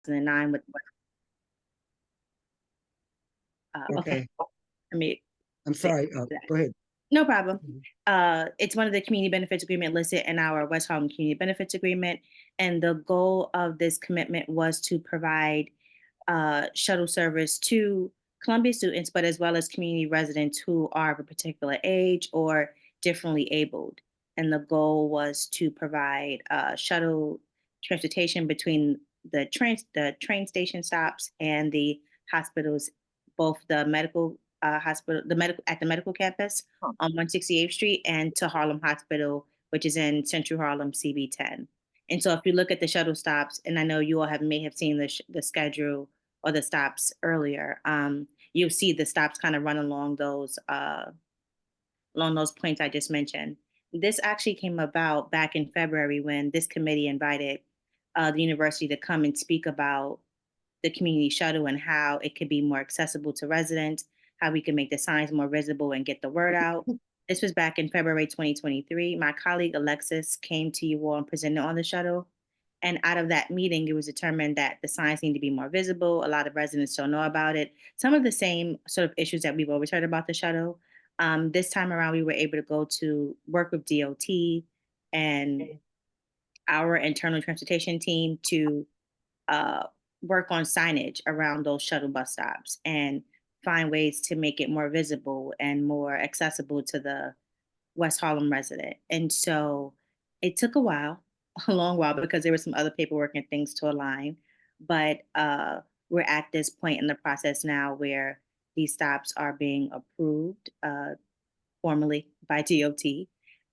2009 with okay. Okay. I mean, I'm sorry. Go ahead. no problem. It's one of the community benefits agreement listed in our West Harlem Community Benefits Agreement, and the goal of this commitment was to provide shuttle service to Columbia students, but as well as community residents who are of a particular age or differently abled. And the goal was to provide shuttle transportation between the train station stops and the hospitals, both the medical hospital, the medical at the medical campus on 168th Street, and to Harlem Hospital, which is in Central Harlem, CB10. And so, if you look at the shuttle stops, and I know you all may have seen the schedule or the stops earlier, you'll see the stops kind of run along those points I just mentioned. This actually came about back in February when this committee invited the university to come and speak about the community shuttle and how it could be more accessible to residents, how we can make the signs more visible and get the word out. This was back in February 2023. My colleague Alexis came to you all and presented on the shuttle. And out of that meeting, it was determined that the signs need to be more visible. A lot of residents don't know about it. Some of the same sort of issues that we've always heard about the shuttle. This time around, we were able to go to work with DOT and our internal transportation team to uh, work on signage around those shuttle bus stops and find ways to make it more visible and more accessible to the West Harlem resident. And so it took a while, a long while, because there was some other paperwork and things to align. But we're at this point in the process now where these stops are being approved formally by DOT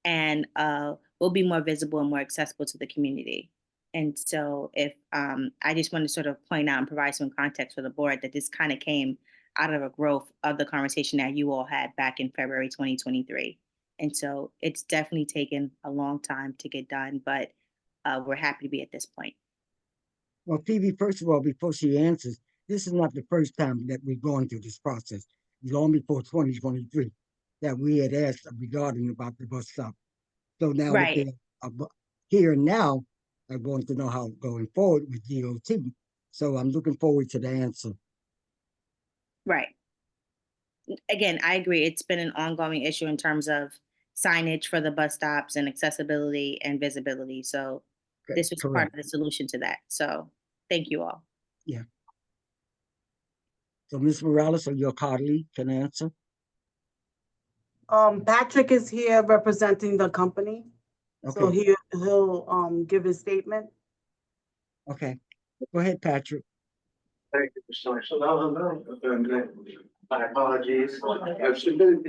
and will be more visible and more accessible to the community. And so, if I just want to sort of point out and provide some context for the board that this kind of came out of a growth of the conversation that you all had back in February 2023. And so, it's definitely taken a long time to get done, but we're happy to be at this point. Well, Phoebe, first of all, before she answers, this is not the first time that we've gone through this process. Long before 2023 that we had asked regarding about the bus stop. So now that Right, they're here and now, I want to know how going forward with DOT. So I'm looking forward to the answer. right. Again, I agree. It's been an ongoing issue in terms of signage for the bus stops and accessibility and visibility. So Okay, this was part correct. of the solution to that. So thank you all. Yeah. So Ms. Morales or your colleague can answer. Patrick is here representing the company, so Okay. he'll give his statement. Okay. Go ahead, Patrick. Thank you, Mr. So my apologies. I've submitted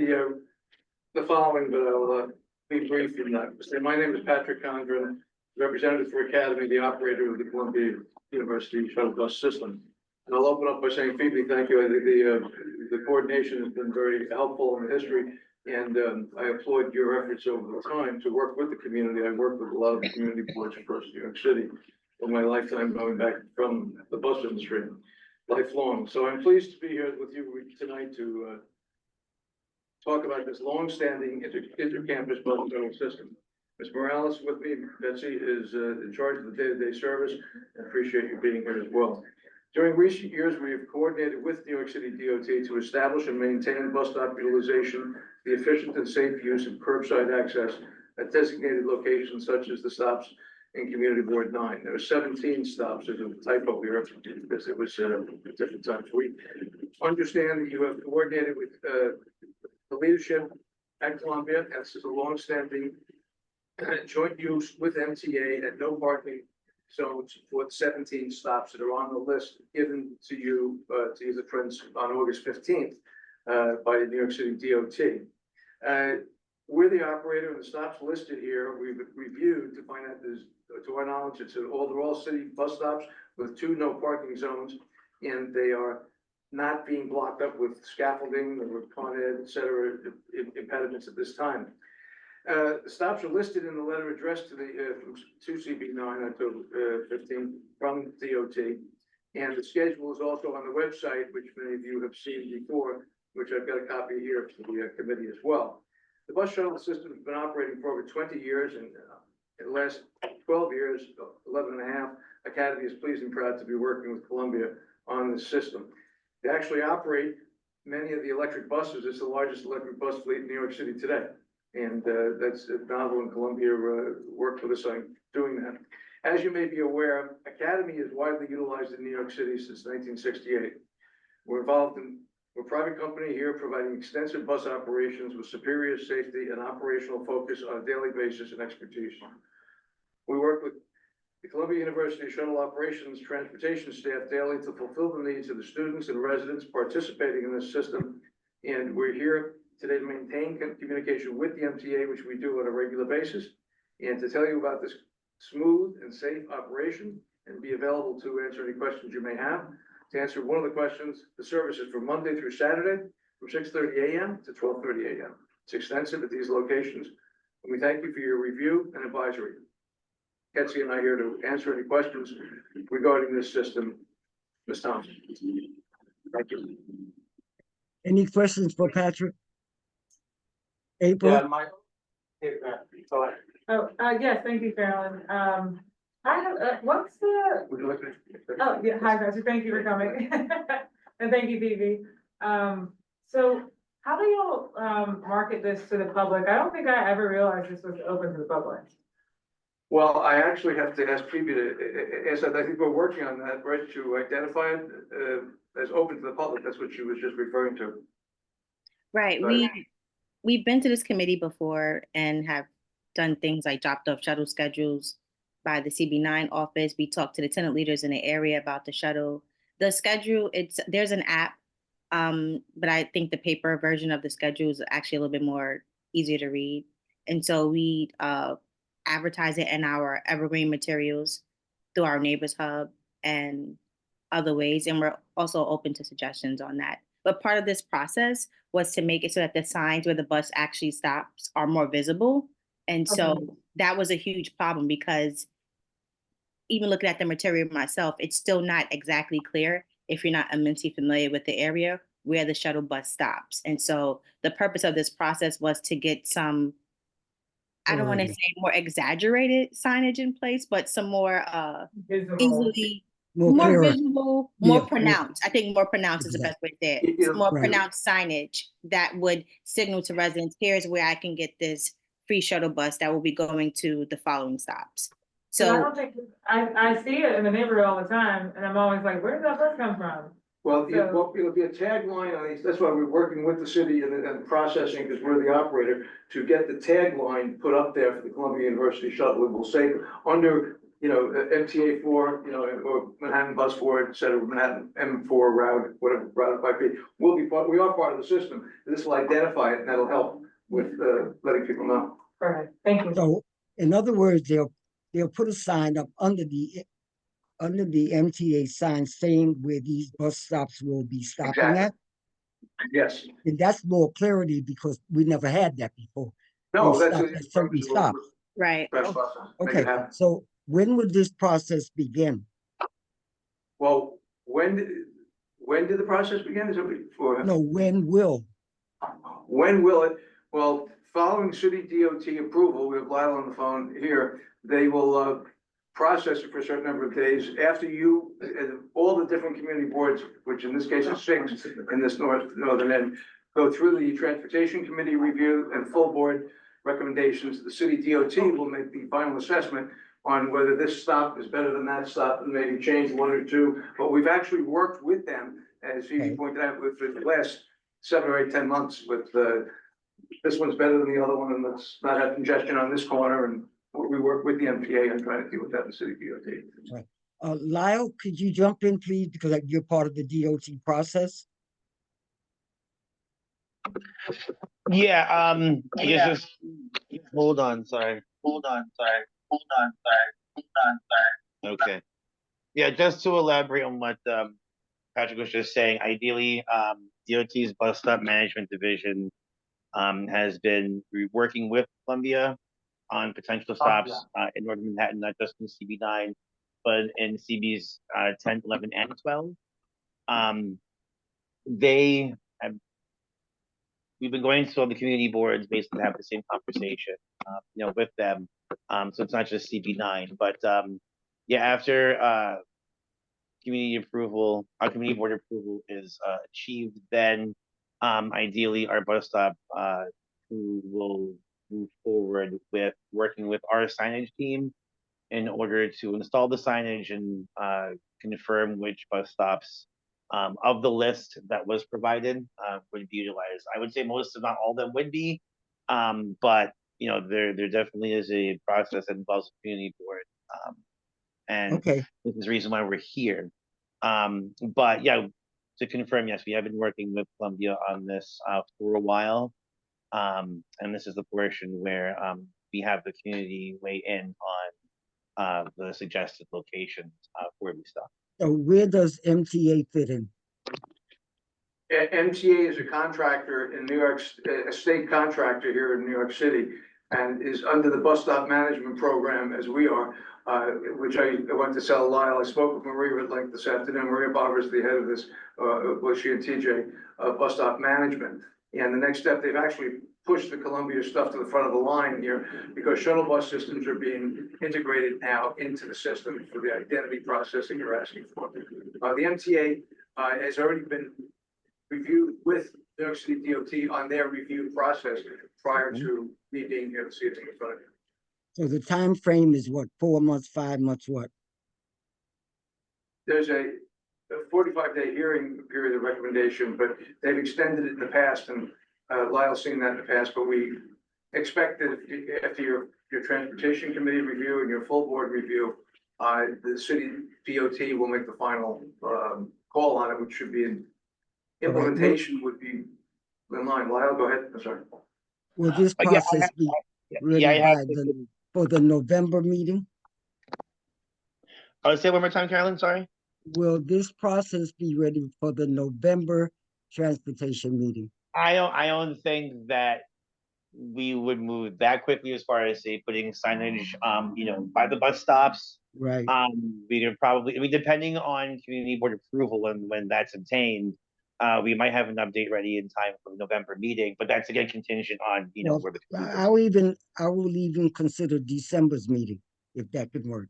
the following, but I'll be brief in that. My name is Patrick Condren, representative for Academy, the operator of the Columbia University shuttle bus system. And I'll open up by saying, Phoebe, thank you. I think the coordination has been very helpful in the history. And I applaud your efforts over the time to work with the community. I worked with a lot of the community boards across New York City in my lifetime, going back from the bus industry, lifelong. So I'm pleased to be here with you tonight to talk about this long-standing inter-campus bus shuttle system. Ms. Morales with me, Betsy, is in charge of the day-to-day service. I appreciate you being here as well. During recent years, we have coordinated with New York City DOT to establish and maintain bus stop utilization, the efficient and safe use of curbside access at designated locations such as the stops in Community Board 9. There are 17 stops. There's a typo here because it was different times. We understand that you have coordinated with the leadership at Columbia. This is a long-standing joint use with MTA at no parking zones for the 17 stops that are on the list given to you to use the friends on August 15th by the New York City DOT. We're the operator, and the stops listed here we've reviewed to find out there's, to our knowledge, they're all city bus stops with 2 no parking zones, and they are not being blocked up with scaffolding or Con Ed, et cetera, impediments at this time. The stops are listed in the letter addressed to the to CB9 until 15 from DOT, and the schedule is also on the website, which many of you have seen before, which I've got a copy here for the committee as well. The bus shuttle system has been operating for over 20 years, and in the last 12 years, 11 and a half, Academy is pleased and proud to be working with Columbia on this system. They actually operate many of the electric buses. It's the largest electric bus fleet in New York City today. And that's novel, and Columbia worked with us on doing that. As you may be aware, Academy is widely utilized in New York City since 1968. We're a private company here providing extensive bus operations with superior safety and operational focus on a daily basis and expertise. We work with the Columbia University Shuttle Operations Transportation staff daily to fulfill the needs of the students and residents participating in this system. And we're here today to maintain communication with the MTA, which we do on a regular basis, and to tell you about this smooth and safe operation and be available to answer any questions you may have. To answer one of the questions, the service is from Monday through Saturday from 6:30 a.m. to 12:30 a.m. It's extensive at these locations. And we thank you for your review and advisory. Betsy and I are here to answer any questions regarding this system. Ms. Thompson. Thank you. Any questions for Patrick? April? Yeah, Michael. Go ahead. Oh, yes, thank you, Carolyn. I have, what's the, Would you like to? oh, yeah, hi, Patrick, thank you for coming. And thank you, Phoebe. So how do you, market this to the public? I don't think I ever realized this was open to the public. Well, I actually have to ask Phoebe to, as I think we're working on that, right, to identify it as open to the public. That's what she was just referring to. Right. Right. We've been to this committee before and have done things like dropped off shuttle schedules by the CB9 office. We talked to the tenant leaders in the area about the shuttle. The schedule, there's an app, but I think the paper version of the schedule is actually a little bit more easier to read. And so we advertise it in our evergreen materials through our Neighbors Hub and other ways. And we're also open to suggestions on that. But part of this process was to make it so that the signs where the bus actually stops are more visible. And so Okay. that was a huge problem because even looking at the material myself, it's still not exactly clear if you're not immensely familiar with the area where the shuttle bus stops. And so the purpose of this process was to get some, I don't want to Alrighty. say more exaggerated signage in place, but some more Visible. easily, More more clearer. visible, more Yeah. pronounced. I think more pronounced is the best way to say it. Yeah, Some more right. pronounced signage that would signal to residents, here's where I can get this free shuttle bus that will be going to the following stops. So I So, don't think, I see it in the neighborhood all the time, and I'm always like, where did that bus come from? Well, So- it'll be a tagline on these. That's why we're working with the city and processing, because we're the operator, to get the tagline put up there for the Columbia University shuttle. It will say under, MTA 4, or Manhattan Bus 4, et cetera, Manhattan M4 route, whatever route it might be. We are part of the system. This will identify it, and that'll help with letting people know. Perfect, thank you. So, in other words, they'll put a sign up under the MTA sign saying where these bus stops will be stopping Exactly. at. Yes. And that's more clarity because we never had that before. No, They that's stop at certain stops. right. That's awesome. Make Okay, it happen. so when would this process begin? Well, when did the process begin? Is it before? No, when will? When will it? Well, following city DOT approval, we have Lyle on the phone here, they will process it for a certain number of days. After you, all the different community boards, which in this case is 6 in this northern end, go through the transportation committee review and full board recommendations. The city DOT will make the final assessment on whether this stop is better than that stop and maybe change 1 or 2. But we've actually worked with them, as Phoebe Okay. pointed out, with the last 7 or 8, 10 months with this one's better than the other one, and let's not have congestion on this corner. And we work with the MTA and trying to deal with that in the city DOT. Lyle, could you jump in, please, because you're part of the DOT process? Yeah, I guess just hold on, sorry. Okay. Yeah, just to elaborate on what Patrick was just saying, ideally, DOT's bus stop management division has been working with Columbia on potential stops in Northern Manhattan, not just in CB9, but in CBs 10, 11, and 12. They have, we've been going to all the community boards basically have the same conversation, with them. So it's not just CB9, but yeah, after community approval, our community board approval is achieved, then ideally our bus stop who will move forward with working with our signage team in order to install the signage and confirm which bus stops of the list that was provided would be utilized. I would say most, if not all of them, would be, but you know, there definitely is a process that involves the community board, and Okay, this is the reason why we're here. But yeah, to confirm, yes, we have been working with Columbia on this for a while, and this is the portion where we have the community weigh in on the suggested locations for these stuff. so where does MTA fit in? MTA is a contractor in New York, a state contractor here in New York City, and is under the bus stop management program as we are, which I went to sell Lyle. I spoke with Maria at length this afternoon. Maria Barber is the head of this, she and TJ, bus stop management. And the next step, they've actually pushed the Columbia stuff to the front of the line here because shuttle bus systems are being integrated now into the system for the identity processing you're asking for. The MTA has already been reviewed with New York City DOT on their review process prior to me being here to see it in front of you. So the time frame is what, 4 months, 5 months, what? There's a 45-day hearing period of recommendation, but they've extended it in the past, and Lyle's seen that in the past, but we expect that after your transportation committee review and your full board review, the city DOT will make the final call on it, which should be in implementation would be in line. Lyle, go ahead. I'm sorry. Will this Yeah, process be ready I have by for the November meeting? I'll say one more time, Carolyn. Sorry. Will this process be ready for the November transportation meeting? I don't think that we would move that quickly as far as say putting signage, you know, by the bus stops. Right. We could probably, I mean, depending on community board approval and when that's obtained, we might have an update ready in time for the November meeting, but that's again contingent on, you know, Well, where the. I will even consider December's meeting if that could work.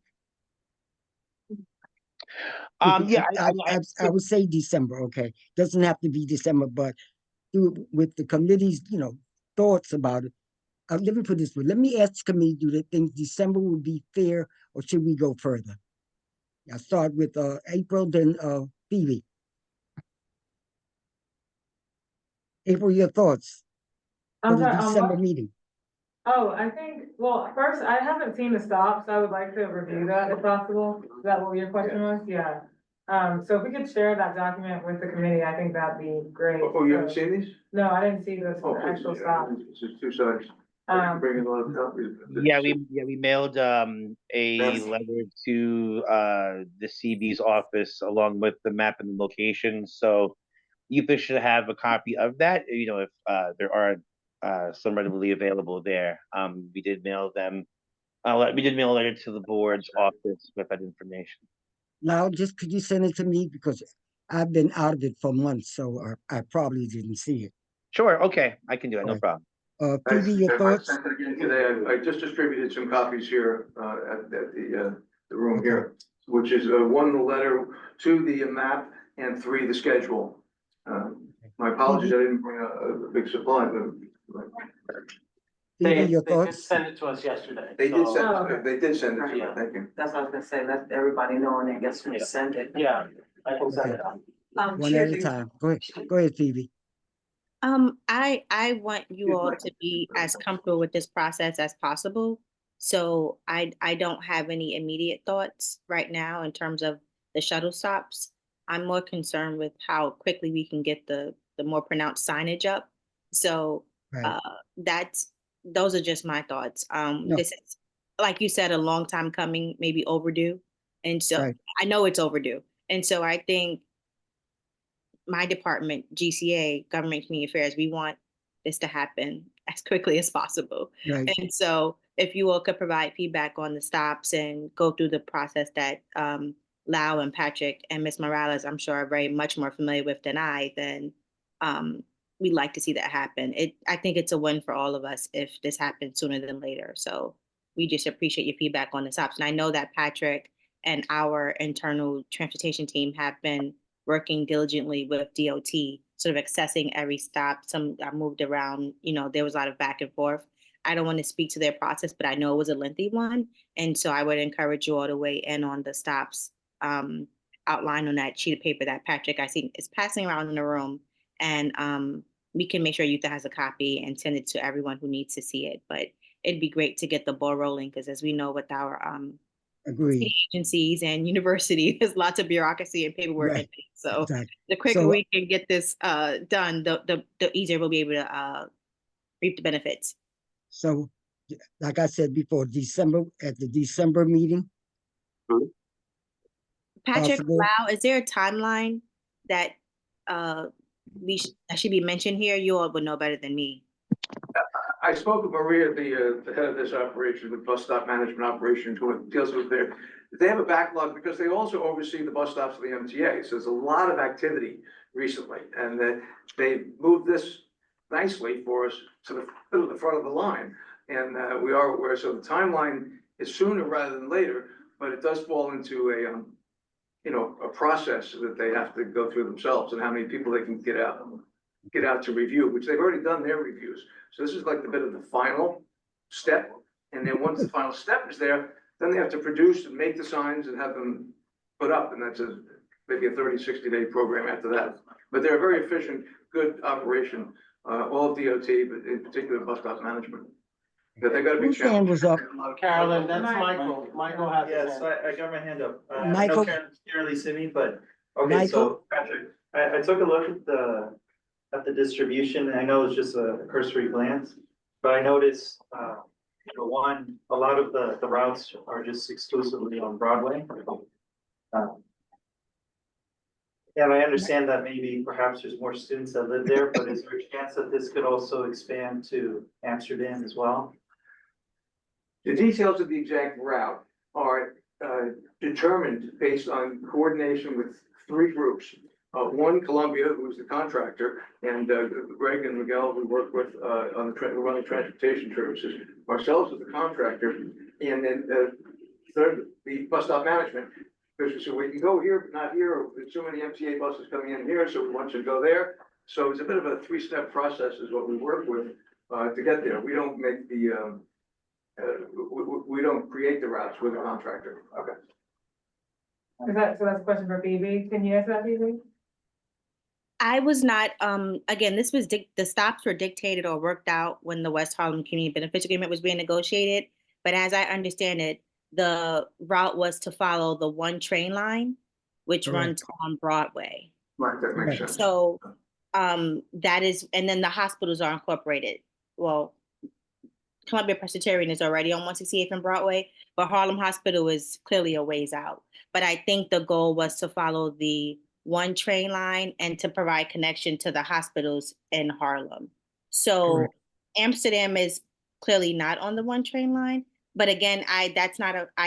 Yeah, I would say December. Okay, doesn't have to be December, but with the committee's, you know, thoughts about it. Let me put it this way. Let me ask the committee: do they think December would be fair, or should we go further? I'll start with April, then Phoebe. April, your thoughts for I'm the sorry, December what? meeting? Oh, I think, well, first, I haven't seen the stops. I would like to review that if possible. Is that what your question was? Yeah. So if we could share that document with the committee, I think that'd be great. Oh, you haven't seen these? No, I didn't see the Oh, actual stop. It's just two sides. Bringing a lot of copies. yeah, we mailed a letter to the CB's office along with the map and the location. So you should have a copy of that. You know, if there are some readily available there. We did mail them. We did mail a letter to the board's office with that information. Now, just could you send it to me because I've been out of it for months, so I probably didn't see it. Sure. Okay, I can do it. No Right. problem. Phoebe, your I thoughts? sent it again today. I just distributed some copies here at the room here, which is one, the letter, two, the map, and three, the schedule. My apologies, I didn't bring a big supply, but Phoebe, your They did thoughts? send it to us yesterday. they did so- send, Oh, okay. they did send it to me. Yeah. Thank you. That's what I was gonna say, let everybody know and I guess we Yeah. send it. Yeah, I can send it out. One at a time. Go ahead, Phoebe. I want you all to be as comfortable with this process as possible. So I don't have any immediate thoughts right now in terms of the shuttle stops. I'm more concerned with how quickly we can get the more pronounced signage up. So Right. those are just my thoughts. No. This is, like you said, a long time coming, maybe overdue. And so Right. I know it's overdue. And so I think my department, GCA, Government Community Affairs, we want this to happen as quickly as possible. Right. And so if you all could provide feedback on the stops and go through the process that Lau and Patrick and Ms. Morales, I'm sure, are very much more familiar with than I, then we'd like to see that happen. I think it's a win for all of us if this happens sooner than later. So we just appreciate your feedback on the stops. And I know that Patrick and our internal transportation team have been working diligently with DOT, sort of accessing every stop. Some are moved around, there was a lot of back and forth. I don't want to speak to their process, but I know it was a lengthy one. And so I would encourage you all to weigh in on the stops outlined on that sheet of paper that Patrick, I see, is passing around in the room. And we can make sure Utah has a copy and send it to everyone who needs to see it. But it'd be great to get the ball rolling because, as we know, with our Agreed. state agencies and university, there's lots of bureaucracy and paperwork. Right. So Exactly. the quicker So- we can get this done, the easier we'll be able to reap the benefits. So, like I said before, at the December meeting, Patrick, Possible. Lau, is there a timeline that that should be mentioned here? You all would know better than me. I spoke with Maria, the head of this operation, the bus stop management operation, who deals with they have a backlog because they also oversee the bus stops of the MTA. So there's a lot of activity recently, and that they moved this nicely for us to the front of the line. And we are aware, so the timeline is sooner rather than later, but it does fall into a process that they have to go through themselves and how many people they can get out to review, which they've already done their reviews. So this is like the bit of the final step. And then once the final step is there, then they have to produce and make the signs and have them put up. And that's maybe a 30, 60-day program after that. But they're a very efficient, good operation, all of DOT, but in particular bus stop management. But they got a big whose hand challenge. was up? Carolyn, that's Mike. Michael. Michael has his Yes, hand. I got my hand up. I Michael? know Karen clearly see me, but, okay, Michael? so Patrick, I took a look at the distribution, and I know it's just a cursory glance, but I noticed, a lot of the routes are just exclusively on Broadway. And I understand that maybe perhaps there's more students that live there, but is there a chance that this could also expand to Amsterdam as well? The details of the exact route are determined based on coordination with three groups. One, Columbia, who's the contractor, and Greg and Miguel, we work with on running transportation services. Ourselves as the contractor, and then third, the bus stop management. So we can go here, but not here, or there's so many MTA buses coming in here, so we want you to go there. So it's a bit of a three-step process is what we work with to get there. We don't make the we don't create the routes with a contractor. Okay. So that's a question for Phoebe. Can you answer that, Phoebe? I was not, again, this was, the stops were dictated or worked out when the West Harlem Community Benefits Agreement was being negotiated. But as I understand it, the route was to follow the one train line, which Correct. runs on Broadway. Right, that makes Right. sense. So that is, and then the hospitals are incorporated. Well, Columbia Presbyterian is already on 168th and Broadway, but Harlem Hospital is clearly a ways out. But I think the goal was to follow the one train line and to provide connection to the hospitals in Harlem. So Correct. Amsterdam is clearly not on the one train line. But again, I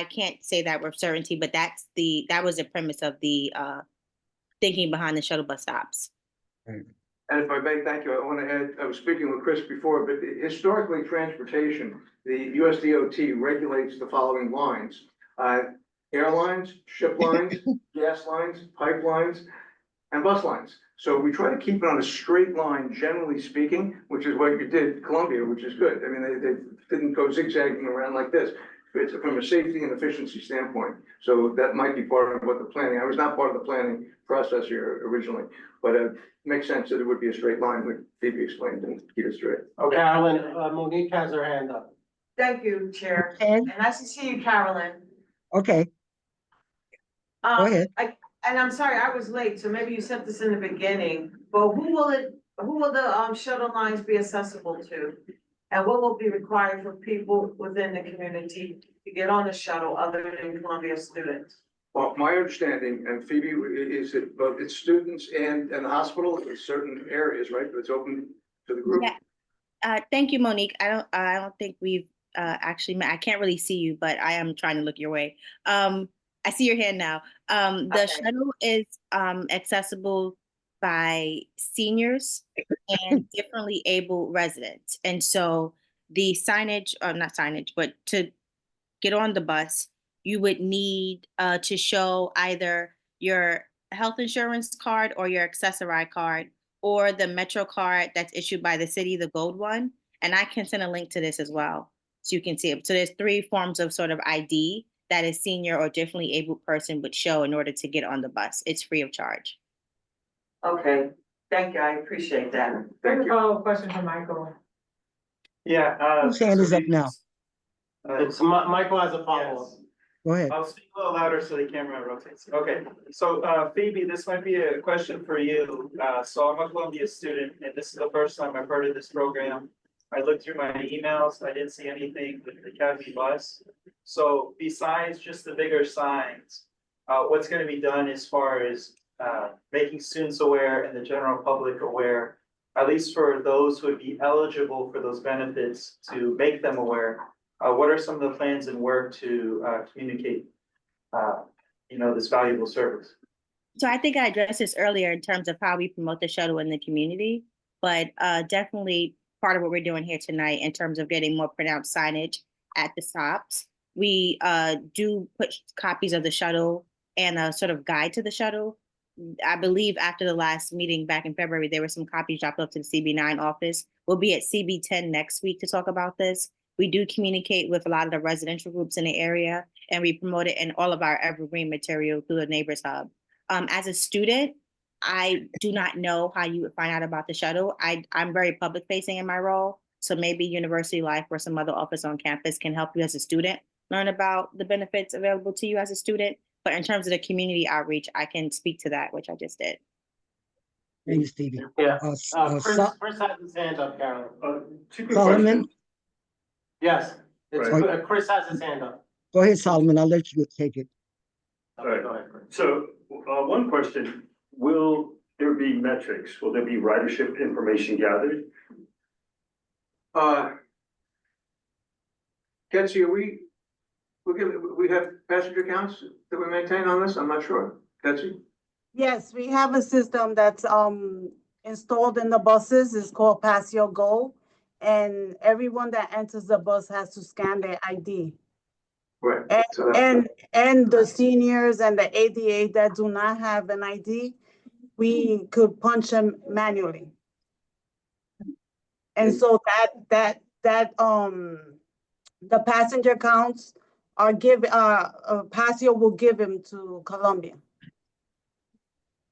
can't say that with certainty, but that was the premise of the thinking behind the shuttle bus stops. Right. And if I may, thank you, I want to add, I was speaking with Chris before, but historically, transportation, the USDOT regulates the following lines. Airlines, ship lines, gas lines, pipelines, and bus lines. So we try to keep it on a straight line, generally speaking, which is what you did Columbia, which is good. I mean, they didn't go zigzagging around like this. It's from a safety and efficiency standpoint. So that might be part of what the planning, I was not part of the planning process here originally, but it makes sense that it would be a straight line, like Phoebe explained, and keep it straight. Okay, Carolyn, Monique has her hand up. Thank you, Chair. Okay, And nice to see you, Carolyn. okay, go ahead. And I'm sorry, I was late, so maybe you said this in the beginning, but who will the shuttle lines be accessible to? And what will be required for people within the community to get on the shuttle other than Columbia students? Well, my understanding, and Phoebe, is that both it's students and the hospital in certain areas, right? But it's open to the group. Yeah. Thank you, Monique. I don't think we've actually met. I can't really see you, but I am trying to look your way. I see your hand now. The Okay. shuttle is accessible by seniors and differently able residents. And so the signage, or not signage, but to get on the bus, you would need to show either your health insurance card or your Accessori card or the Metro card that's issued by the city, the gold one. And I can send a link to this as well so you can see it. So there's 3 forms of sort of ID that a senior or differently able person would show in order to get on the bus. It's free of charge. Okay, thank you, I appreciate that. I have a follow-up question for Michael. Yeah, Whose hand is up now? It's Michael has a follow-up. Yes. Go ahead. I'll speak a little louder so the camera rotates. Okay, so Phoebe, this might be a question for you. So I'm a Columbia student, and this is the first time I've heard of this program. I looked through my emails, I didn't see anything with the Academy bus. So besides just the bigger signs, what's gonna be done as far as making students aware and the general public aware, at least for those who would be eligible for those benefits, to make them aware? What are some of the plans and work to communicate, this valuable service? So I think I addressed this earlier in terms of how we promote the shuttle in the community, but definitely part of what we're doing here tonight in terms of getting more pronounced signage at the stops. We do put copies of the shuttle and a sort of guide to the shuttle. I believe after the last meeting back in February, there were some copies dropped off to the CB9 office. We'll be at CB10 next week to talk about this. We do communicate with a lot of the residential groups in the area, and we promote it in all of our evergreen material through the Neighbors Hub. As a student, I do not know how you would find out about the shuttle. I'm very public facing in my role. So maybe University Life or some other office on campus can help you as a student learn about the benefits available to you as a student. But in terms of the community outreach, I can speak to that, which I just did. Thank you, Stevie. Yeah, Chris Chris has his hand up, Carolyn. Two quick Solomon, questions. Yes, it's, Right. Chris has his hand up. go ahead, Solomon. I'll let you take it. Okay, go ahead, Chris. So, one question, will there be metrics? Will there be ridership information gathered? Kelsey, we have passenger counts that we maintain on this? I'm not sure. Kelsey? Yes, we have a system that's installed in the buses. It's called Passio Go. And everyone that enters the bus has to scan their ID. Right. And, So that's- and the seniors and the ADA that do not have an ID, we could punch them manually. And so the passenger counts are Passio will give them to Columbia.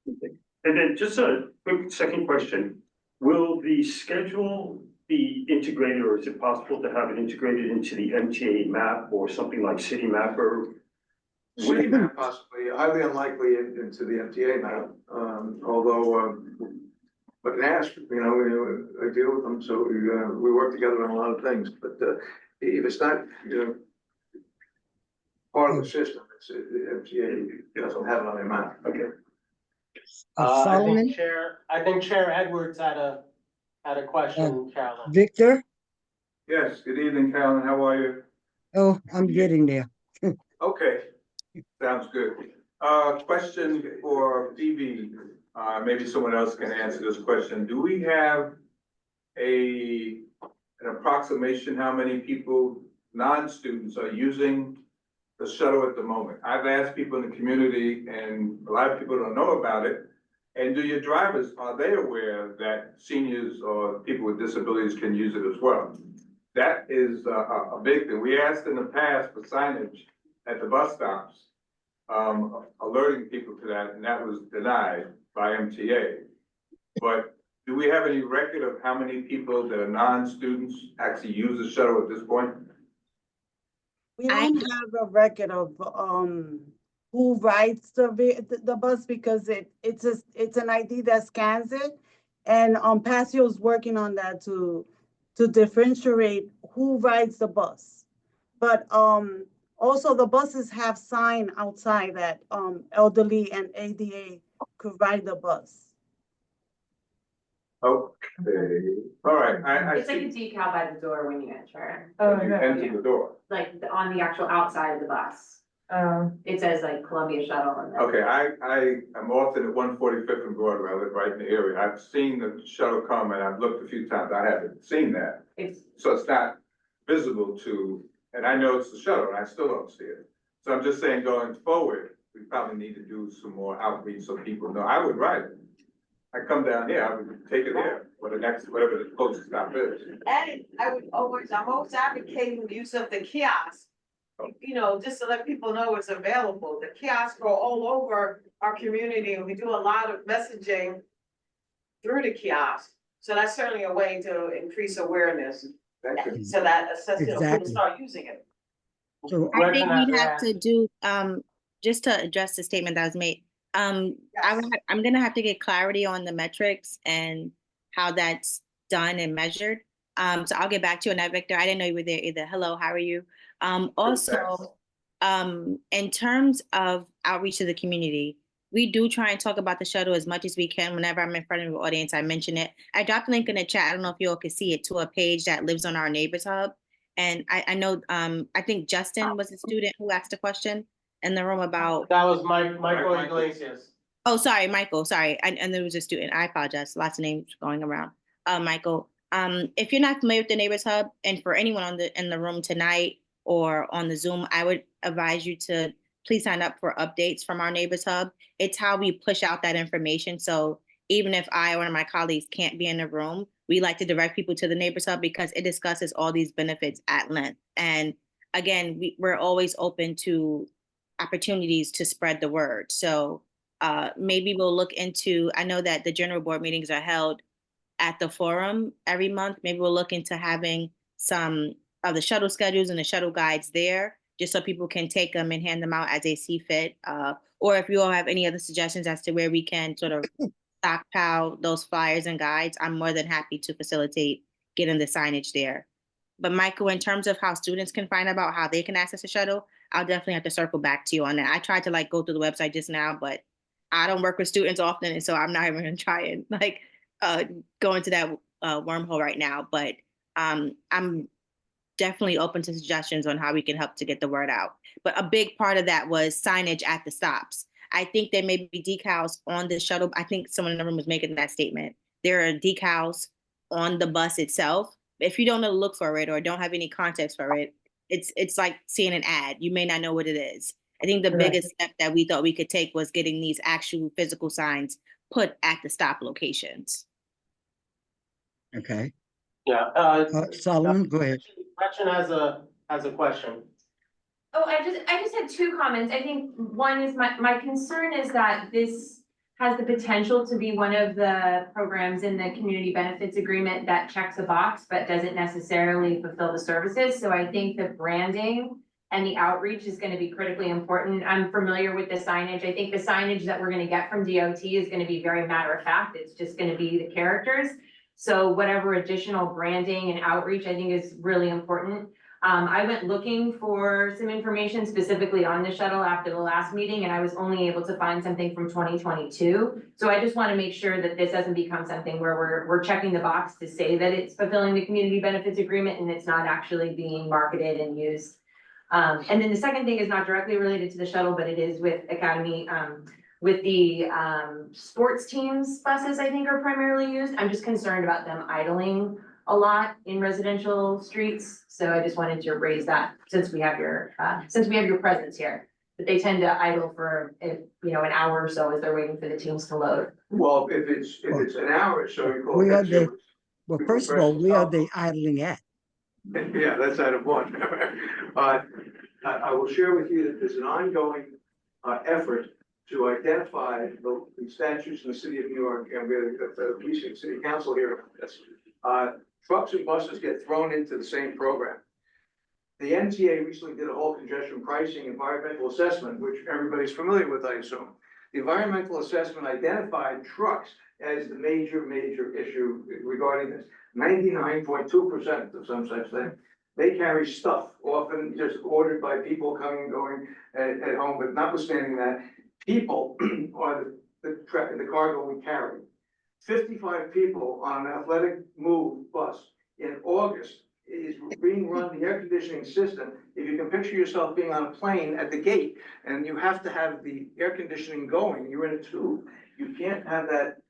And then just a quick second question, will the schedule be integrated, or is it possible to have it integrated into the MTA map or something like City Mapper? City map possibly, highly unlikely into the MTA map, although, but an ask, I deal with them, so we work together on a lot of things, but if it's not, part of the system, the MTA doesn't have it on their map. Okay. Solomon, I think Chair Edwards had a question, Carolyn. Victor. Yes, good evening, Carolyn, how are you? Oh, I'm getting there. Okay, sounds good. Question for Phoebe, maybe someone else can answer this question. Do we have an approximation how many people, non-students, are using the shuttle at the moment? I've asked people in the community and a lot of people don't know about it. And do your drivers, are they aware that seniors or people with disabilities can use it as well? That is a big thing. We asked in the past for signage at the bus stops, alerting people to that, and that was denied by MTA. But do we have any record of how many people that are non-students actually use the shuttle at this point? We don't have a record of who rides the bus because it's an ID that scans it, and Passio's working on that to differentiate who rides the bus. But also the buses have sign outside that elderly and ADA could ride the bus. Okay, all right, It's like a decal by the door when you enter, Oh, you no. enter the door. like on the actual outside of the bus. It says like Columbia Shuttle and then. Okay, I am often at 145th and Broadway, I live right in the area, I've seen the shuttle come and I've looked a few times, I haven't seen that. It's, So it's not visible to, and I know it's the shuttle, and I still don't see it. So I'm just saying, going forward, we probably need to do some more outreach so people know. I would ride it. I come down here, I would take it there, or the next, whatever the closest stop is. And I'm always advocating the use of the kiosk. You know, just to let people know it's available. The kiosks go all over our community and we do a lot of messaging through the kiosk. So that's certainly a way to increase awareness, so that people Exactly. start using it. So, I think we'd Recognize have to do, just to address the statement that was made. Yes. I'm gonna have to get clarity on the metrics and how that's done and measured. So I'll get back to you on that, Victor. I didn't know you were there either. Hello, how are you? Also, in terms of outreach to the community, we do try and talk about the shuttle as much as we can. Whenever I'm in front of the audience, I mention it. I dropped a link in the chat. I don't know if you all can see it, to a page that lives on our Neighbors Hub. And I know, I think Justin was a student who asked a question in the room about, That was Michael Iglesias. oh, sorry, Michael, sorry. And there was a student, I apologize, lots of names going around. Michael, if you're not familiar with the Neighbors Hub, and for anyone in the room tonight or on the Zoom, I would advise you to please sign up for updates from our Neighbors Hub. It's how we push out that information. So even if I or one of my colleagues can't be in the room, we like to direct people to the Neighbors Hub because it discusses all these benefits at length. And again, we're always open to opportunities to spread the word. So maybe we'll look into, I know that the general board meetings are held at the forum every month. Maybe we'll look into having some of the shuttle schedules and the shuttle guides there, just so people can take them and hand them out as they see fit. Or if you all have any other suggestions as to where we can sort of stockpile those flyers and guides, I'm more than happy to facilitate getting the signage there. But Michael, in terms of how students can find about how they can access a shuttle, I'll definitely have to circle back to you on that. I tried to go through the website just now, but I don't work with students often, and so I'm not even gonna try and go into that wormhole right now. But I'm definitely open to suggestions on how we can help to get the word out. But a big part of that was signage at the stops. I think there may be decals on the shuttle. I think someone in the room was making that statement. There are decals on the bus itself. If you don't know to look for it or don't have any context for it, it's like seeing an ad. You may not know what it is. I think the biggest step that we thought we could take was getting these actual physical signs put at the stop locations. okay. Yeah, Solomon, go ahead. Gretchen has a question. Oh, I just had two comments. I think one is my concern is that this has the potential to be one of the programs in the community benefits agreement that checks a box, but doesn't necessarily fulfill the services. So I think the branding and the outreach is going to be critically important. I'm familiar with the signage. I think the signage that we're going to get from DOT is going to be very matter of fact. It's just going to be the characters. So whatever additional branding and outreach, I think is really important. I went looking for some information specifically on the shuttle after the last meeting, and I was only able to find something from 2022. So I just want to make sure that this doesn't become something where we're checking the box to say that it's fulfilling the community benefits agreement and it's not actually being marketed and used. And then the second thing is not directly related to the shuttle, but it is with Academy, with the sports teams buses, I think are primarily used. I'm just concerned about them idling a lot in residential streets. So I just wanted to raise that since we have your presence here. But they tend to idle for, an hour or so as they're waiting for the teams to load. Well, if it's an hour, so you call Where are it. they, well, first of all, where are they idling at? Yeah, that's item one. I will share with you that there's an ongoing effort to identify the statutes in the city of New York, and we're the recent city council here. Trucks and buses get thrown into the same program. The MTA recently did a whole congestion pricing environmental assessment, which everybody's familiar with, I assume. The environmental assessment identified trucks as the major issue regarding this. 99.2% of some such thing. They carry stuff, often just ordered by people coming and going at home, but notwithstanding that, people are the cargo we carry. 55 people on an athletic move bus in August is being run the air conditioning system. If you can picture yourself being on a plane at the gate and you have to have the air conditioning going, you're in a tube. You can't have that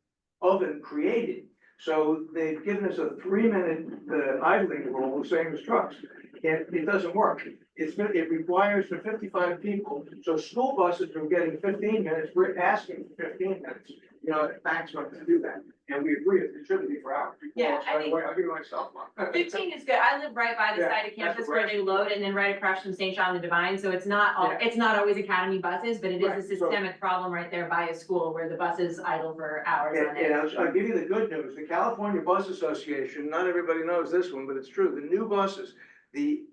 oven created. So they've given us a 3-minute idling rule, same as trucks. And it doesn't work. It requires for 55 people, so school buses are getting 15 minutes, we're asking for 15 minutes. You know, maximum to do that, and we agree it shouldn't be for hours. Yeah, I think- I'll give you my cell phone. 15 is good. I live right by the Yeah, side of that's campus what where we're they load and then right across from St. John the Divine. So it's not all, Yeah. it's not always Academy buses, but it is Right, a so- systemic problem right there by a school where the buses idle for hours on And end. I'll give you the good news, the California Bus Association, not everybody knows this one, but it's true, the new buses, the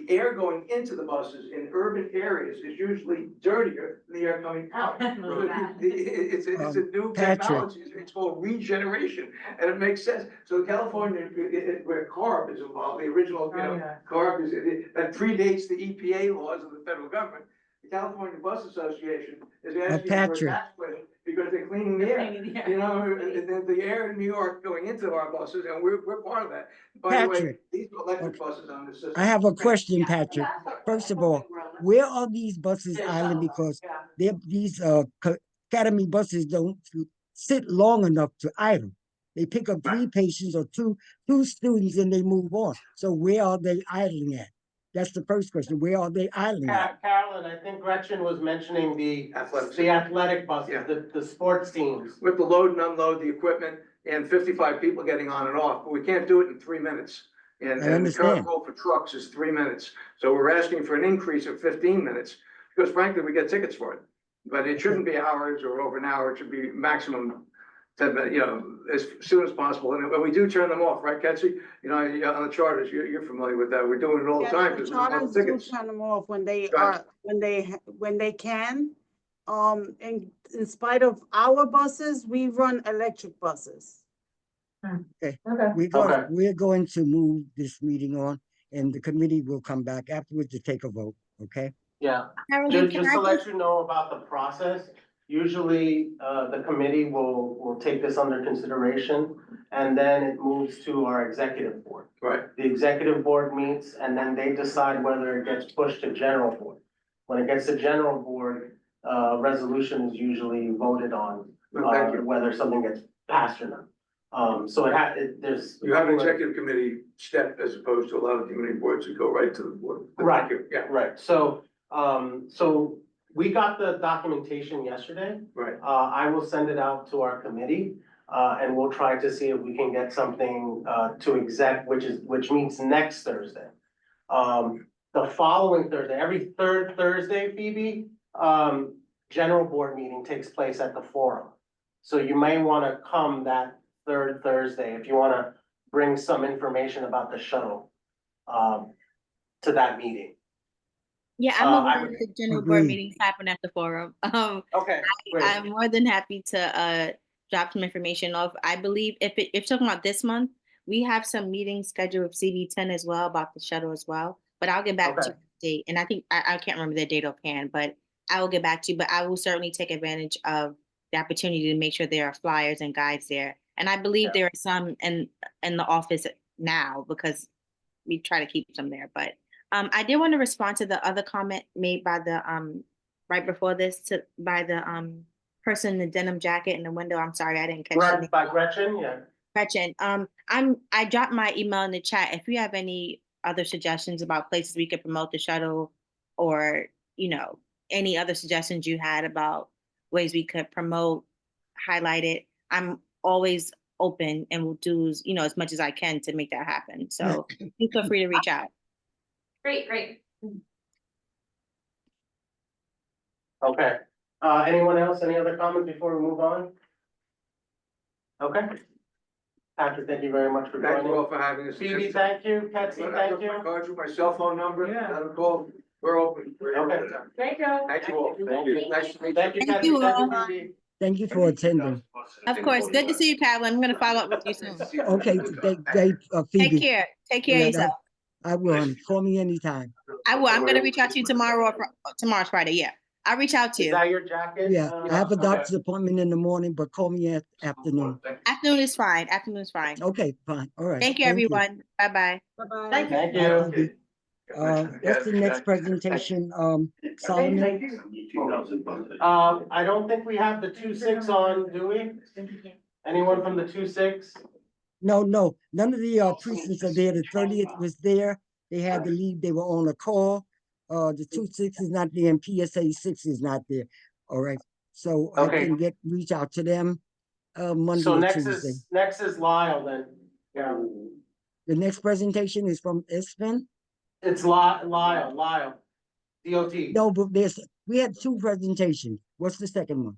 air going into the buses in urban areas is usually dirtier than the air coming out. Love that. It's a new Patrick. technology, it's called regeneration, and it makes sense. So California, where CARB is involved, the original, you Oh, know, yeah. CARB that predates the EPA laws of the federal government. The California Bus Association is asking for a Patrick. tax credit because they're cleaning the air. Cleaning the air. You know, and the air in New York going into our buses, and we're part of that. By the way, Patrick. these electric buses on the system. I have a question, Patrick. First of all, where are these buses idling? Because these academy buses don't sit long enough to idle. They pick up 3 patients or two students and they move on. So where are they idling at? That's the first question. Where are they idling at? Carolyn, I think Gretchen was mentioning the Athletics. athletic buses, Yeah. the sports teams. We have to load and unload the equipment and 55 people getting on and off, but we can't do it in 3 minutes. I And the current understand. rule for trucks is 3 minutes. So we're asking for an increase of 15 minutes because frankly, we get tickets for it. But it shouldn't be hours or over an hour. It should be maximum 10 minutes, you know, as soon as possible. And when we do turn them off, right, Ketsy? You know, on the charters, you're familiar with that. We're doing it all the Yeah, time the because we want charters the do tickets. turn them off when they Right. are, when they can. In spite of our buses, we run electric buses. Okay. We're going to move this meeting on and the committee will come back afterwards to take a vote, okay? Yeah, Caroline, can just I to let just, you know about the process, usually, the committee will take this under consideration. And then it moves to our executive board. Right. The executive board meets and then they decide whether it gets pushed to general board. When it gets to general board, resolution is usually voted on, Well, thank you. whether something gets passed or not. So there's. You have an executive committee step as opposed to a lot of committee boards that go right to the board. Right. Thank you. Yeah, Right, so we got the documentation yesterday. right. I will send it out to our committee, and we'll try to see if we can get something, to exec, which meets next Thursday. The following Thursday, every third Thursday, Phoebe, general board meeting takes place at the forum. So you may wanna come that third Thursday if you wanna bring some information about the shuttle, to that meeting. yeah, I I'm aware would- that the general board Agreed. meetings happen at the forum. Okay, great. I'm more than happy to drop some information off. I believe if you're talking about this month, we have some meetings scheduled with CB10 as well about the shuttle as well. But I'll get back to Okay. you with the date. And I think I can't remember the date offhand, but I will get back to you. But I will certainly take advantage of the opportunity to make sure there are flyers and guides there. And I believe Yeah. there are some in the office now because we try to keep some there. But I did want to respond to the other comment made by the right before this by the person in the denim jacket in the window. I'm sorry, I didn't catch the name. By Gretchen, yeah. Gretchen, I dropped my email in the chat. If you have any other suggestions about places we could promote the shuttle, or any other suggestions you had about ways we could promote, highlight it, I'm always open and will do as much as I can to make that happen. So please feel free to reach out. Great, great. Okay, anyone else, any other comments before we move on? Okay. Patrick, thank you very much for Thank you all joining. for having us. Phoebe, thank you. Patsy, thank you. My card, my cell phone number, Yeah. let them call. We're open. We're Okay. open. Thank you. Thank you all. Thank you. Nice to meet you. Thank you, Thank Patsy, you thank all. you, Phoebe. Thank you for attending. Of course, good to see you, Carolyn. I'm gonna follow up with you soon. Okay, Take Phoebe, care. Take care of Yeah, yourself. I will, call me anytime. I will. I'm gonna reach out to you tomorrow. Tomorrow's Friday. Yeah, I'll reach out to Is you. that your jacket? Yeah, I have a Okay. doctor's appointment in the morning, but call me at afternoon. Afternoon is fine. Afternoon is fine. Okay, fine, all right. Thank you, everyone. Bye bye. Bye-bye. Thank you. Thank Bye, you. Phoebe. What's the next presentation, Solomon? I don't think we have the 2-6 on, do we? Anyone from the 2-6? No, none of the precincts are there. The 30th was there. They had to leave. They were on a call. The 2-6 is not there, and PSA 6 is not there. All right. So I Okay. can reach out to them Monday So or next Tuesday. is Lyle then. Yeah, The next presentation is from Espen. it's Lyle, DOT. No, but we had 2 presentations. What's the second one?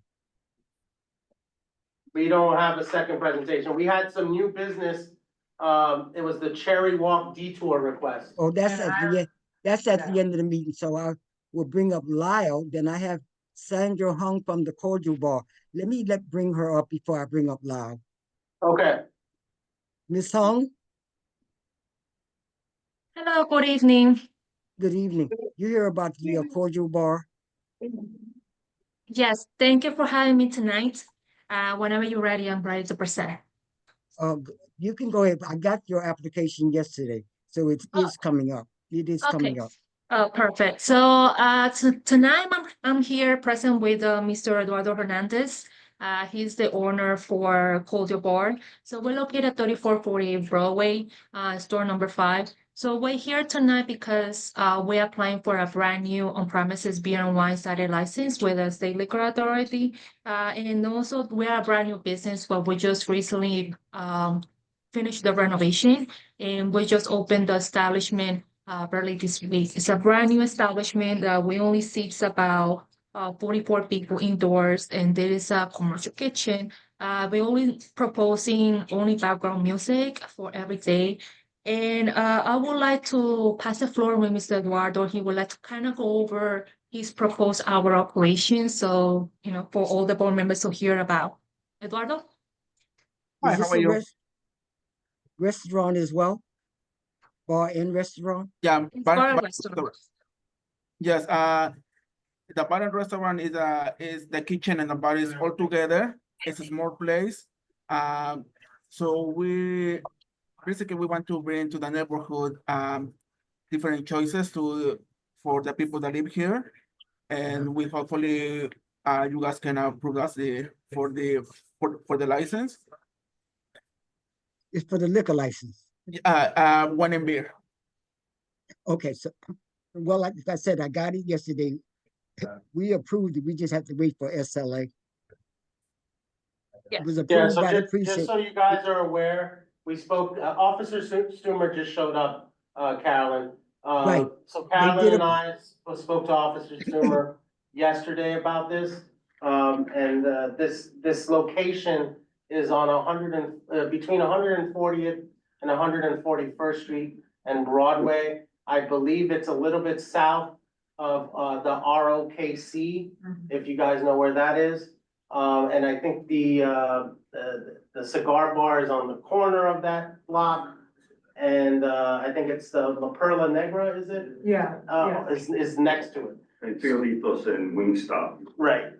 We don't have a second presentation. We had some new business. It was the Cherry Walk detour request. Oh, that's And at the end. That's at the end of the meeting. So I will bring up Lyle. Then I have Sandra Hung from the Cordial Bar. Let me bring her up before I bring up Lyle. Okay, Miss Hung, Hello, good evening. good evening. You hear about the Cordial Bar? Yes, thank you for having me tonight. Whenever you're ready, I'm ready to present. You can go ahead. I got your application yesterday, so it is coming up. It is Okay. coming up. Perfect. So tonight I'm here present with Mr. Eduardo Hernandez. He's the owner for Cordial Bar. So we're located at 3440 Broadway, store number 5. So we're here tonight because we're applying for a brand new on-premises beer and wine cider license with the State Liquor Authority. And also we're a brand new business, but we just recently finished the renovation and we just opened the establishment early this week. It's a brand new establishment. We only seats about 44 people indoors, and there is a commercial kitchen. We're only proposing only background music for every day. And I would like to pass the floor with Mr. Eduardo. He would like to kind of go over his proposed hour operation. So, for all the board members to hear about. Eduardo? Is this a restaurant as well? Bar and restaurant? Yeah, It's bar and restaurant. yes, the bar and restaurant is the kitchen and the bar is all together. It's a small place. So we want to bring to the neighborhood different choices for the people that live here. And we hopefully you guys can approve us for the license. It's for the liquor license. Wine and beer. Okay, so well, like I said, I got it yesterday. We approved it. We just have to wait for SLA. Yeah. It was yeah, approved so by the just precinct. so you guys are aware, we spoke, Officer Stumer just showed up, Carolyn. Right. So They Carolyn did and I spoke to Officer Stumer yesterday about this. And this location is on between 140th and 141st Street and Broadway. I believe it's a little bit south of the ROKC, if you guys know where that is. And I think the cigar bar is on the corner of that block. And I think it's the La Perla Negra, is it? Yeah, yeah. Is next to it. And Teolitos and Wingstop. Right,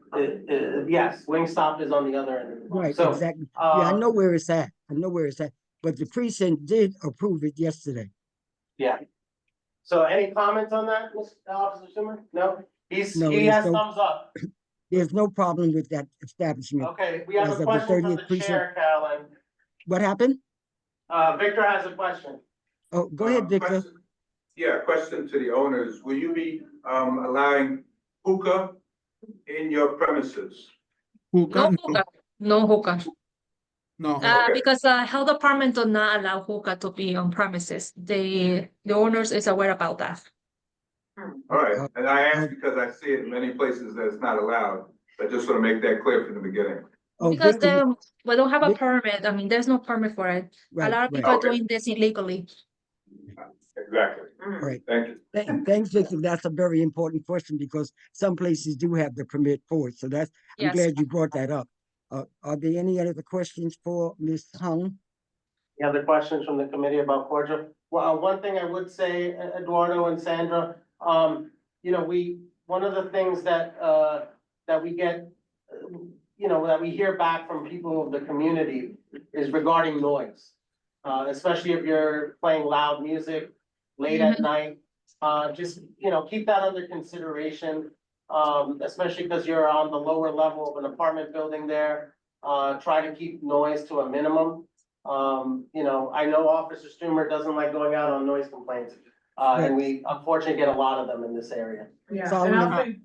yes, Wingstop is on the other end of the block. Right, So, exactly. Yeah, I know where it's at. I know where it's at. But the precinct did approve it yesterday. Yeah. So any comments on that, Mr. Officer Schumer? No? He there's has no- thumbs up. There's no problem with that establishment. Okay, we have As a of the question from 30th the precinct. chair, Carolyn. What happened? Victor has a question. Oh, go ahead, Victor. Question- Yeah, question to the owners. Will you be allowing hookah in your premises? No hookah. No hookah. No. Okay. Because health department do not allow hookah to be on premises. The owners is aware about that. All right, and I ask because I see it in many places that it's not allowed. I just want to make that clear from the beginning. Oh, Because Victor, we don't have a Vic- permit. I mean, there's no permit for it. A right, lot of right, people are Okay. doing this illegally. Exactly. right. Thank you. Thanks, Victor. That's a very important question because some places do have the permit for it. So I'm Yes. glad you brought that up. Are there any other questions for Ms. Hung? Any other questions from the committee about cordial? Well, one thing I would say, Eduardo and Sandra, one of the things that we get, that we hear back from people of the community is regarding noise. Especially if you're playing loud music late at night, just, keep that under consideration. Especially because you're on the lower level of an apartment building there, try to keep noise to a minimum. You know, I know Officer Stumer doesn't like going out on noise complaints. And we unfortunately get a lot of them in this area. Yeah, So and I'll I'm- say,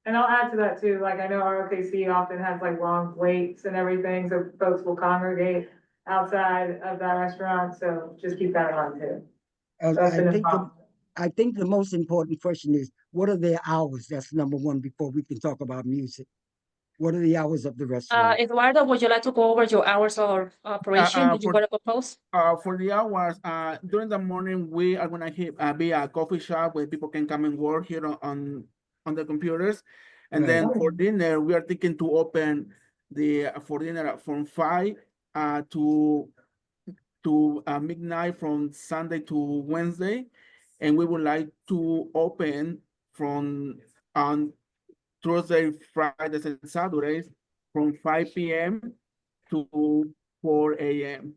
and I'll add to that too, like I know ROKC often has like long waits and everything, so folks will congregate outside of that restaurant, so just keep that in mind too. That's been a problem. I think the most important question is, what are their hours? That's number one before we can talk about music. What are the hours of the restaurant? Eduardo, would you like to go over your hours of operation? Did you for- want to propose? For the hours, during the morning, we are gonna be a coffee shop where people can come and work here on the computers. And Right. then for dinner, we are thinking to open for dinner from 5 to midnight from Sunday to Wednesday. And we would like to open from on Thursday, Fridays, and Saturdays from 5 p.m. to 4 a.m.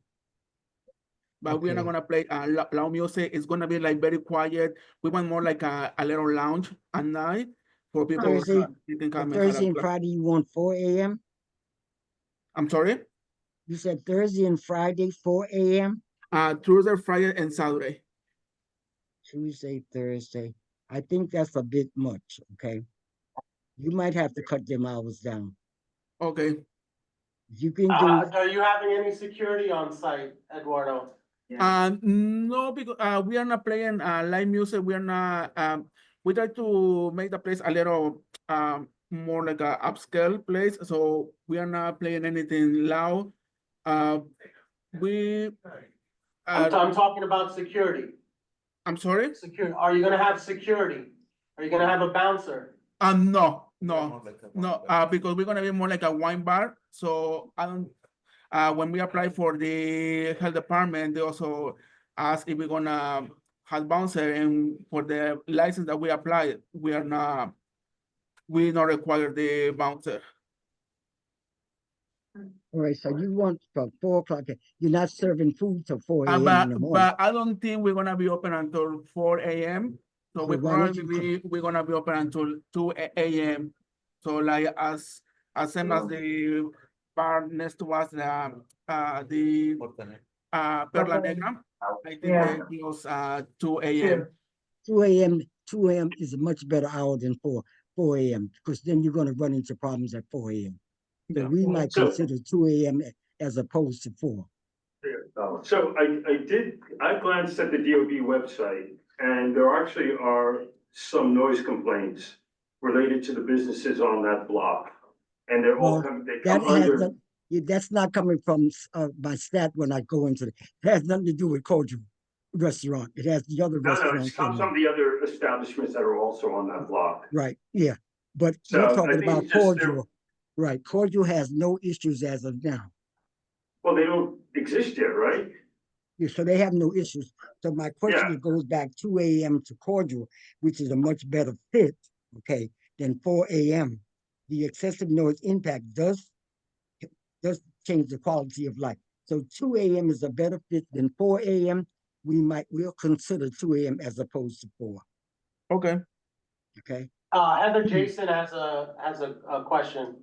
But we're not Okay. gonna play loud music. It's gonna be like very quiet. We want more like a little lounge at night for people Thursday- you can come and Thursday have and a Friday, you want 4 a.m.? I'm sorry? You said Thursday and Friday, 4 a.m.? Thursday, Friday, and Saturday. Tuesday, Thursday. I think that's a bit much, okay? You might have to cut them hours down. Okay. You can do, Are you having any security on site, Eduardo? No, because we are not playing live music. We are not. We try to make the place a little more like a upscale place. So we are not playing anything loud. We. I'm talking about security. I'm sorry. Are you gonna have security? Are you gonna have a bouncer? No, because we're gonna be more like a wine bar. So I don't. When we apply for the health department, they also ask if we're gonna have bouncer, and for the license that we apply, we not require the bouncer. all right, so you want from 4 o'clock, you're not serving food till 4 a.m. in the morning. But I don't think we're gonna be open until 4 a.m. So we why don't probably we're gonna be open until 2 a.m. So like as same as the bar next to us, the Perla Negra, I think they close 2 a.m. 2 a.m. 2 a.m. is a much better hour than 4 a.m. because then you're gonna run into problems at 4 a.m. So we might So- consider 2 a.m. as opposed to 4. So I glanced at the DOB website, and there actually are some noise complaints related to the businesses on that block. And they're all Well, they That come has under, that's not coming from my stat when I go into it. It has nothing to do with Cordial Restaurant. It has the other no, it restaurants. comes in from the other establishments that are also on that block. Right, yeah. But So, we're I talking think about it's just they're- Cordial. Right, Cordial has no issues as of now. Well, they don't exist yet, right? Yeah, so they have no issues. So my question, Yeah. it goes back 2 a.m. to Cordial, which is a much better fit, okay, than 4 a.m. The excessive noise impact does change the quality of life. So 2 a.m. is a better fit than 4 a.m. We'll consider 2 a.m. as opposed to 4, Okay. okay? Heather Jason has a question.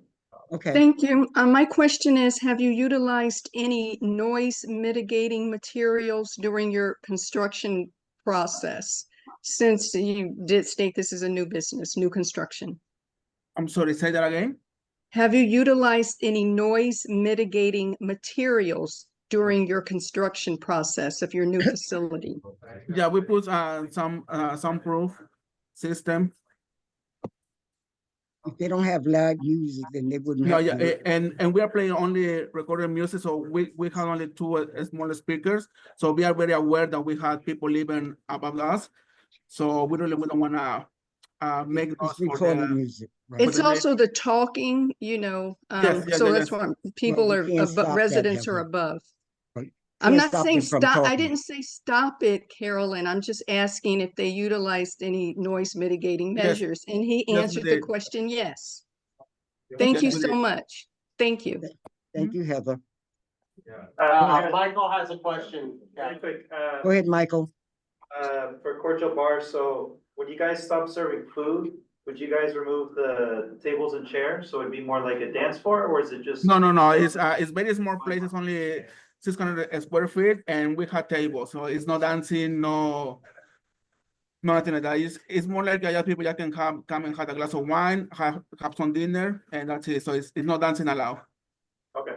Okay. Thank you. My question is, have you utilized any noise mitigating materials during your construction process? Since you did state this is a new business, new construction. I'm sorry, say that again. Have you utilized any noise mitigating materials during your construction process of your new facility? Yeah, we put some proof system. If they don't have loud music, then they wouldn't No, have. yeah, and we are playing only recorded music, so we have only two small speakers. So we are very aware that we have people living above us. So we don't wanna make It's noise for recorded the. music. Right? It's also the talking, so that's why people we are, can't stop that, residents are Heather. above. Right. I'm Can't not stop saying them from stop, I talking. didn't say stop it, Carolyn. I'm just asking if they utilized any noise mitigating Yes. measures, and he Yes, we answered the did. question, yes. Thank Yes, you we so did. much. Thank you. Thank you, Heather. Michael has a question. Really quick, Go ahead, Michael. for Cordial Bar, so when you guys stop serving food, would you guys remove the tables and chairs? So it'd be more like a dance floor, or is it just? No. It's very small places, only 600 square feet, and we have tables, so it's no dancing, no nothing like that. It's more like just people that can come and have a glass of wine, have some dinner, and that's it. So it's not dancing allowed. Okay.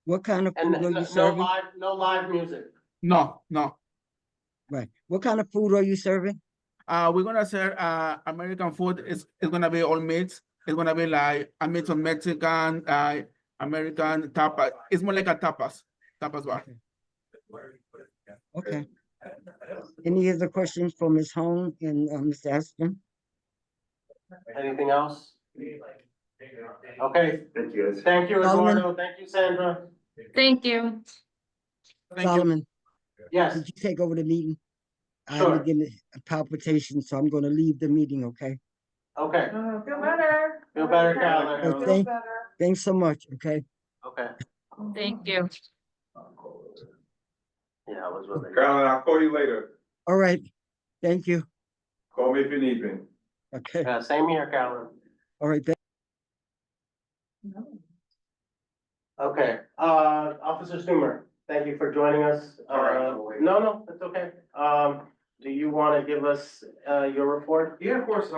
What kind of And food are you no serving? live music. No. Right. What kind of food are you serving? We're gonna serve American food. It's gonna be all mixed. It's gonna be like a mix of Mexican, American tapas. It's more like a tapas bar. Okay. Any other questions for Ms. Hong and Mr. Aston? Anything else? Okay, Thank you, guys. thank you, Solomon? Eduardo. Thank you, Sandra. Thank you. Thank you. Solomon, Yes, could you take over the meeting? I'm Sure. getting a palpitation, so I'm gonna leave the meeting, okay? okay. Feel better. Feel better, So Carolyn. thank- Thanks so much, okay? Okay. Thank you. Yeah, I was really. Carolyn, I'll call you later. All right, thank you, Call me if you need me. okay, Same here, Carolyn. all right. Okay, Officer Stumer, thank you for joining us. No, it's okay. Do you want to give us, your report? Yeah, of course.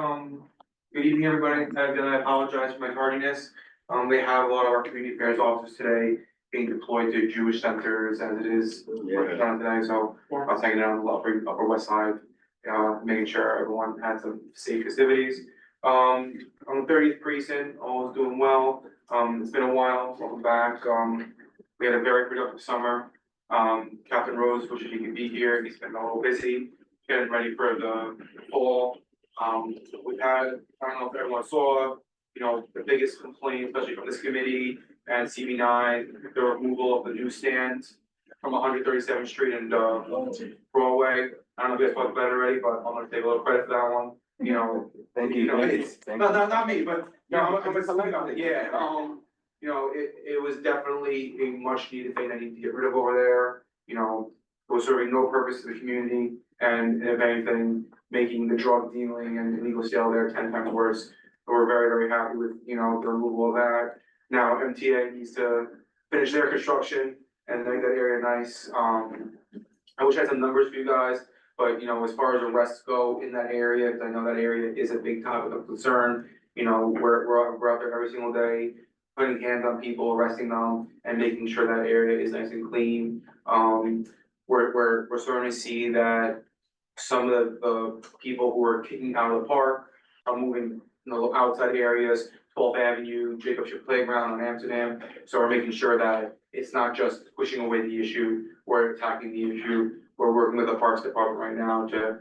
Good evening, everybody. Again, I apologize for my tardiness. We have a lot of our community affairs officers today being deployed to Jewish centers as it is today. So I was hanging out on the upper west side, making sure everyone had some safe festivities. On the 30th precinct, all is doing well. It's been a while. Welcome back. We had a very productive summer. Captain Rose wishes he could be here. He's been a little busy getting ready for the fall. We've had, I don't know if everyone saw, the biggest complaint, especially from this committee and MCB9, the removal of the newsstand from 137th Street and Broadway. I don't know if you guys talked about it already, but I'm gonna take a little credit for that one. Thank you. It's not me, but I'm gonna talk about it. Yeah. It was definitely a much needed thing I need to get rid of over there. It was serving no purpose to the community, and if anything, making the drug dealing and illegal sale there 10 times worse. So we're very, very happy with, the removal of that. Now MTA needs to finish their construction and make that area nice. I wish I had some numbers for you guys, but as far as arrests go in that area, because I know that area is a big topic of concern. We're out there every single day, putting hands on people, arresting them, and making sure that area is nice and clean. We're starting to see that some of the people who are kicking out of the park are moving, outside areas, 12th Avenue, Jacob Ship Playground on Amsterdam. So we're making sure that it's not just pushing away the issue, we're attacking the issue. We're working with the Parks Department right now to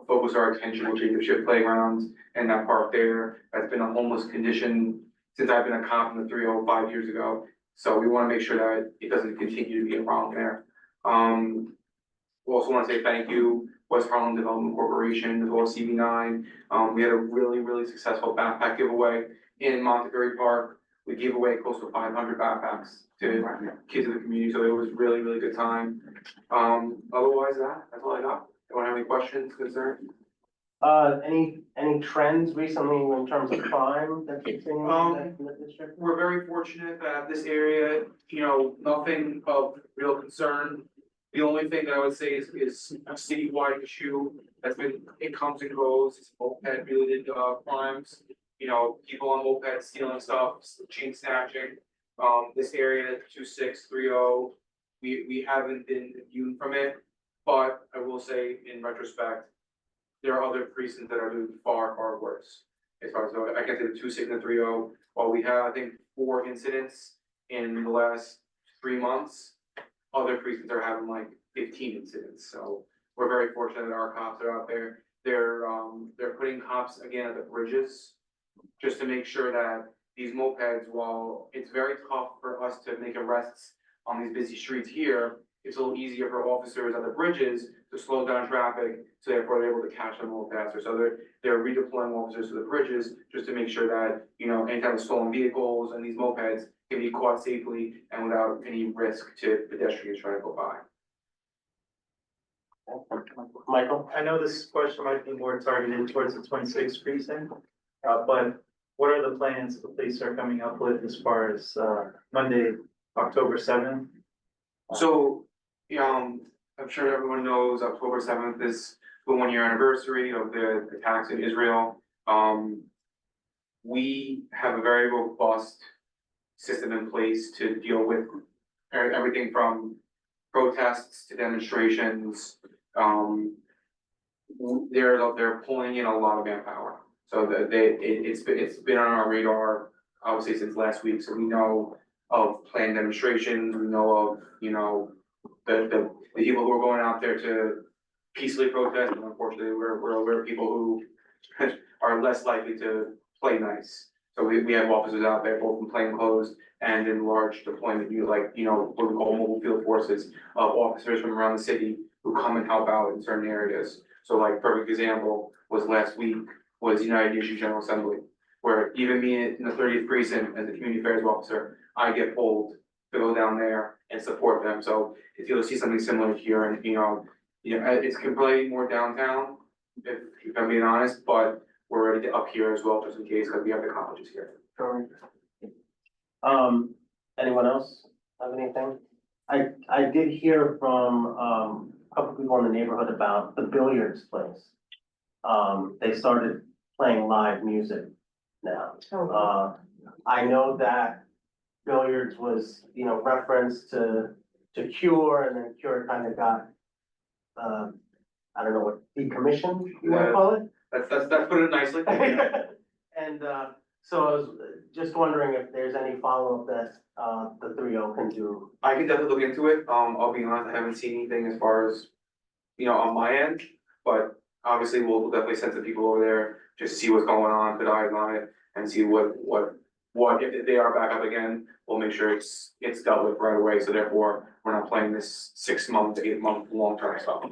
focus our attention on Jacob Ship Playgrounds and that park there. That's been a homeless condition since I've been a cop in the 305 years ago. So we want to make sure that it doesn't continue to be a problem there. We also want to say thank you, West Harlem Development Corporation, as well as CB9. We had a really, really successful backpack giveaway in Montefiore Park. We gave away close to 500 backpacks to kids in the community, so it was really, really good time. Otherwise, that's all I got. Anyone have any questions, concerns? Any trends recently in terms of crime that you've seen in the district? We're very fortunate that this area, nothing of real concern. The only thing that I would say is a citywide issue that's been, it comes and goes, it's moped related crimes. People on mopeds stealing stuff, chain snatching. This area, 2630, we haven't been immune from it. But I will say, in retrospect, there are other precincts that are doing far, far worse. As far as, I can say the 26 and 30, while we have, I think, 4 incidents in the last 3 months, other precincts are having like 15 incidents. So we're very fortunate that our cops are out there. They're putting cops again at the bridges just to make sure that these mopeds, while it's very tough for us to make arrests on these busy streets here, it's a little easier for officers at the bridges to slow down traffic, so therefore they're able to catch them a little faster. So they're redeploying officers to the bridges just to make sure that, any type of stolen vehicles and these mopeds can be caught safely and without any risk to pedestrians trying to go by. Michael? I know this question might be more targeted towards the 26th precinct, but what are the plans the police are coming up with as far as Monday, October 7th? So, I'm sure everyone knows October 7th is the 1 year anniversary of the attacks in Israel. We have a very robust system in place to deal with everything from protests to demonstrations. They're pulling in a lot of manpower. So that it's been on our radar, obviously, since last week, so we know of planned demonstrations, we know of, the people who are going out there to peacefully protest, and unfortunately, we're aware of people who are less likely to play nice. So we have officers out there, both in plain clothes and in large deployment, what we call mobile field forces of officers from around the city who come and help out in certain areas. So like, perfect example was last week was United Nations General Assembly, where even me in the 30th precinct as a community affairs officer, I get pulled to go down there and support them. So if you'll see something similar here, and it's completely more downtown, if I'm being honest, but we're ready to up here as well, just in case, because we have the colleges here. Sure. Anyone else have anything? I did hear from, a couple people in the neighborhood about the billiards place. They started playing live music now. I know that billiards was, referenced to Cure, and then Cure kind of got, I don't know what, decommissioned, you wanna call it? That's put it nicely. And, so I was just wondering if there's any follow-up that, the 3O can do. I can definitely look into it. I'll be honest, I haven't seen anything as far as, on my end, but obviously we'll definitely send some people over there, just see what's going on, put eyes on it, and see what, if they are back up again, we'll make sure it's dealt with right away, so therefore, we're not playing this 6 month to 8 month long-term stuff.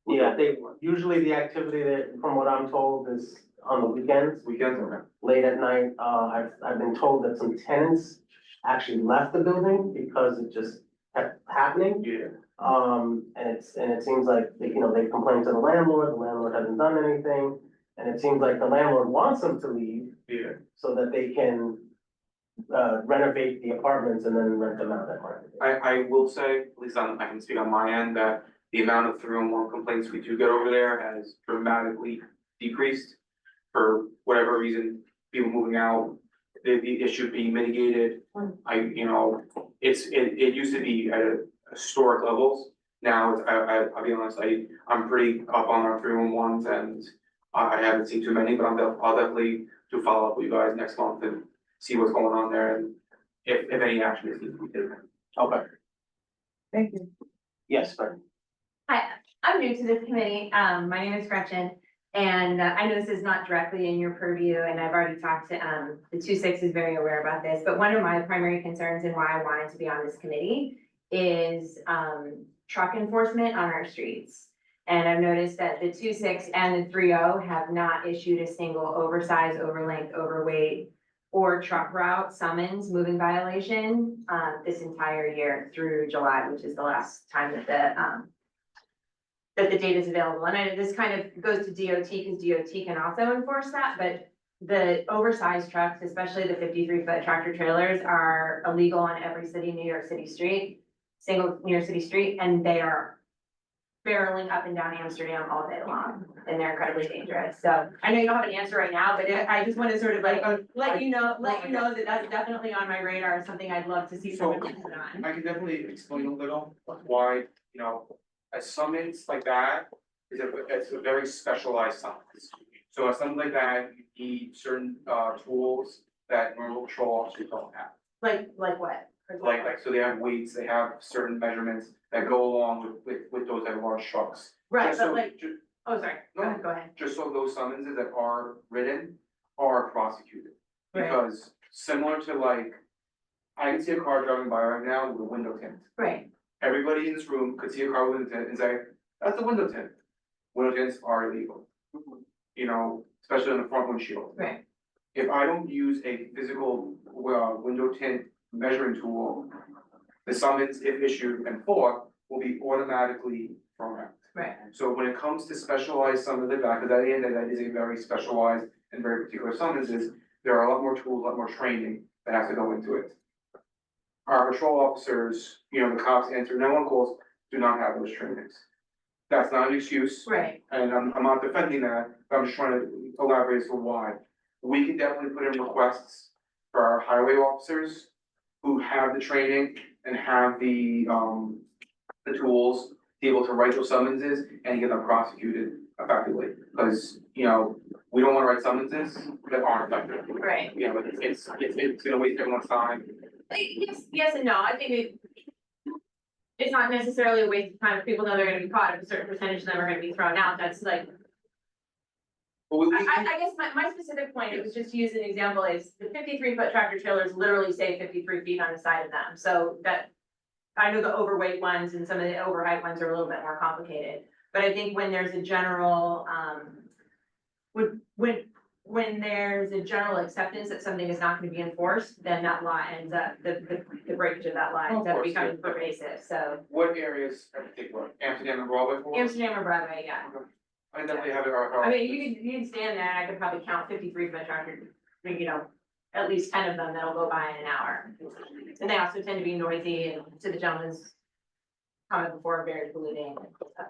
Yeah, usually the activity that, from what I'm told, is on the weekends. Weekends, okay. Late at night, I've been told that some tenants actually left the building because it just kept happening. Yeah. And it seems like, they complained to the landlord hasn't done anything, and it seems like the landlord wants them to leave. Yeah. So that they can, renovate the apartments and then rent them out at market. I will say, at least I can speak on my end, that the amount of 311 complaints we do get over there has dramatically decreased. For whatever reason, people moving out, the issue being mitigated. It used to be at historic levels. Now, I'll be honest, I'm pretty up on our 311s, and I haven't seen too many, but I'll definitely do follow up with you guys next month and see what's going on there, and if any action is needed to be taken. Okay. Thank you. Yes, Fred. Hi, I'm new to this committee. My name is Gretchen, and I know this is not directly in your purview, and I've already talked to, the 2-6 is very aware about this, but one of my primary concerns and why I wanted to be on this committee is, truck enforcement on our streets. And I've noticed that the 2-6 and the 3-0 have not issued a single oversized, overlength, overweight, or truck route summons moving violation, this entire year through July, which is the last time that the data is available. And this kind of goes to DOT, because DOT can also enforce that, but the oversized trucks, especially the 53-foot tractor trailers, are illegal on every New York City street, single New York City street, and they are barreling up and down Amsterdam all day long, and they're incredibly dangerous. So I know you don't have an answer right now, but I just want to sort of let you know that that's definitely on my radar, something I'd love to see someone put on. I can definitely explain a little why, a summons like that it's a very specialized summons. So a summons like that, you need certain tools that normal patrol officers don't have. Like what? So they have weights, they have certain measurements that go along with those type of large trucks. Right, Just but so- like, ju- oh, sorry, go ahead. Just so those summonses that are written are prosecuted. Right. Because similar to I can see a car driving by right now with a window tint. Right, Everybody in this room could see a car with a window tint and say, that's a window tint. Window tints are illegal. Especially on the front windshield. right. If I don't use a physical, window tint measuring tool, the summons, if issued and fought, will be automatically thrown out. Right. So when it comes to specialized summons like that, because at the end of that is a very specialized and very particular summonses, there are a lot more tools, a lot more training that has to go into it. our patrol officers, the cops answer 911 calls, do not have those trainings. That's not an excuse. Right. And I'm not defending that, but I'm just trying to elaborate as to why. We can definitely put in requests for our highway officers who have the training and have the tools to be able to write those summonses and get them prosecuted effectively. Because, we don't wanna write summonses that aren't effective. Right. But it's gonna waste everyone's time. Yes and no, I think it's not necessarily a waste of time if people know they're gonna be caught, if a certain percentage of them are gonna be thrown out, that's like. I guess my specific point, it was just to use an example, is the 53-foot tractor trailers literally say 53 feet on the side of them, so that. I know the overweight ones and some of the overheight ones are a little bit more complicated, but I think when there's a general, when there's a general acceptance that something is not gonna be enforced, then that law ends up, the breakage of that law ends up becoming pervasive, so. What areas in particular? Amsterdam and Broadway? for? Amsterdam or Broadway, yeah. I definitely have it. I mean, you can stand there and I could probably count 53-foot tractor, at least 10 of them that'll go by in an hour. And they also tend to be noisy and to the gentleman's comment before, very polluting and stuff.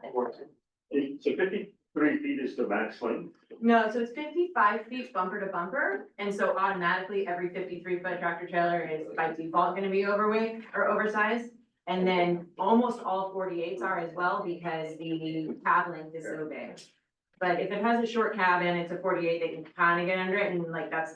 So 53 feet is the max length? No, so it's 55 feet bumper to bumper, and so automatically every 53-foot tractor trailer is by default gonna be overweight or oversized. And then almost all 48s are as well, because the cab length is so big. But if it has a short cab and it's a 48, they can kind of get under it, and like that's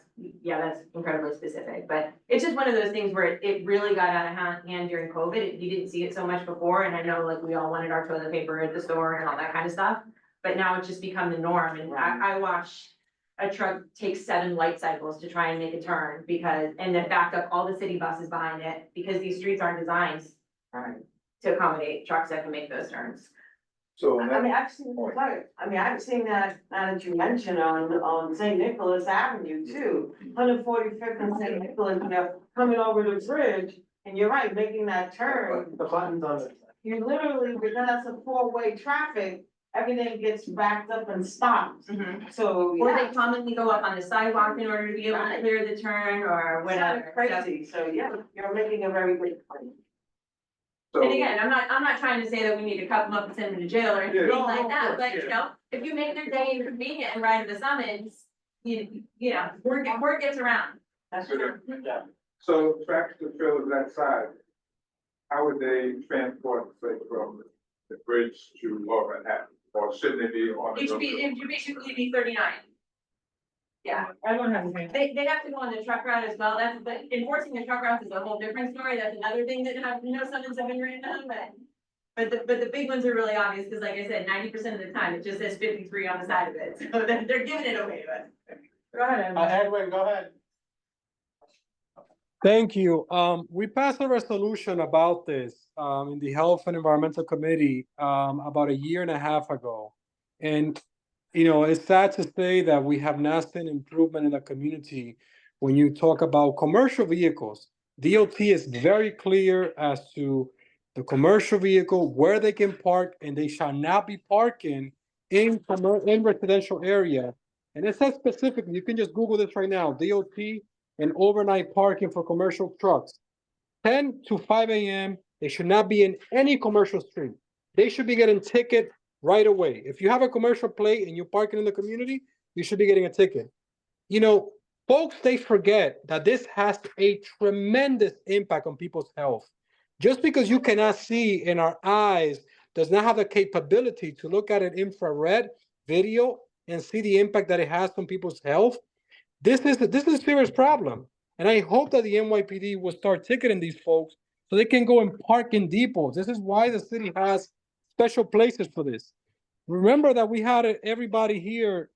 incredibly specific. But it's just one of those things where it really got out of hand during COVID. You didn't see it so much before, and I know like we all wanted our toilet paper at the store and all that kind of stuff. But now it's just become the norm, and I watched a truck take 7 light cycles to try and make a turn and then back up all the city buses behind it, because these streets aren't designed to accommodate trucks that can make those turns. So. I mean, I've seen that, now that you mentioned on St. Nicholas Avenue too. 145th and St. Nicholas, coming over the bridge, and you're right, making that turn. The button's on it. You're literally, because that's a 4-way traffic, everything gets backed up and stopped. So, Or yeah. they commonly go up on the sidewalk in order to be able to clear the turn or It's kind whatever. of crazy, so yeah, you're making a very good point. And again, I'm not trying to say that we need to cuff them up and send them to jail or anything no, like of that, course, but if you make their day inconvenient and write the summons, word gets around. That's true. So tractor trailers that size, how would they transport, say, from the bridge to Lower Manhattan? Or shouldn't they be on the? It should basically be 39. Yeah, I don't have anything. they have to go on the truck route as well, but enforcing the truck route is a whole different story, that's another thing that summons have been written on, but the big ones are really obvious, because like I said, 90% of the time, it just says 53 on the side of it, so they're giving it away, but. Go ahead. Edwin, go ahead. Thank you. We passed a resolution about this in the Health and Environmental Committee about 1.5 years ago. And, it's sad to say that we have not seen improvement in the community when you talk about commercial vehicles. DOT is very clear as to the commercial vehicle, where they can park, and they shall not be parking in residential area. And it says specifically, you can just Google this right now, DOT and overnight parking for commercial trucks. 10 to 5 a.m., they should not be in any commercial street. They should be getting ticket right away. If you have a commercial plate and you're parking in the community, you should be getting a ticket. Folks, they forget that this has a tremendous impact on people's health. Just because you cannot see in our eyes does not have the capability to look at an infrared video and see the impact that it has on people's health. This is a serious problem. And I hope that the NYPD will start ticketing these folks so they can go and park in depots. This is why the city has special places for this. Remember that we had everybody here,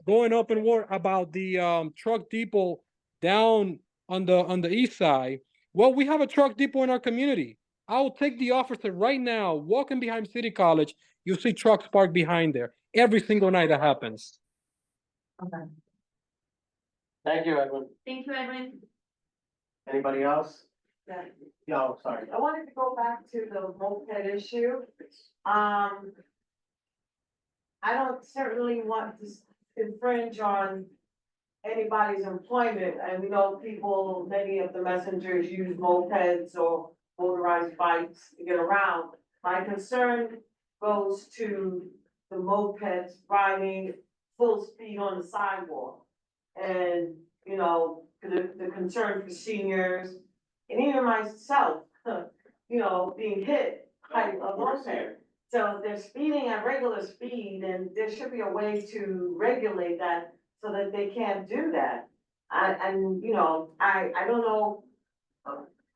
going up in war about the truck depot down on the east side. Well, we have a truck depot in our community. I will take the officer right now, walking behind City College. You'll see trucks parked behind there every single night that happens. Okay. Thank you, Edwin. Thank you, Edwin. Anybody else? Yeah. No, sorry. I wanted to go back to the moped issue. I don't certainly want to infringe on anybody's employment, and we know people, many of the messengers use mopeds or motorized bikes to get around. My concern goes to the mopeds riding full speed on the sidewalk. And, you know, the concern for seniors, and even myself, you know, being hit by a moped. So they're speeding at regular speed, and there should be a way to regulate that so that they can't do that. And, you know, I don't know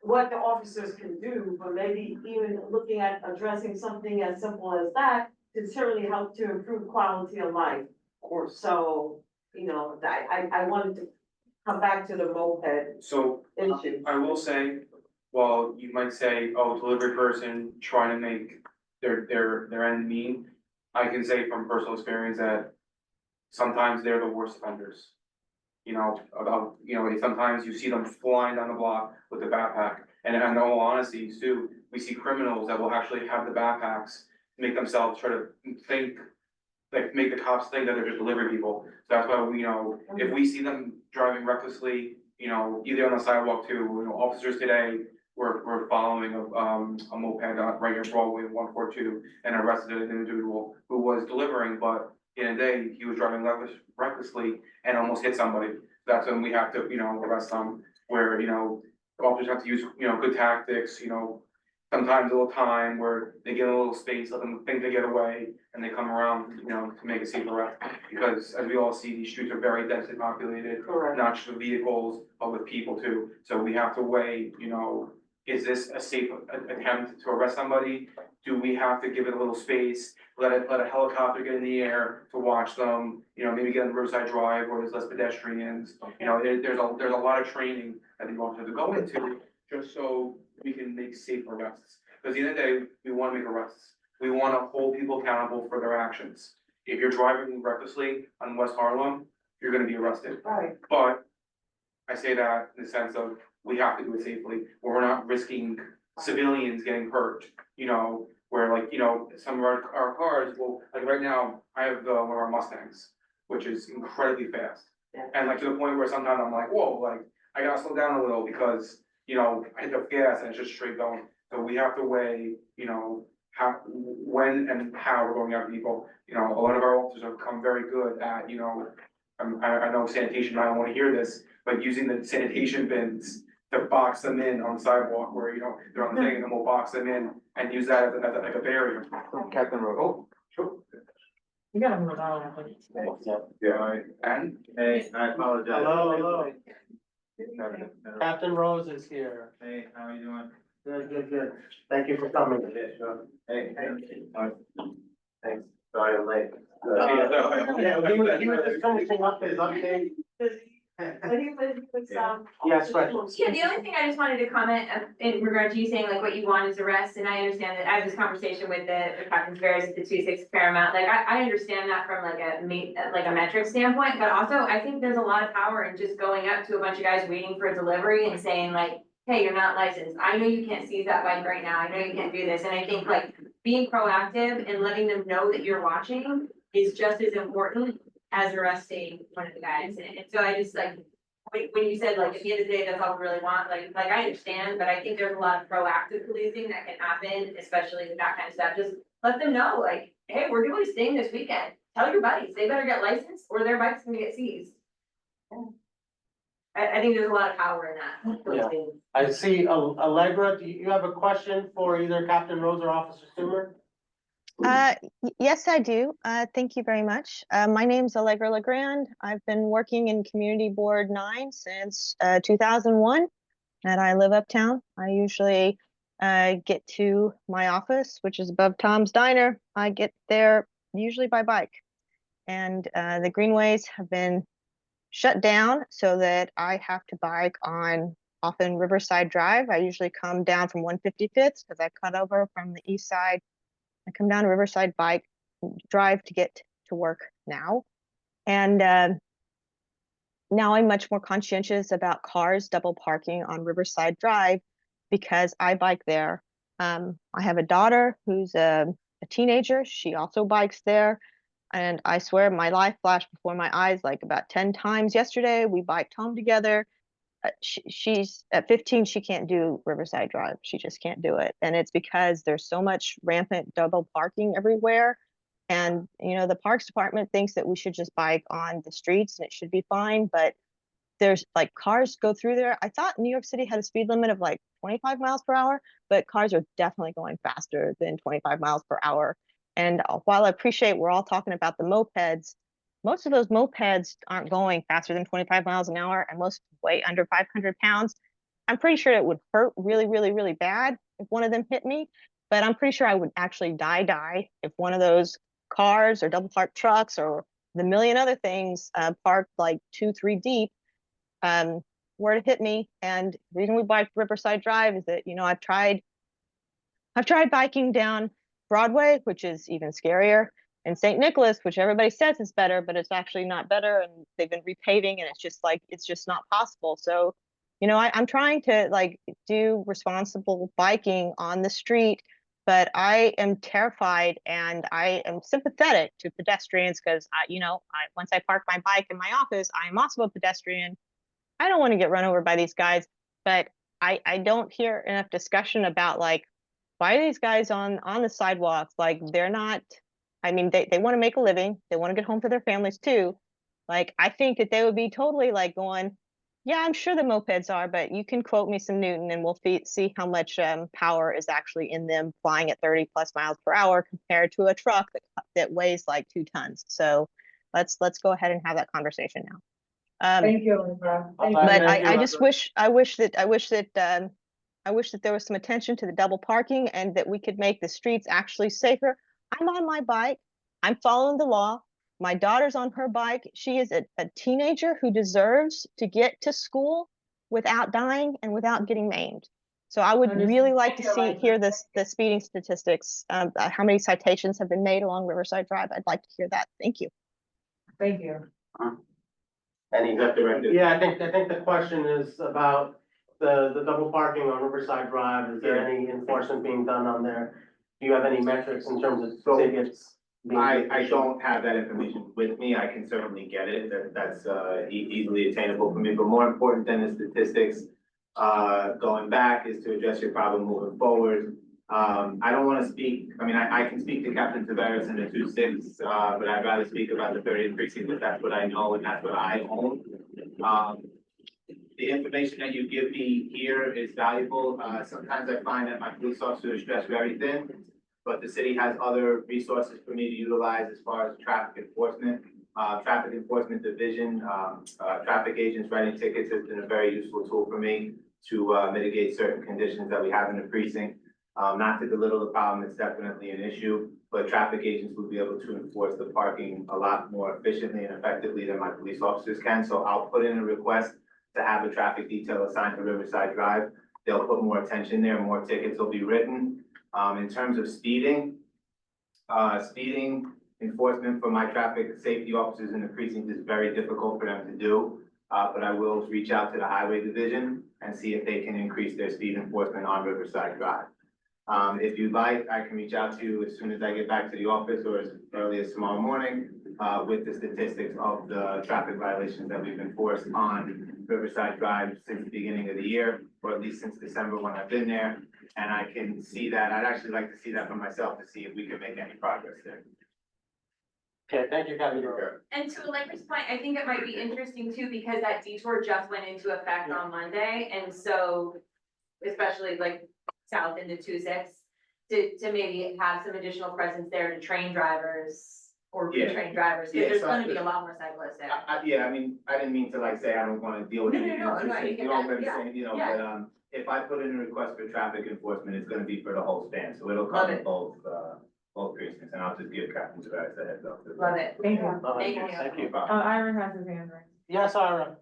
what the officers can do, but maybe even looking at addressing something as simple as that could certainly help to improve quality of life. Of course. So, you know, I wanted to come back to the moped So issue. I will say, while you might say, oh, delivery person trying to make their end meet, I can say from personal experience that sometimes they're the worst offenders. You know, sometimes you see them flying down the block with the backpack. And in all honesty, too, we see criminals that will actually have the backpacks, make themselves try to think, like, make the cops think that they're just delivery people. So that's why we, you know, if we see them driving recklessly, you know, either on the sidewalk too, you know, officers today were following a moped right near Broadway 142 and arrested an individual who was delivering, but in a day, he was driving recklessly and almost hit somebody. That's when we have to, you know, arrest them, where, you know, officers have to use, you know, good tactics, you know, sometimes a little time where they get a little space, let them think they get away, and they come around, you know, to make a safer arrest. Because as we all see, these streets are very densely populated, Correct. not just with vehicles, but with people too. So we have to weigh, you know, is this a safe attempt to arrest somebody? Do we have to give it a little space, let a helicopter get in the air to watch them, you know, maybe get on the roadside drive where there's less pedestrians? You know, there's a lot of training that the officers have to go into, just so we can make safe arrests. Because at the end of the day, we want to make arrests. We want to hold people accountable for their actions. If you're driving recklessly on West Harlem, you're gonna be arrested. Right. But I say that in the sense of, we have to do it safely, where we're not risking civilians getting hurt, you know, where, like, you know, some of our cars, well, like right now, I have one of our Mustangs, which is incredibly fast. Yeah. And like to the point where sometimes I'm like, whoa, like, I gotta slow down a little because, you know, I hit the gas and it's just straight going. So we have to weigh, you know, how, when and how we're going after people. You know, a lot of our officers have become very good at, you know, I know sanitation, I don't wanna hear this, but using the sanitation bins to box them in on the sidewalk where, you know, they're on the thing, and then we'll box them in and use that as like a barrier. Captain Road, oh, sure. You gotta move on, I think. Yeah, and, Hey, I apologize. Hello. Captain Rose is here. Hey, how are you doing? Good. Thank you for coming. Hey, thanks, sorry I'm late. Yeah, he was just finishing up his update. Yes, right. Yeah, the only thing I just wanted to comment in regard to you saying like what you want is arrest, and I understand that I have this conversation with the Captain's Bears at the 2-6 Paramount, like I understand that from like a metric standpoint, but also I think there's a lot of power in just going up to a bunch of guys waiting for a delivery and saying like, hey, you're not licensed, I know you can't seize that bike right now, I know you can't do this, and I think like being proactive and letting them know that you're watching is just as important as arresting one of the guys, and so I just like, when you said like, at the end of the day, that's all we really want, like I understand, but I think there's a lot of proactive policing that can happen, especially with that kind of stuff, just let them know, like, hey, we're doing this thing this weekend, tell your buddies, they better get licensed or their bike's gonna get seized. I think there's a lot of power in that. Yeah. I see, Allegra, do you have a question for either Captain Rose or Officer Stewart? Yes, I do. Thank you very much. My name's Allegra Legrand. I've been working in Community Board 9 since 2001, and I live uptown. I usually get to my office, which is above Tom's Diner. I get there usually by bike, and the greenways have been shut down so that I have to bike on often Riverside Drive. I usually come down from 155th because I cut over from the east side. I come down Riverside Bike Drive to get to work now. And now I'm much more conscientious about cars double parking on Riverside Drive because I bike there. I have a daughter who's a teenager. She also bikes there. And I swear my life flashed before my eyes like about 10 times yesterday. We biked home together. She's at 15, she can't do Riverside Drive. She just can't do it. And it's because there's so much rampant double parking everywhere. And, you know, the Parks Department thinks that we should just bike on the streets and it should be fine. But there's like cars go through there. I thought New York City had a speed limit of like 25 miles per hour, but cars are definitely going faster than 25 miles per hour. And while I appreciate we're all talking about the mopeds, most of those mopeds aren't going faster than 25 miles an hour and most weigh under 500 pounds. I'm pretty sure it would hurt really, really, really bad if one of them hit me, but I'm pretty sure I would actually die if one of those cars or double parked trucks or the million other things parked like 2-3 deep were to hit me. And the reason we biked Riverside Drive is that, you know, I've tried biking down Broadway, which is even scarier, and St. Nicholas, which everybody says is better, but it's actually not better. And they've been repaving and it's just not possible. So, you know, I'm trying to like do responsible biking on the street, but I am terrified and I am sympathetic to pedestrians because once I park my bike in my office, I am also a pedestrian. I don't want to get run over by these guys, but I don't hear enough discussion about like, why are these guys on the sidewalks? Like they're not, I mean, they want to make a living. They want to get home to their families too. Like, I think that they would be totally like going, yeah, I'm sure the mopeds are, but you can quote me some Newton and we'll see how much power is actually in them flying at 30 plus miles per hour compared to a truck that weighs like 2 tons. So let's go ahead and have that conversation now. Thank you, Elizabeth. But I just wish that there was some attention to the double parking and that we could make the streets actually safer. I'm on my bike. I'm following the law. My daughter's on her bike. She is a teenager who deserves to get to school without dying and without getting maimed. So I would really like to hear the speeding statistics, how many citations have been made along Riverside Drive. I'd like to hear that. Thank you. Thank you. Yeah, I think the question is about the double parking on Riverside Drive. Is there any enforcement being done on there? Do you have any metrics in terms of tickets? I don't have that information with me. I can certainly get it. That's easily attainable for me. But more important than the statistics, going back is to address your problem moving forward. I don't want to speak, I mean, I can speak to Captain Tavares and the 2-6, but I'd rather speak about the 30th precinct because that's what I know and that's what I own. The information that you give me here is valuable. Sometimes I find that my police officers stress very thin, but the city has other resources for me to utilize as far as traffic enforcement. Traffic enforcement division, traffic agents writing tickets has been a very useful tool for me to mitigate certain conditions that we have in the precinct. Not to belittle the problem, it's definitely an issue, but traffic agents would be able to enforce the parking a lot more efficiently and effectively than my police officers can. So I'll put in a request to have a traffic detail assigned to Riverside Drive. They'll put more attention there, more tickets will be written. In terms of speeding enforcement for my traffic safety officers in the precinct is very difficult for them to do. But I will reach out to the highway division and see if they can increase their speed enforcement on Riverside Drive. If you'd like, I can reach out to you as soon as I get back to the office or as early as tomorrow morning with the statistics of the traffic violations that we've enforced on Riverside Drive since the beginning of the year, or at least since December when I've been there. And I can see that. I'd actually like to see that for myself to see if we can make any progress there. Okay, thank you, Captain. And to Allegra's point, I think it might be interesting too, because that detour just went into effect on Monday. And so, especially like south into 2-6, to maybe have some additional presence there to train drivers or retrain drivers, because there's gonna be a lot more cyclists there. Yeah, I mean, I didn't mean to like say I don't want to deal with it. No, you get that, yeah. But if I put in a request for traffic enforcement, it's gonna be for the whole span, so it'll cover both precincts, and I'll just give Captain Tavares the heads up. Love it. Thank you. Thank you. Thank you. Ira has his hand raised. Yes, Ira.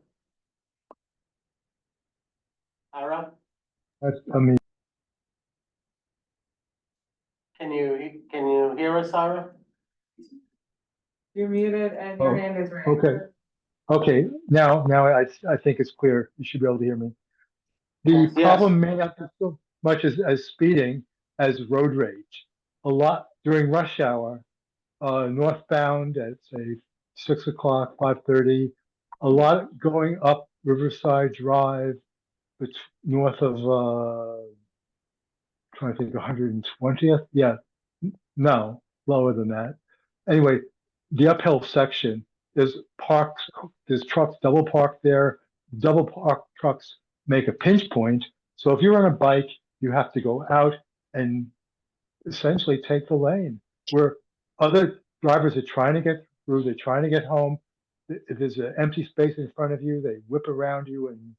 Ira, can you hear us, Ira? You're muted and your hand is raised. Okay, now I think it's clear. You should be able to hear me. The problem may not be so much as speeding as road rage. A lot during rush hour, northbound at say 6 o'clock, 5:30. A lot going up Riverside Drive, but north of trying to think 120th. Yeah, no, lower than that. Anyway, the uphill section, there's parks, there's trucks double parked there. Double parked trucks make a pinch point. So if you're on a bike, you have to go out and essentially take the lane where other drivers are trying to get through, they're trying to get home. If there's an empty space in front of you, they whip around you and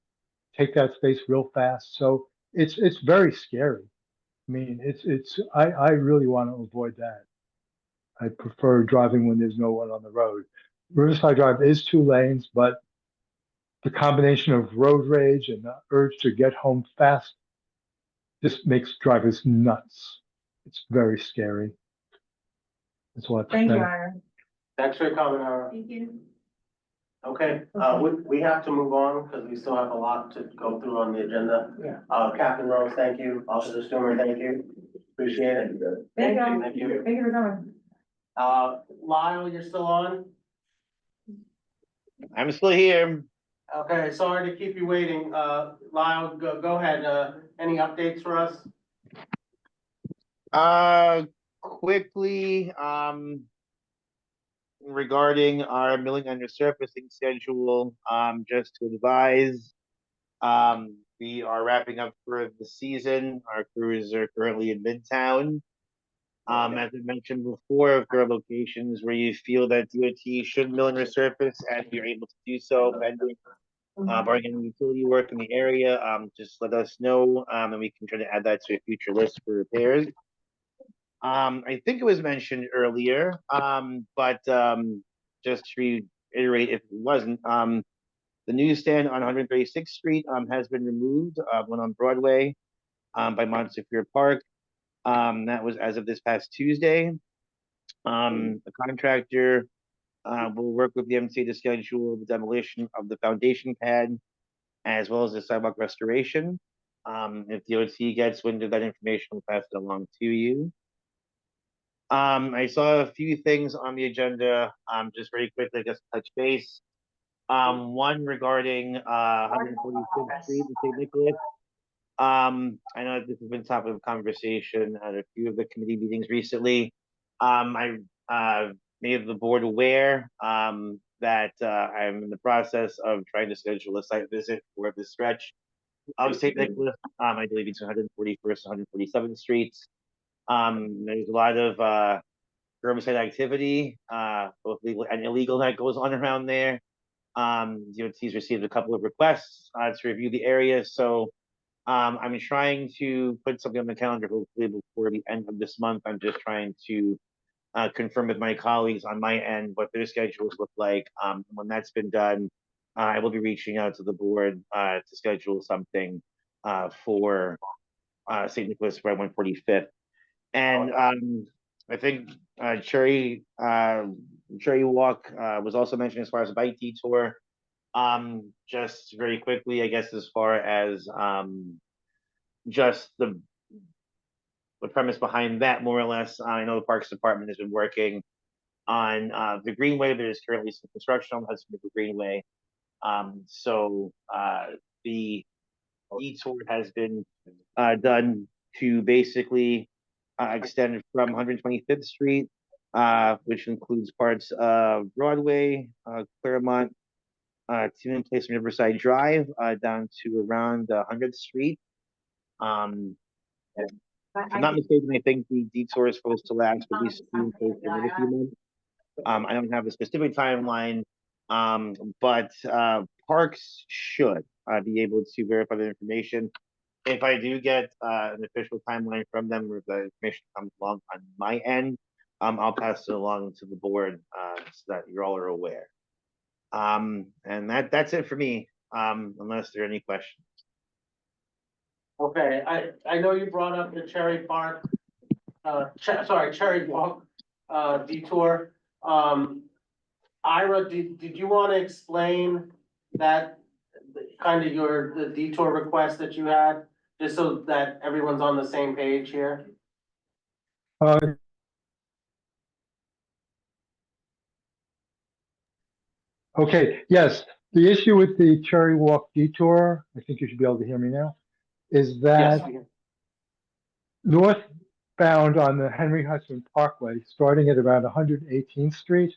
take that space real fast. So it's very scary. I mean, I really want to avoid that. I prefer driving when there's no one on the road. Riverside Drive is 2 lanes, but the combination of road rage and the urge to get home fast just makes drivers nuts. It's very scary. That's all I have to Thank you, say. Ira. Thanks for your comment, Ira. Thank you. Okay, we have to move on because we still have a lot to go through on the agenda. Yeah. Captain Rose, thank you. Officer Stewart, thank you. Appreciate it. Thank you. Thank you. Thank you for coming. Lyle, you're still on? I'm still here. Okay, sorry to keep you waiting. Lyle, go ahead. Any updates for us? Quickly, regarding our milling and resurfacing schedule, just to advise, we are wrapping up for the season. Our crews are currently in Midtown. As I mentioned before, if there are locations where you feel that DOT should mill and resurface and you're able to do so, pending barring any utility work in the area, just let us know, and we can try to add that to a future list for repairs. I think it was mentioned earlier, but just to reiterate if it wasn't, the newsstand on 136th Street has been removed, one on Broadway by Montefiore Park. That was as of this past Tuesday. The contractor will work with the MTA to schedule the demolition of the foundation pad as well as the sidewalk restoration. If DOT gets wind of that information, we'll pass it along to you. I saw a few things on the agenda, just very quickly, just touch base. One regarding 145th Street in St. Nicholas. I know this has been topic of conversation at a few of the committee meetings recently. I made the board aware that I'm in the process of trying to schedule a site visit for the stretch of St. Nicholas, I believe it's 141st, 147th Streets. There's a lot of curbside activity, both legal and illegal, that goes on around there. DOT's received a couple of requests to review the area, so I'm trying to put something on the calendar hopefully before the end of this month. I'm just trying to confirm with my colleagues on my end what their schedules look like. When that's been done, I will be reaching out to the board to schedule something for St. Nicholas for 145th. And I think Cherry Walk was also mentioned as far as a bike detour. Just very quickly, I guess, as far as just the premise behind that, more or less. I know the Parks Department has been working on the Greenway. There's currently some construction on the Hudson River Greenway. So the detour has been done to basically extend from 125th Street, which includes parts of Broadway, Claremont, Tiemann Place and Riverside Drive, down to around 100th Street. If I'm not mistaken, I think the detour is supposed to last at least for another few months. I don't have a specific timeline, but parks should be able to verify the information. If I do get an official timeline from them, or if the information comes along on my end, I'll pass it along to the board so that you all are aware. And that's it for me, unless there are any questions. Okay, I know you brought up the Cherry Park, Cherry Walk, detour. Ira, did you want to explain that kind of the detour request that you had, just so that everyone's on the same page here? Okay, yes, the issue with the Cherry Walk detour, I think you should be able to hear me now, is Yes, that northbound on the Henry Hudson Parkway, starting at around 118th Street,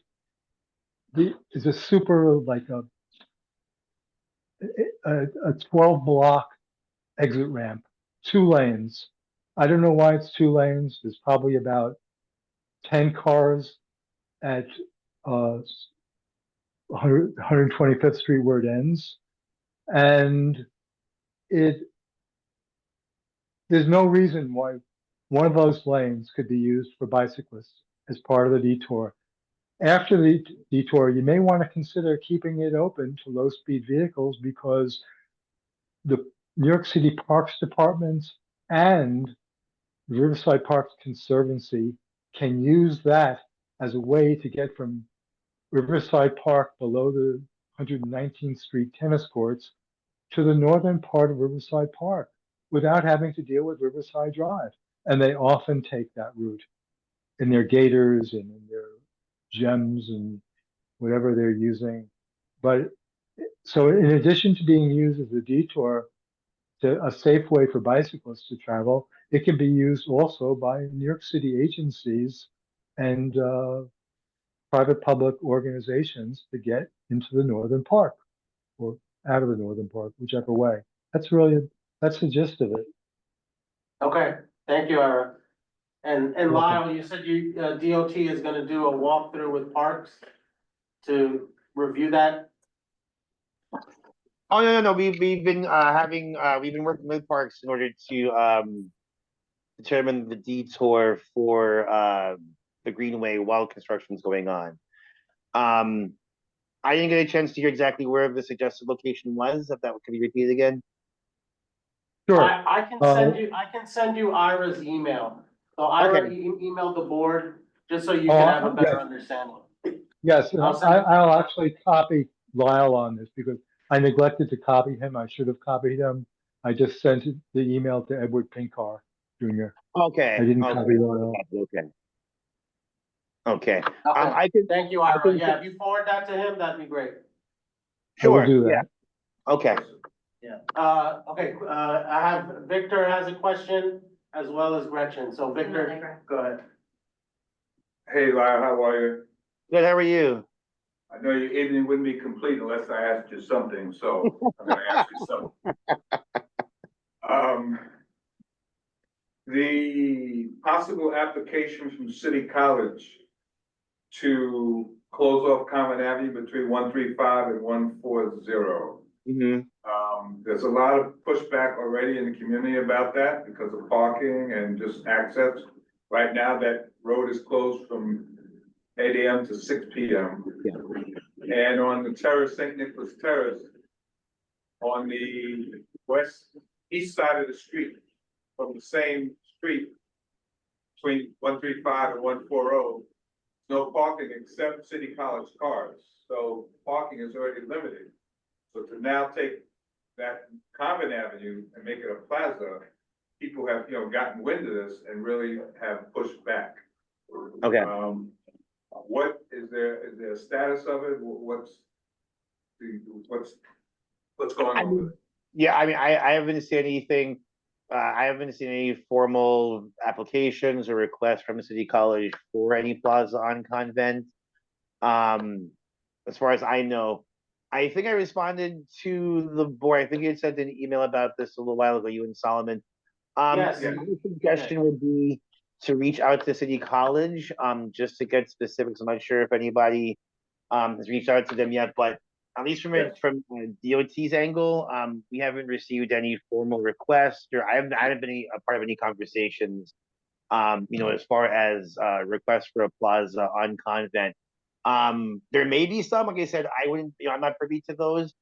is a super, like a 12 block exit ramp, 2 lanes. I don't know why it's 2 lanes. There's probably about 10 cars at 125th Street where it ends. And there's no reason why one of those lanes could be used for bicyclists as part of the detour. After the detour, you may want to consider keeping it open to low-speed vehicles because the New York City Parks Department and Riverside Parks Conservancy can use that as a way to get from Riverside Park below the 119th Street tennis courts to the northern part of Riverside Park without having to deal with Riverside Drive. And they often take that route in their gators and in their gems and whatever they're using. But so in addition to being used as a detour, to a safe way for bicyclists to travel, it can be used also by New York City agencies and private public organizations to get into the northern park or out of the northern park, whichever way. That's the gist of it. okay, thank you, Ira. And Welcome. Lyle, you said DOT is gonna do a walkthrough with parks to review that? Oh, no. We've been we've been working with parks in order to determine the detour for the greenway while construction is going on. I didn't get a chance to hear exactly where the suggested location was. If that could be repeated again. Sure. I can send you Ira's email. So Ira Okay. emailed the board just so you can have a better yes. understanding. Yes, I'll send it. I'll actually copy Lyle on this because I neglected to copy him. I should have copied him. I just sent the email to Edward Pinkar Jr. Okay. I didn't copy Lyle. Okay. Okay, I can. thank you, Ira. Yeah, if you forward that to him, that'd be great. I will Sure. do that. Yeah. Okay. Yeah, okay, I have, Victor has a question as well as Gretchen, so Victor, go ahead. Hey, Lyle, how are you? Good. How are you? I know your evening wouldn't be complete unless I asked you something, so I'm gonna ask you something. The possible application from City College to close off Common Avenue between 135 and 140. There's a lot of pushback already in the community about that because of parking and just access. Right now, that road is closed from 8 AM to 6 PM. And on the terrace, St. Nicholas Terrace, on the east side of the street, from the same street between 135 and 140, no parking except City College cars. So parking is already limited. So to now take that Common Avenue and make it a plaza, people have, gotten wind of this and really have pushed back. Okay. What is there a status of it? What's going on with it? Yeah, I haven't seen anything. I haven't seen any formal applications or requests from the City College for any plaza on Convent. As far as I know, I think I responded to the board. I think you had sent an email about this a little while ago, you and Solomon. Yes. My suggestion would be to reach out to City College, just to get specifics. I'm not sure if anybody has reached out to them yet, but at least from DOT's angle, we haven't received any formal requests, or I haven't been a part of any conversations, as far as requests for a plaza on Convent. There may be some, like I said, I wouldn't, I'm not privy to those.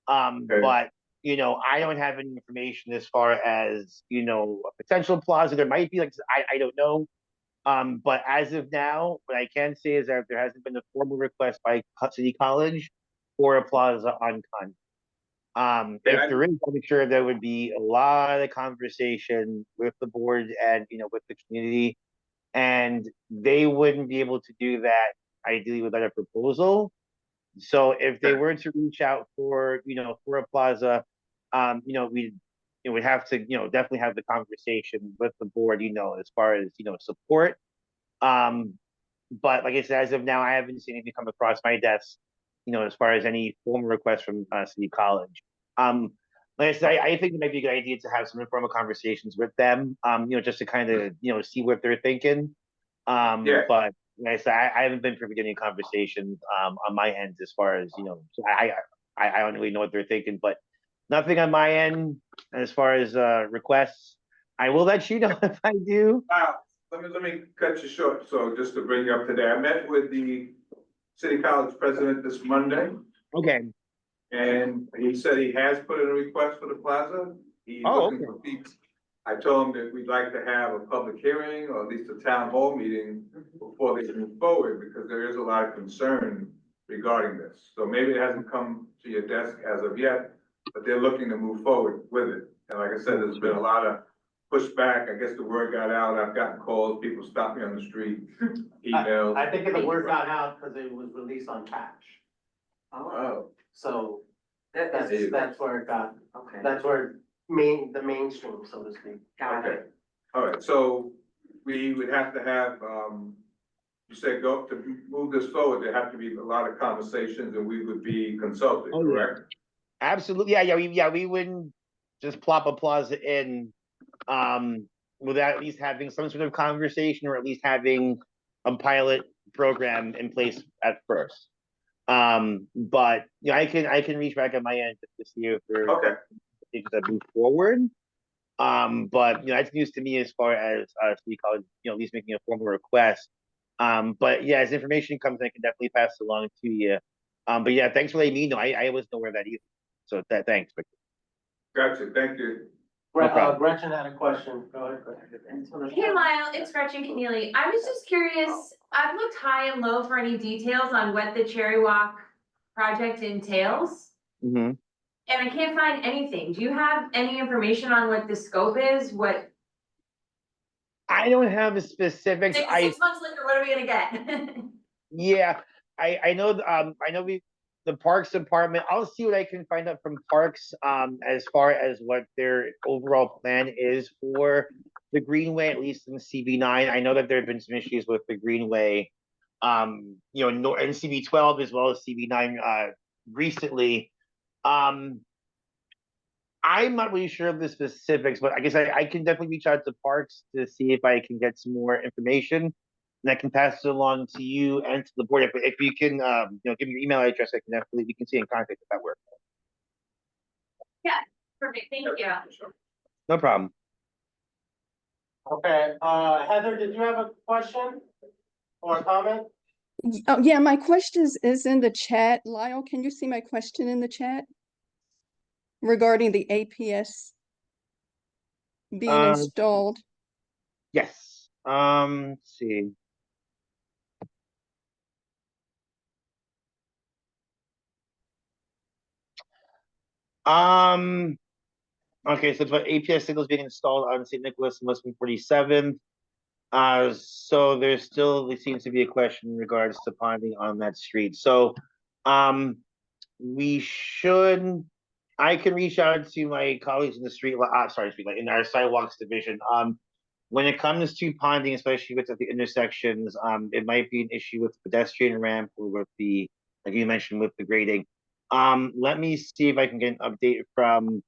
But I don't have any information as far as, a potential plaza. There might be, like, I don't know. But as of now, what I can say is that there hasn't been a formal request by City College for a plaza on Convent. If there is, I'm sure there would be a lot of conversation with the board and, with the community, and they wouldn't be able to do that ideally without a proposal. So if they were to reach out for, for a plaza, we would have to, definitely have the conversation with the board, as far as, support. But like I said, as of now, I haven't seen anything come across my desk, as far as any formal request from City College. Like I said, I think it might be a good idea to have some informal conversations with them, just to kind of, see what they're thinking. Yeah. But like I said, I haven't been privy to any conversations on my end as far as, so I don't really know what they're thinking, but nothing on my end as far as requests. I will let you know if I do. Let me cut you short. So just to bring you up to date, I met with the city college president this Monday. Okay. And he said he has put in a request for the plaza. He's looking for people. I told him that we'd like to have a public hearing or at least a town hall meeting before they move forward, because there is a lot of concern regarding this. So maybe it hasn't come to your desk as of yet, but they're looking to move forward with it. And like I said, there's been a lot of pushback. I guess the word got out. I've gotten calls. People stopped me on the street, emails. I think the word got out because it was released on patch. Oh. So That that's where it got, okay. that's where the mainstream, so to speak. Got Okay. it. All right. So we would have to have, you said go to move this forward. There have to be a lot of conversations and we would be consulted, correct? Absolutely. We wouldn't just plop a plaza in without at least having some sort of conversation, or at least having a pilot program in place at first. But I can reach back on my end to see if there are things that move forward. But that's news to me as far as City College, at least making a formal request. But yeah, as information comes, I can definitely pass it along to you. But yeah, thanks for letting me know. I wasn't aware of that either. So thanks. Gotcha. Thank you. Gretchen had a question. Go ahead. Hey Lyle, it's Gretchen Keneally. I was just curious, I've looked high and low for any details on what the Cherry Walk project entails. Mm-hmm. And I can't find anything. Do you have any information on what the scope is? What? I don't have the specifics. 6 months later, what are we gonna get? Yeah, I know. I know the Parks Department. I'll see what I can find out from Parks. As far as what their overall plan is for the Greenway, at least in CB9. I know that there have been some issues with the Greenway. And CB12 as well as CB9 recently. I'm not really sure of the specifics, but I guess I can definitely reach out to Parks to see if I can get some more information, and I can pass it along to you and to the board. If you can, give me your email address, I can definitely, we can stay in contact if that works. Yeah, perfect. Thank you. No problem. Okay, Heather, did you have a question or a comment? Oh, yeah, my question is in the chat. Lyle, can you see my question in the chat? Regarding the APS being installed? Yes. Let's see. Okay, so it's about APS signals being installed on St. Nicholas and West 147th. So there seems to be a question in regards to ponding on that street. So, I can reach out to my colleagues in the in our sidewalks division. When it comes to ponding, especially with the intersections, it might be an issue with the pedestrian ramp or with like you mentioned, with the grading. Let me see if I can get an update from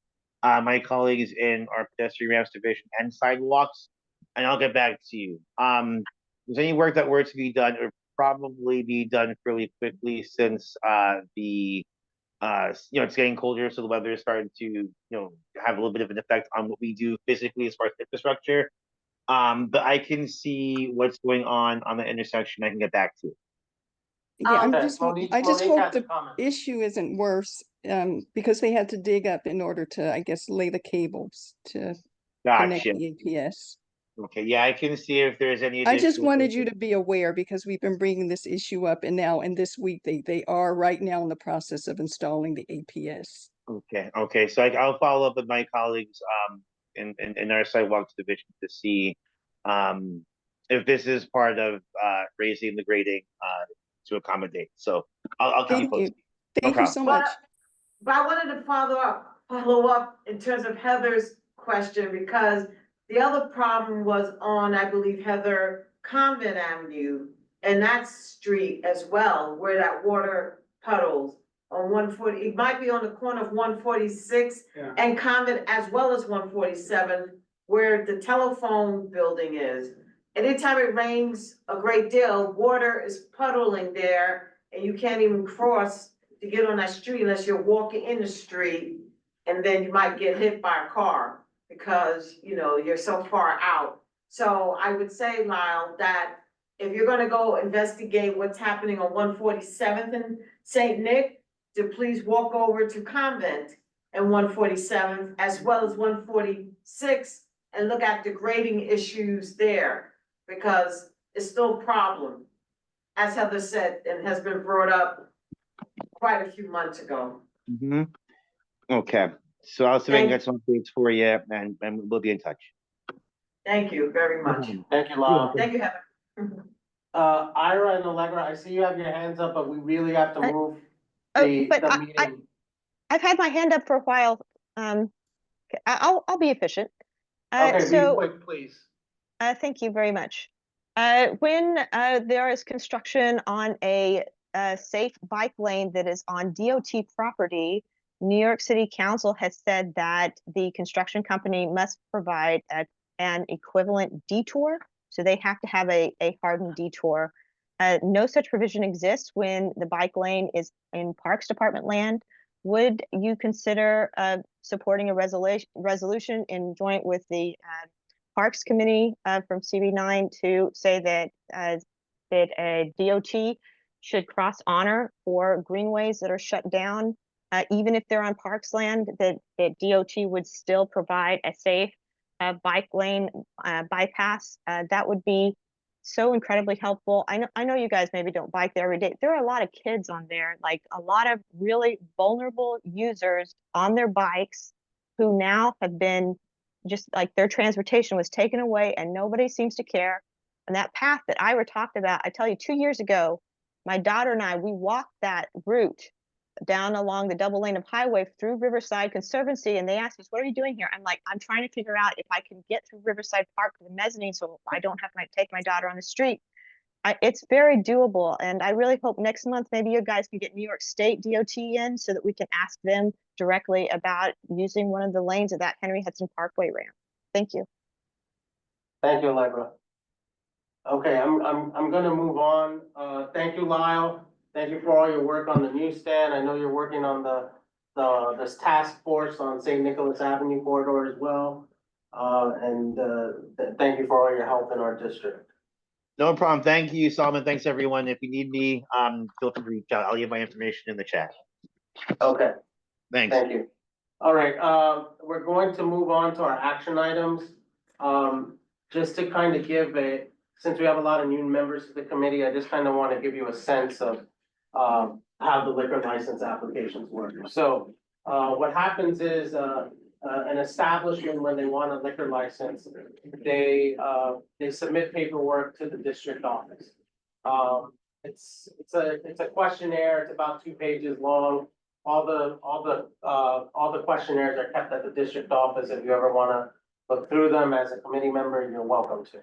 my colleagues in our pedestrian ramps division and sidewalks, and I'll get back to you. If there's any work that were to be done, it would probably be done fairly quickly since it's getting colder, so the weather is starting to, have a little bit of an effect on what we do physically as far as infrastructure. But I can see what's going on the intersection. I can get back to you. Yeah, Monique I just hope has a the comment. issue isn't worse, because they had to dig up in order to, I guess, lay the cables to connect Gotcha. the APS. Okay, yeah, I can see if there's any I just additional. wanted you to be aware because we've been bringing this issue up, and now in this week they are right now in the process of installing the APS. Okay. So I'll follow up with my colleagues in our sidewalks division to see if this is part of raising the grading to accommodate. So I'll keep you Thank you. posted. No Thank you problem. so much. But I wanted to follow up in terms of Heather's question, because the other problem was on, I believe, Heather Convent Avenue and that street as well, where that water puddles on 140, it might be on the corner of 146 Yeah. and Convent, as well as 147, where the telephone building is. Anytime it rains a great deal, water is puddling there and you can't even cross to get on that street unless you're walking in the street, and then you might get hit by a car because, you know, you're so far out. So I would say, Lyle, that if you're gonna go investigate what's happening on 147th and St. Nick, to please walk over to Convent and 147th as well as 146 and look at the grading issues there, because it's still a problem, as Heather said, and has been brought up quite a few months ago. Mhm. Okay, so I'll see if I can get some updates for you, and we'll be in touch. Thank you very much. Thank you, Lyle. Thank you, Heather. Ira and Allegra, I see you have your hands up, but we really have to move but the meeting. I've had my hand up for a while. I'll be efficient. Okay, be quick, please. Thank you very much. When there is construction on a safe bike lane that is on DOT property, New York City Council has said that the construction company must provide an equivalent detour. So they have to have a hardened detour. No such provision exists when the bike lane is in Parks Department land. Would you consider supporting a resolution in joint with the Parks Committee from CB9 to say that a DOT should cross honor for greenways that are shut down, even if they're on Parks land, that DOT would still provide a safe bike lane bypass? That would be so incredibly helpful. I know you guys maybe don't bike there every day. There are a lot of kids on there, like a lot of really vulnerable users on their bikes who now have been just like their transportation was taken away and nobody seems to care. And that path that Ira talked about, I tell you, 2 years ago, my daughter and I, we walked that route down along the double lane of highway through Riverside Conservancy, and they asked us, what are you doing here? I'm like, I'm trying to figure out if I can get through Riverside Park to the mezzanine so I don't have to take my daughter on the street. It's very doable, and I really hope next month maybe you guys can get New York State DOT in so that we can ask them directly about using one of the lanes of that Henry Hudson Parkway ramp. Thank you. Thank you, Allegra. Okay, I'm gonna move on. Thank you, Lyle. Thank you for all your work on the newsstand. I know you're working on this task force on St. Nicholas Avenue corridor as well. Thank you for all your help in our district. No problem. Thank you, Solomon. Thanks, everyone. If you need me, feel free to reach out. I'll leave my information in the chat. Okay. Thanks. Thank you. All right, we're going to move on to our action items. Just to kind of give since we have a lot of new members to the committee, I just kind of want to give you a sense of how the liquor license applications work. So what happens is an establishment, when they want a liquor license, they submit paperwork to the district office. It's a questionnaire. It's about 2 pages long. All the questionnaires are kept at the district office. If you ever want to look through them as a committee member, you're welcome to.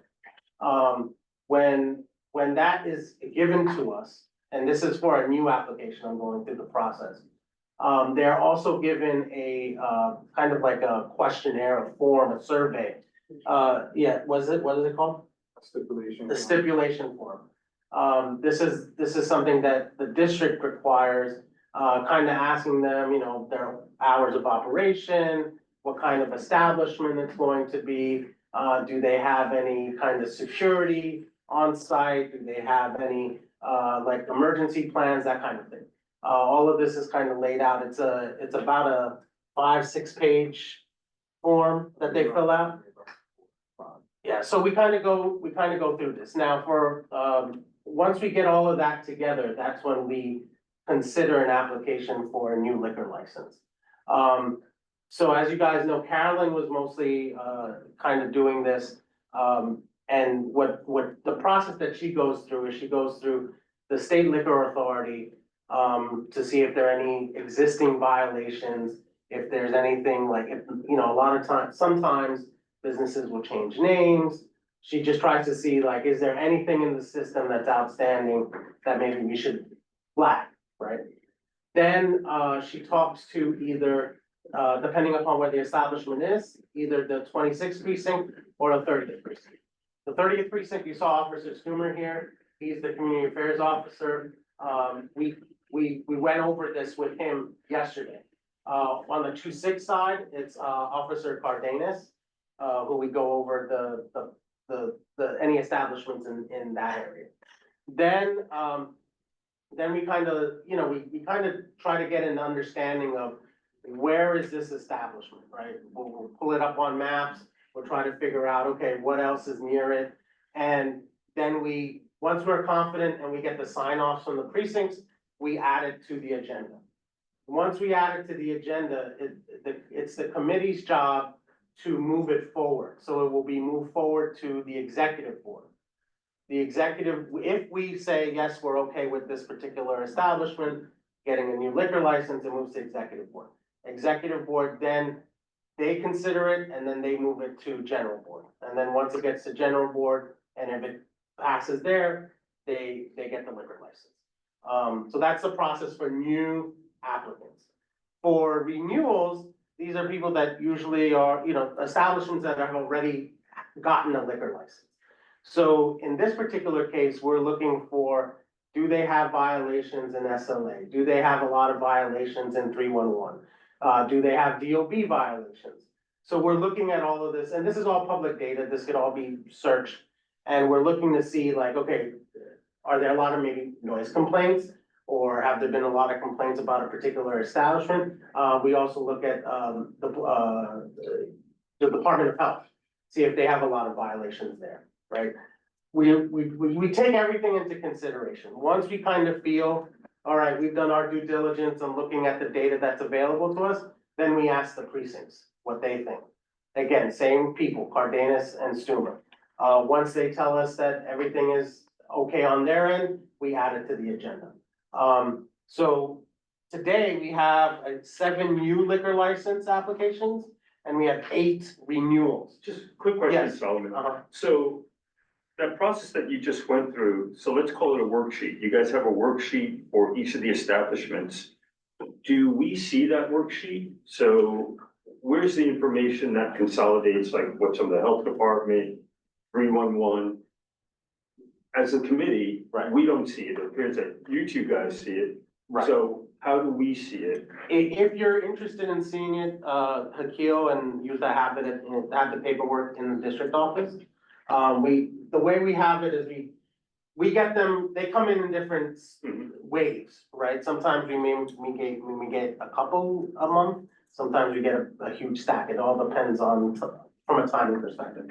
When that is given to us, and this is for a new application, I'm going through the process. They're also given a kind of like a questionnaire, a form, a survey. What is it called? Stipulation. The stipulation form. This is something that the district requires, kind of asking them, you know, their hours of operation, what kind of establishment it's going to be. Do they have any kind of security on site? Do they have any like emergency plans, that kind of thing? All of this is kind of laid out. It's about a 5-6 page form that they fill out. Yeah, so we kind of go through this. Now for once we get all of that together, that's when we consider an application for a new liquor license. So as you guys know, Carolyn was mostly kind of doing this. And what the process that she goes through is she goes through the state liquor authority, to see if there are any existing violations, if there's anything like, if, you know, a lot of times, sometimes businesses will change names. She just tries to see like, is there anything in the system that's outstanding that maybe we should flag, right? Then, she talks to either, depending upon where the establishment is, either the 26th precinct or the 30th precinct. The 30th precinct, you saw Officer Stumer here, he's the community affairs officer. We went over this with him yesterday. On the 26 side, it's Officer Cardenas, who we go over any establishments in that area. Then we kind of, you know, we kind of try to get an understanding of where is this establishment, right? We'll pull it up on maps, we'll try to figure out, okay, what else is near it? And then once we're confident and we get the sign offs from the precincts, we add it to the agenda. Once we add it to the agenda, it's the committee's job to move it forward. So it will be moved forward to the executive board. The executive, if we say, yes, we're okay with this particular establishment, getting a new liquor license, it moves to executive board. Executive board, then they consider it and then they move it to general board. And then once it gets to general board, and if it passes there, they get the liquor license. So that's the process for new applicants. For renewals, these are people that usually are, you know, establishments that have already gotten a liquor license. So in this particular case, we're looking for, do they have violations in SLA? Do they have a lot of violations in 311? Do they have DOB violations? So we're looking at all of this, and this is all public data, this could all be searched. And we're looking to see like, okay, are there a lot of maybe noise complaints? Or have there been a lot of complaints about a particular establishment? We also look at the Department of Health, see if they have a lot of violations there, right? We take everything into consideration. Once we kind of feel, all right, we've done our due diligence on looking at the data that's available to us, then we ask the precincts what they think. Again, same people, Cardenas and Stumer. Once they tell us that everything is okay on their end, we add it to the agenda. So today we have 7 new liquor license applications and we have 8 renewals. Just quick question, Yes. Solomon. So that process that you just went through, so let's call it a worksheet. You guys have a worksheet for each of the establishments. Do we see that worksheet? So where's the information that consolidates like what's on the health department, 311? As a committee, Right. We don't see it. It appears that you two guys see it. Right. So how do we see it? If you're interested in seeing it, Hakil, and use the habit and have the paperwork in the district office. The way we have it is we get them, they come in different waves, right? Sometimes we get a couple a month, sometimes we get a huge stack. It all depends on, from a timing perspective.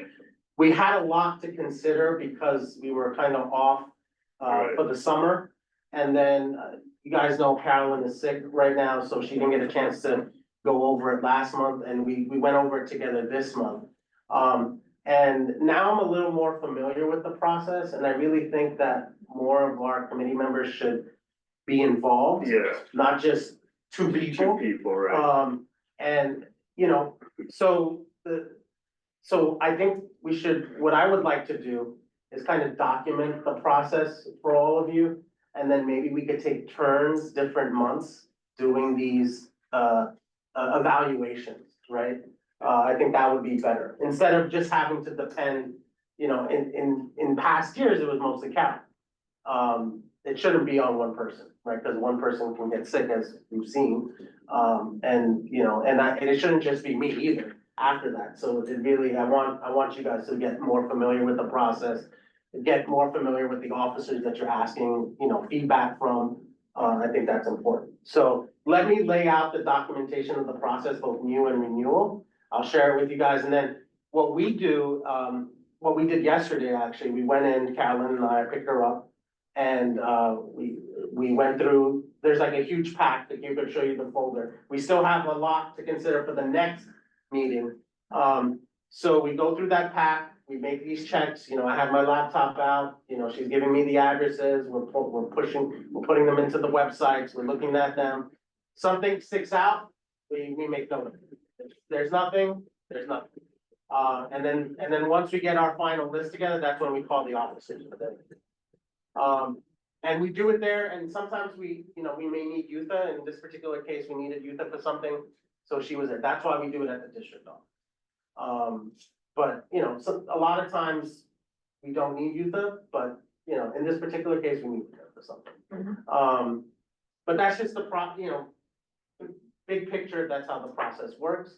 We had a lot to consider because we were kind of off for the summer. And then you guys know Carolyn is sick right now, so she didn't get a chance to go over it last month, and we went over it together this month. And now I'm a little more familiar with the process, and I really think that more of our committee members should be involved. Yeah. Not just two people. Two people, right? And, you know, so I think we should, what I would like to do is kind of document the process for all of you. And then maybe we could take turns, different months, doing these evaluations, right? I think that would be better, instead of just having to depend, you know, in past years, it was mostly Carol. It shouldn't be on one person, right? Because one person can get sick, as we've seen. And, you know, and it shouldn't just be me either after that. So it really, I want you guys to get more familiar with the process, get more familiar with the officers that you're asking, you know, feedback from. I think that's important. So let me lay out the documentation of the process, both new and renewal. I'll share it with you guys. And then what we do, what we did yesterday, actually, we went in, Carolyn and I picked her up, and we went through, there's like a huge pack that you could show you the folder. We still have a lot to consider for the next meeting. So we go through that pack, we make these checks, you know, I have my laptop out, you know, she's giving me the addresses, we're putting them into the websites, we're looking at them. Something sticks out, we make note of it. If there's nothing, there's nothing. And then once we get our final list together, that's when we call the officers for that. And we do it there, and sometimes we, you know, we may need Yutha. In this particular case, we needed Yutha for something, so she was there. That's why we do it at the district office. But, you know, so a lot of times we don't need Yutha, but, you know, in this particular case, we need her for something. But that's just you know, big picture, that's how the process works.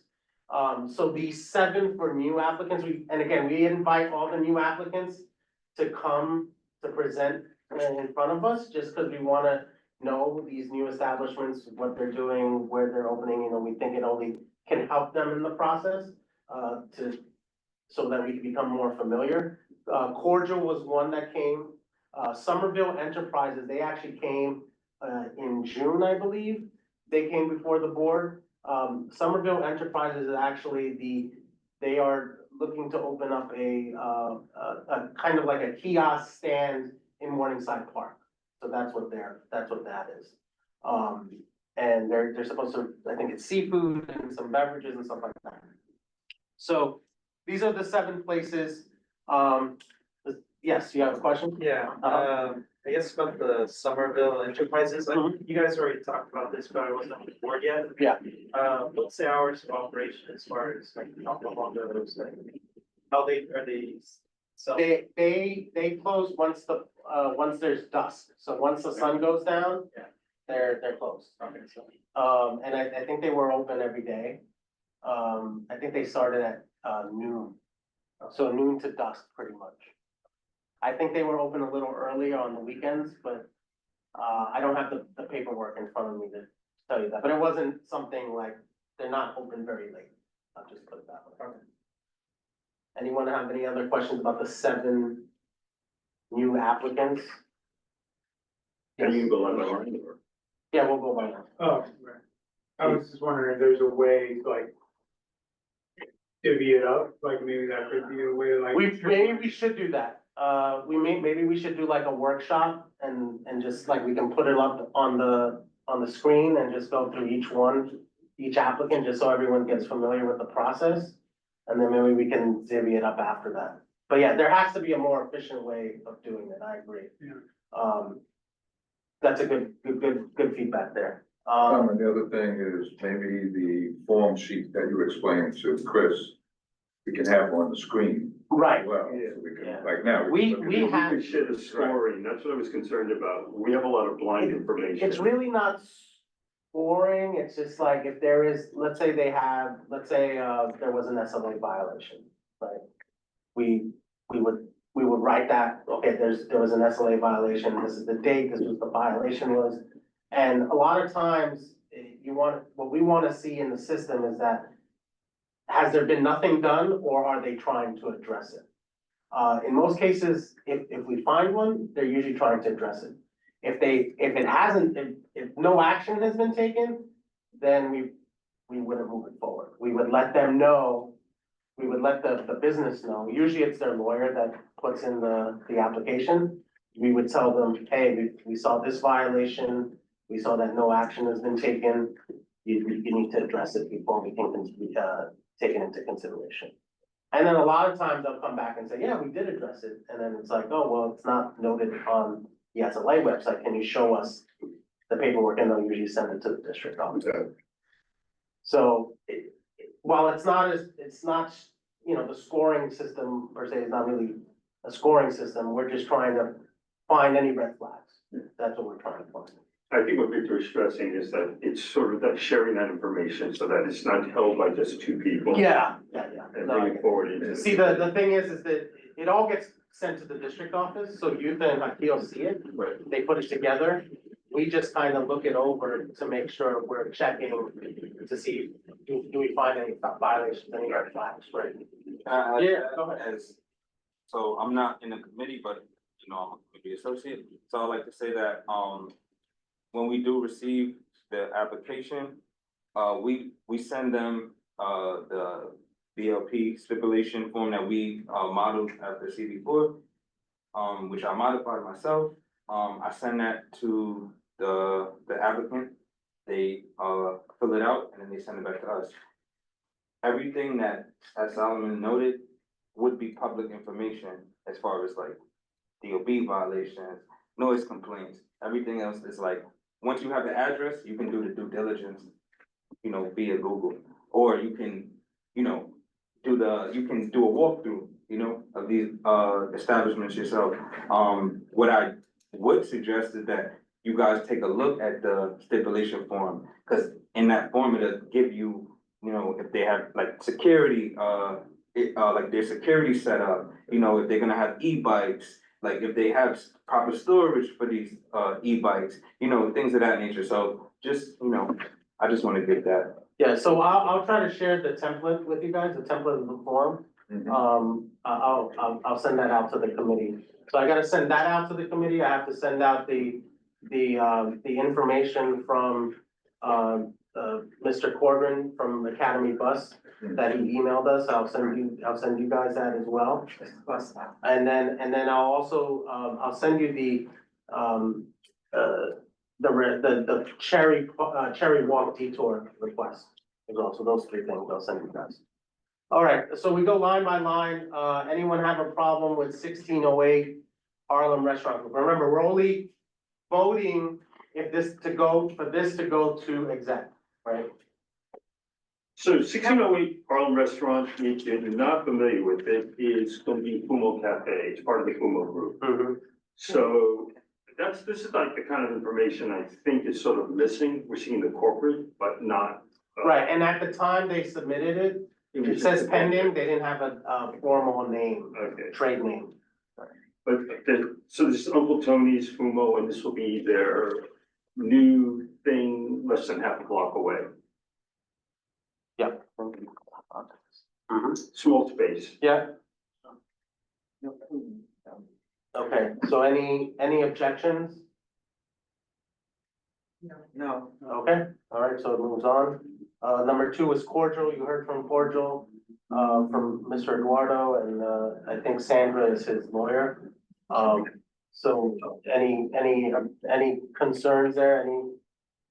So the 7 for new applicants, and again, we invite all the new applicants to come to present in front of us, just because we want to know these new establishments, what they're doing, where they're opening, you know, we think it only can help them in the process, so that we can become more familiar. Cordial was one that came. Somerville Enterprises, they actually came in June, I believe. They came before the board. Somerville Enterprises is actually they are looking to open up a kind of like a kiosk stand in Morningside Park. So that's what that is. And they're supposed to, I think it's seafood and some beverages and stuff like that. So these are the 7 places. Yes, you have a question? Yeah, I guess about the Somerville Enterprises, you guys already talked about this, but I wasn't on the board yet. Yeah. What's the hours of operation as far as like alcohol goes, like, how are they? They close once there's dusk, so once the sun goes down, Yeah. they're closed. Okay, so. And I think they were open every day. I think they started at noon, so noon to dusk pretty much. I think they were open a little earlier on the weekends, but I don't have the paperwork in front of me to tell you that, but it wasn't something like, they're not open very late. I'll just put it that way. Okay. Anyone have any other questions about the 7 new applicants? Can you go on the line or? Yeah, we'll go by now. Oh, right. I was just wondering if there's a way, like, divvy it up, like maybe that could be a way, like. Maybe we should do that. Maybe we should do like a workshop and just like, we can put it up on the screen and just go through each applicant, just so everyone gets familiar with the process. And then maybe we can divvy it up after that. But yeah, there has to be a more efficient way of doing it. I agree. Yeah. That's a good feedback there. And the other thing is maybe the form sheet that you explained to Chris, we can have on the screen. Right. Well, so we can, like now. We have. We share the scoring, that's what I was concerned about. We have a lot of blind information. It's really not scoring, it's just like if there is, let's say there was an SLA violation, right? We would write that, okay, there was an SLA violation, this is the date, this was the violation was. And a lot of times, what we wanna see in the system is that, has there been nothing done, or are they trying to address it? In most cases, if we find one, they're usually trying to address it. If no action has been taken, then we wouldn't move it forward. We would let them know, we would let the business know. Usually it's their lawyer that puts in the application. We would tell them, hey, we saw this violation, we saw that no action has been taken. You need to address it before we can take it into consideration. And then a lot of times they'll come back and say, yeah, we did address it. And then it's like, oh, well, it's not noted on the SLA website. Can you show us the paperwork? And they'll usually send it to the district office. So while it's not, you know, the scoring system per se is not really a scoring system, we're just trying to find any red flags. That's what we're trying to find. I think what Victor is stressing is that it's sort of that sharing that information so that it's not held by just 2 people. Yeah. And No, bring it forward into. See, the thing is that it all gets sent to the district office, so Yutha and Akil see it, they put it together. We just kind of look it over to make sure we're checking to see, do we find any violations, any red flags, right? Yeah, go ahead. So I'm not in the committee, but you know, I'm a committee associate. So I'd like to say that when we do receive the application, we send them BLP stipulation form that we modeled after CB4, which I modified myself. I send that to the applicant. They fill it out and then they send it back to us. Everything that, as Solomon noted, would be public information as far as like DOB violations, noise complaints. Everything else is like, once you have the address, you can do the due diligence, you know, via Google, or you can, you know, you can do a walkthrough, you know, of these establishments yourself. What I would suggest is that you guys take a look at the stipulation form, because in that form it'll give you, you know, if they have like security, like their security set up, you know, if they're gonna have e-bikes, like if they have proper storage for these e-bikes, you know, things of that nature. So just, you know, I just want to get that. Yeah, so I'll try to share the template with you guys, the template of the form. I'll send that out to the committee. So I gotta send that out to the committee. I have to send out the information from Mr. Corbin from Academy Bus that he emailed us. I'll send you guys that as well. And then I'll also I'll send you the Cherry Walk detour request as well. So those three things I'll send you guys. All right, so we go line by line. Anyone have a problem with 1608 Harlem Restaurant Group? Remember, we're only voting if this to go to exec, right? So 1608 Harlem Restaurant, if you're not familiar with it, is going to be Fumo Cafe. It's part of the Fumo Group. So this is like the kind of information I think is sort of missing. We're seeing the corporate, but not. Right, and at the time they submitted it, it says pending, they didn't have a formal name, trade name. But so this is Uncle Tony's Fumo, and this will be their new thing less than half a block away. Yep. Small space. Yeah. Okay, so any objections? No. Okay, all right, so it moves on. Number 2 is Cordial. You heard from Cordial, from Mr. Eduardo, and I think Sandra is his lawyer. So any concerns there?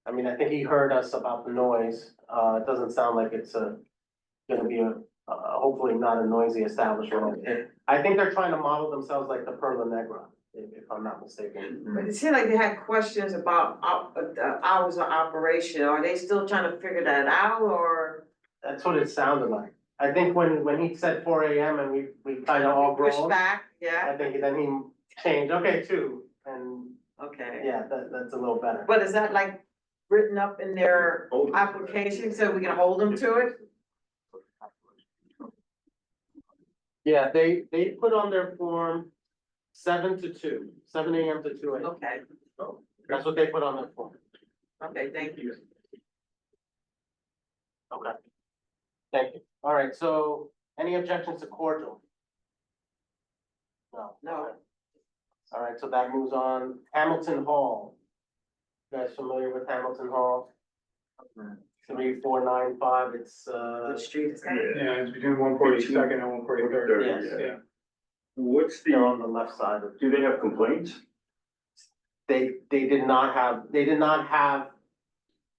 I mean, I think he heard us about the noise. It doesn't sound like it's gonna be hopefully not a noisy establishment. I think they're trying to model themselves like the Perla Negra, if I'm not mistaken. But it seemed like they had questions about the hours of operation. Are they still trying to figure that out, or? That's what it sounded like. I think when he said 4 AM and we kind of all Push groaned, back, yeah, I think then he changed, okay, 2, and okay. yeah, that's a little better. But is that like written up in their application so we can hold them to it? Yeah, they put on their form 7 to 2, 7 AM to 2 AM. Okay, That's what they put on their form. okay, thank you. Okay. Thank you. All right, so any objections to Cordial? No. No. All right, so that moves on. Hamilton Hall. You guys familiar with Hamilton Hall? 3495, it's The street is. Yeah, it's between 142nd and 143rd. Yes. Yeah. What's They're on the left side of. do they have complaints? They did not have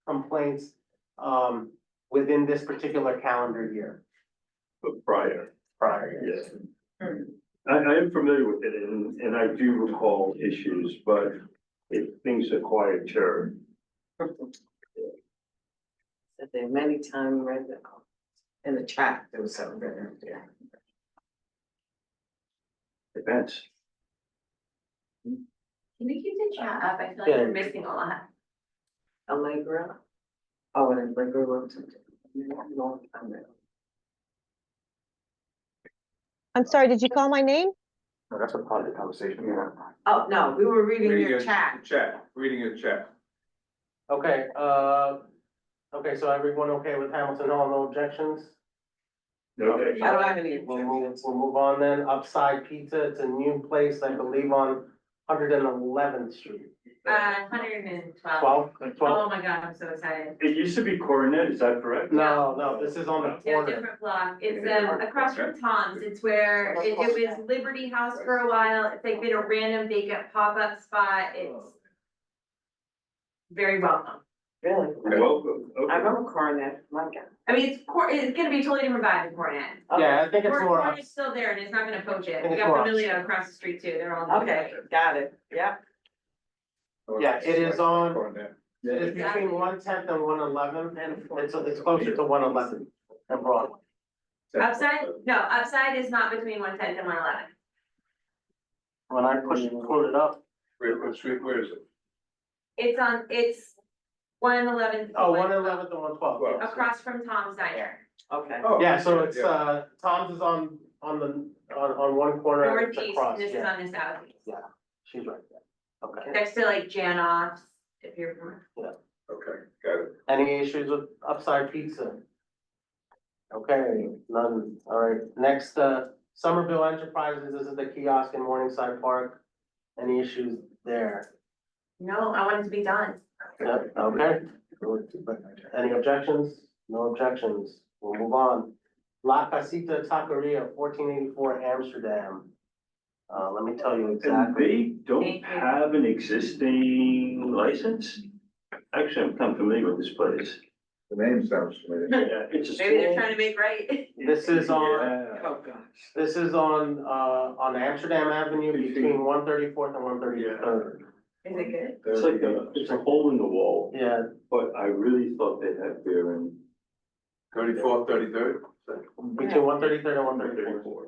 complaints within this particular calendar year. Prior. Yes. I am familiar with it and I do recall issues, but things are quieter. Said there many times read in the chat, there was something there. Depends. Can we keep the chat up? I feel like we're missing a lot. Allegra. Oh, and Allegra wrote something. I'm sorry, did you call my name? No, that's a part of the conversation. Yeah. Oh, no, we were reading your chat. Reading your chat. Okay, okay, so everyone okay with Hamilton Hall, no objections? Okay. I don't have any. We'll move on then. Upside Pizza, it's a new place, I believe, on 111th Street. 112. 12? Oh my God, I'm so excited. It used to be Coronet, is that correct? No, this is on the Yeah, corner. different block. It's across from Tom's. It's where it was Liberty House for a while. It's like been a random vacant pop-up spot. It's very welcome. Really? Welcome. I remember Coronet, my God. I mean, it's gonna be a totally different vibe in Coronet. Yeah, I think it's more. Coronet's still there and it's not gonna poach it. think We it's got more Familia across the street too. They're all. Okay, got it, yeah. Yeah, it is on, it is between 110th and 111th, and it's closer to 111th and Broadway. Upside? No, upside is not between 110th and 111th. When I pulled it up. Where is it? It's 111th. Oh, 111th and 112th. Across from Tom's Diner. Okay. Yeah, so it's, Tom's is on one corner. and it's Northeast, across, and this is yeah. on the southeast. Yeah, she's right there. Okay. Next to like Janoff's, if you're from. Okay, got it. Any issues with Upside Pizza? Okay, none. All right, next, Somerville Enterprises, this is the kiosk in Morningside Park. Any issues there? No, I want it to be done. Yep, okay. Any objections? No objections. We'll move on. La Casita Taqueria, 1484 Amsterdam. Let me tell you And exactly. they don't have an existing license? Actually, I'm kind of familiar with this place. The name sounds familiar. Yeah, it's a Maybe they're small. trying to make right. This is on, Yeah. Oh, gosh. this is on Amsterdam Avenue between 134th and 133rd. Is it good? It's like it's a hole in the wall, Yeah, but I really thought they had beer in 34th, 33rd? between 133rd and 134th.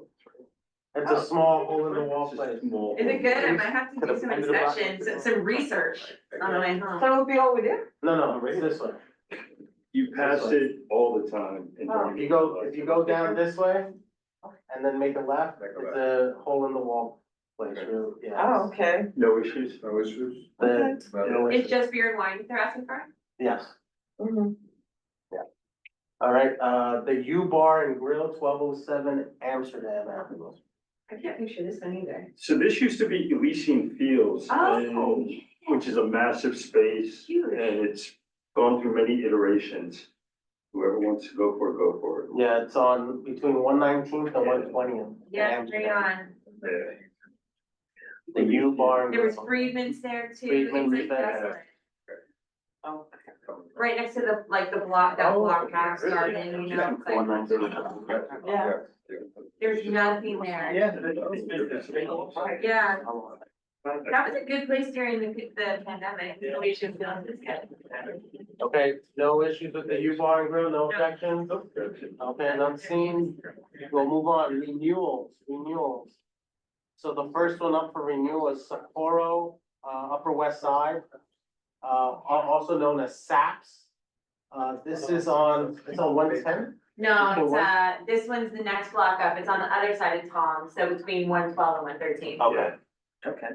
It's a small hole in the wall place. Small. Is it good? I might have to do some inspections, some research on the way home. So it'll be over there? No, it's this way. You pass it all the time. and Oh. If you go down this way and then make a left, it's a hole in the wall place, really, yeah. Oh, okay. No issues? No issues? No It's issues. just beer and wine they're asking for? Yes. Mhm. All right, the U Bar and Grill, 1207 Amsterdam Avenue. I can't picture this one either. So this used to be Elysian Fields. Oh, and- yeah. Which is a massive space. Huge. And it's gone through many iterations. Whoever wants to go for it. Yeah, it's on between 119th and 120th. Yeah, bring on. Yeah. The U Bar. and There was Grill. Friedman's there too. Friedman's It's like there. desolate. Oh, Right next to the block, that block house garden, you know, it's like, 119th. yeah. there's nothing there. Yeah. Yeah, that was a good place during the pandemic. We should feel this good. Okay, no issues with the U Bar and Grill, no objections? Okay, none seen. We'll move on. Renewals. So the first one up for renewal is Sapporo, Upper West Side, also known as SAPS. This is it's on 110? No, it's, this one's the next block up. It's on the other side of Tom, so between 112 and 113. Okay. Okay.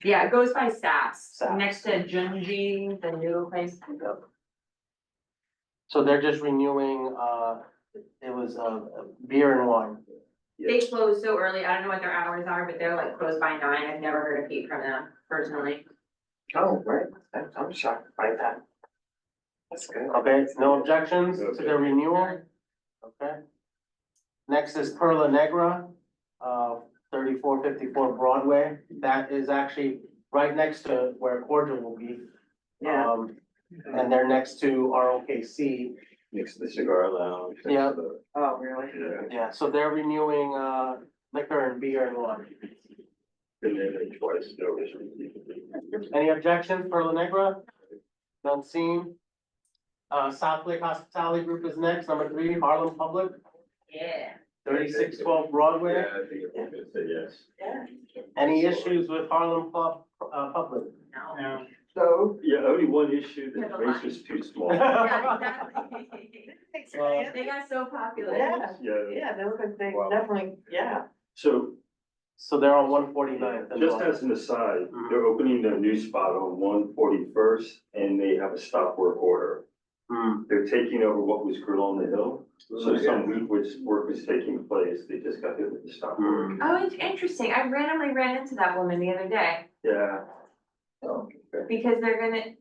Yeah, it goes by Saps, Saps. next to Junji, the new place. So they're just renewing, it was, beer and wine. They close so early. I don't know what their hours are, but they're like closed by 9. I've never heard a peep from them personally. Oh, right. I'm shocked by that. That's good. Okay, no objections to the renewal? Okay. Next is Perla Negra, 3454 Broadway. That is actually right next to where Cordial will be. Yeah. And they're next to ROKC. Next to the cigar lounge. Yeah. Oh, really? Yeah, so they're renewing, liquor and beer and wine. Been there twice, no issues. Any objections, Perla Negra? None seen. South Lake Hospitality Group is next, number 3, Harlem Public, Yeah. 3612 Broadway. Yeah, I think I'm gonna say yes. Yeah. Any issues with Harlem Public? No. So. Yeah, only one issue, the Yeah, the space line. was too small. Yeah, exactly. They got so popular. Yeah, Yeah, yeah, they look like they Wow. definitely, yeah. so So they're on 149th. and just Broadway. as an aside, they're opening their new spot on 141st and they have a stop work order. They're taking over what was Grill on the Hill. So some work was taking place. They just got hit with the stop work. Oh, it's interesting. I randomly ran into that woman the other day Yeah. Oh, okay. because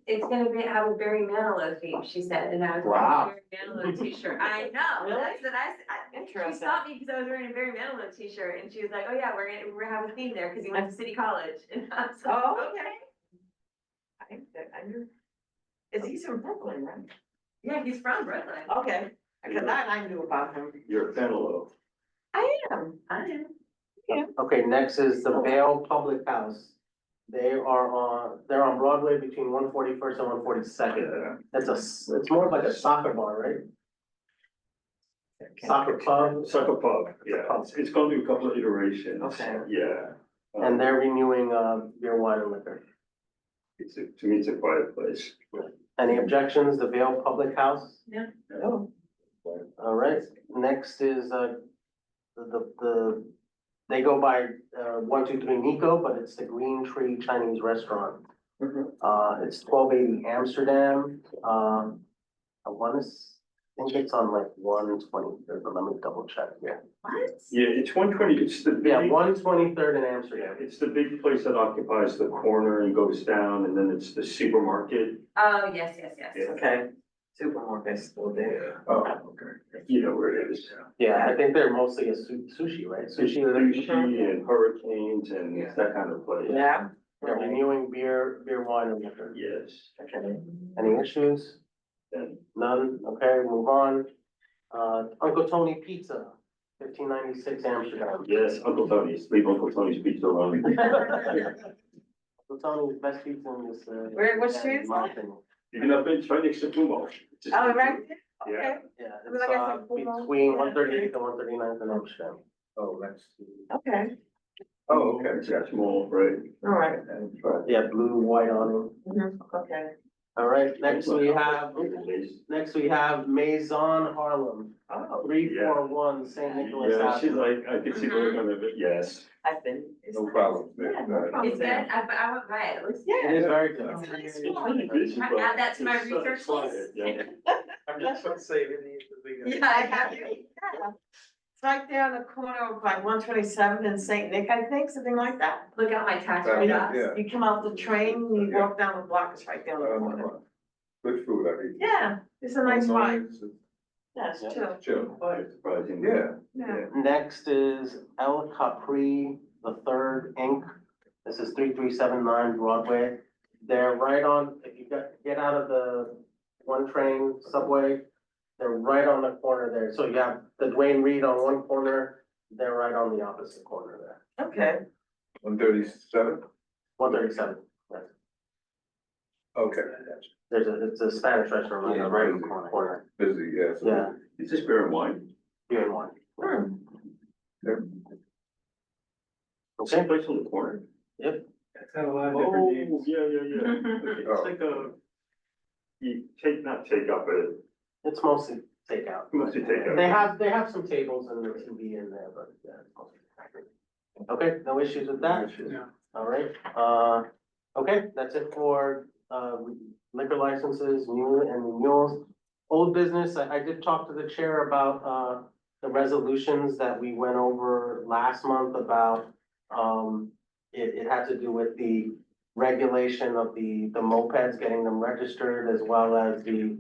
it's gonna have a Barry Manilow theme, she said, and I was Wow. wearing a Barry Manilow t-shirt. I know, Really? that's what she Interesting. stopped me because I was wearing a Barry Manilow t-shirt and she was like, oh yeah, we're gonna have a theme there because he went to City College. And I was like, Oh, okay. I knew. He's from Brooklyn, right? Yeah, he's from Brooklyn. Okay, because I knew about him. You're a Fenelo. I am. Yeah. Okay, next is the Vale Public House. They're on Broadway between 141st and 142nd. It's more of like a soccer bar, right? Soccer club. Soccer pub, yeah. It's gone through a couple of iterations. Okay. Yeah. And they're renewing, beer, wine, and liquor. To me, it's a quiet place. Any objections, the Vale Public House? Yeah. No. All right, next is, they go by, 123 Nico, but it's the Green Tree Chinese Restaurant. It's 1280 Amsterdam, I think it's on like 123rd, but let me double check here. What? Yeah, it's 120, it's the Yeah, big, 123rd in Amsterdam. it's the big place that occupies the corner and goes down, and then it's the supermarket. Oh, yes. Yeah. Okay. Supermarket's still there. Oh, okay. You know where it is. Yeah, I think they're mostly a sushi, right? Sushi. Sushi and hurricanes and that kind of place. Yeah. They're renewing beer, wine, and liquor. Yes. Okay, any issues? Then None, okay, move on. Uncle Tony Pizza, 1596 Amsterdam. yes, Uncle Tony's, leave Uncle Tony's pizza alone. Uncle Tony's best pizza in this. What street is my that? opinion. You can up it's right next to Puma. Oh, right there? Yeah. Okay. Yeah, I mean, like I it's, said, Puma. between Yeah. 138th and 139th in Amsterdam. Oh, that's. Okay, Oh, okay, that's small, right? all right. Yeah, blue, white awning. Okay. All right, next we have Maison Harlem, Oh, 341 St. Nicholas Yeah, she's Avenue. like, I could see going on it, yes. I've been. No problem. Yeah, no problem. It's good. I went by it. It looks. Yeah. It is very good. It's nice. Add that to my research list. Yeah. I'm just gonna say, it needs to be. Yeah, I have you. Yeah. It's right there on the corner of like 127 and Saint Nick, I think, something like that. Look out my tax Yeah, write-offs. yeah. You come out the train, you Yeah. walk down the block, it's right there on the corner. Good food, I mean. Yeah, it's a nice vibe. It's Yes, Yeah. too. chill. But, Surprising. Yeah. yeah. Next is El Capri, the Third Inc. This is 3379 Broadway. They're right on, if you get out of the one train subway, they're right on the corner there. So you have the Dwayne Reed on one corner, they're right on the opposite corner there. Okay, 137? 137. Okay. It's a Spanish restaurant on the right corner. Busy, yes. Yeah, Is this beer and wine? beer and wine. Same place on the corner? Yep. It's got a lot of different names. Yeah. Okay, it's like a, not take up, but It's mostly takeout. mostly take up. They have some tables and the TV in there, but yeah. it's mostly takeout. Okay, no issues with that? No. All right, okay, that's it for, liquor licenses, new and renewals. Old business, I did talk to the chair about, the resolutions that we went over last month about, it had to do with the regulation of the mopeds, getting them registered, as well as the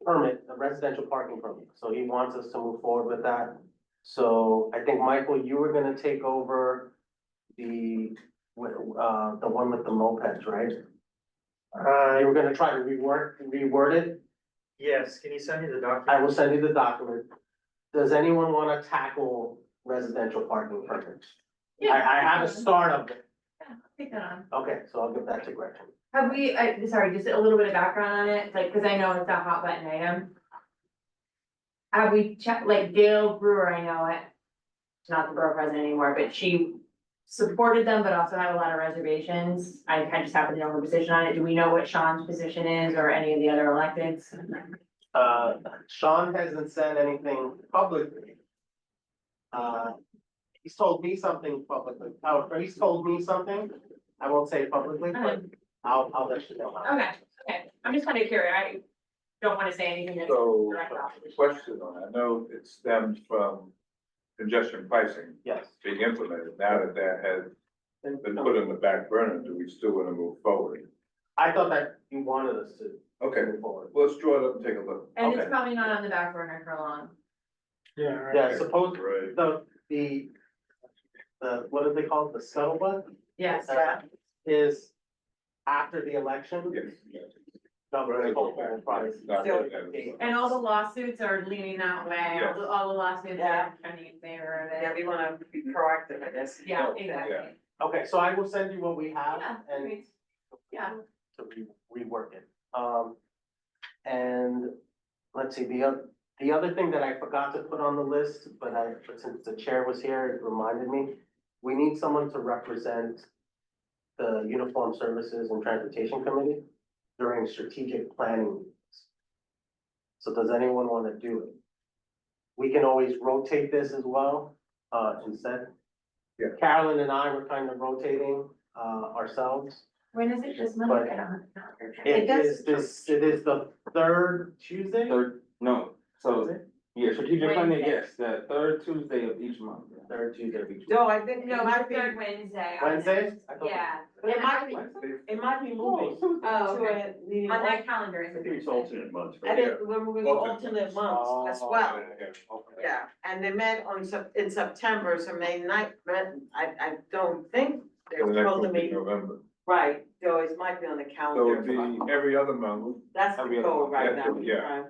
permit, the residential parking permit. So he wants us to move forward with that. So I think, Michael, you were gonna take over the one with the mopeds, right? You were gonna try to reword it? Yes, can you send me the document? I will send you the document. Does anyone wanna tackle residential parking permits? I have a start of it. Take that on. Okay, so I'll give that to Gretchen. Have we, sorry, just a little bit of background on it, like, cause I know it's a hot button item. Have we checked, like Gail Brewer, I know it, she's not the borough president anymore, but she supported them, but also had a lot of reservations. I just happen to know her position on it. Do we know what Sean's position is or any of the other electeds? Sean hasn't said anything publicly. He's told me something publicly, or he's told me something, I won't say it publicly, but I'll let you know. Okay, okay, I'm just kind of curious, I don't want to say anything that's So, direct opposition. question on, I know it stems from congestion pricing Yes. being implemented. Now that that has been put on the back burner, do we still want to move forward? I thought that you wanted us to Okay, move forward. let's draw it up and take a look. And it's okay. probably not on the back burner for long. Yeah, right. Yeah, suppose Right. the, what do they call it, the scuttlebutt? Yes. Is after the election. Yes. No, Right. probably. Not Still- really. And all the lawsuits are leaning that way, Yes. all the lawsuits Yeah. are trending in favor of it. Yeah, we wanna be proactive, I guess. Yeah, Oh, exactly. yeah. Okay, so I will send you what we have Yeah, and great. Yeah. to rework it. And let's see, the other thing that I forgot to put on the list, but since the chair was here, it reminded me, we need someone to represent the Uniform Services and Transportation Committee during strategic planning meetings. So does anyone want to do it? We can always rotate this as well, instead. Yeah. Carolyn and I were kind of rotating, ourselves. When is it this month? But- I don't know. It is the third Tuesday? No, so, yeah, strategic planning, Wednesday. yes, the third Tuesday of each month. Third Tuesday of each month. No, I think No, it it's might be, third Wednesday. Wednesdays? I thought- Yeah. it might be, it might be moving to Oh, okay. a meeting. On that calendar, I it's. think it's alternate months, I right? think we're moving to alternate months as well. Okay. Yeah, and they met in September, so May 9th, but I don't think they're So the next supposed to one will be meet. November. Right, so it might be on the So calendar. it'd be every other month, That's the every other goal month, right yeah, now. yeah. right.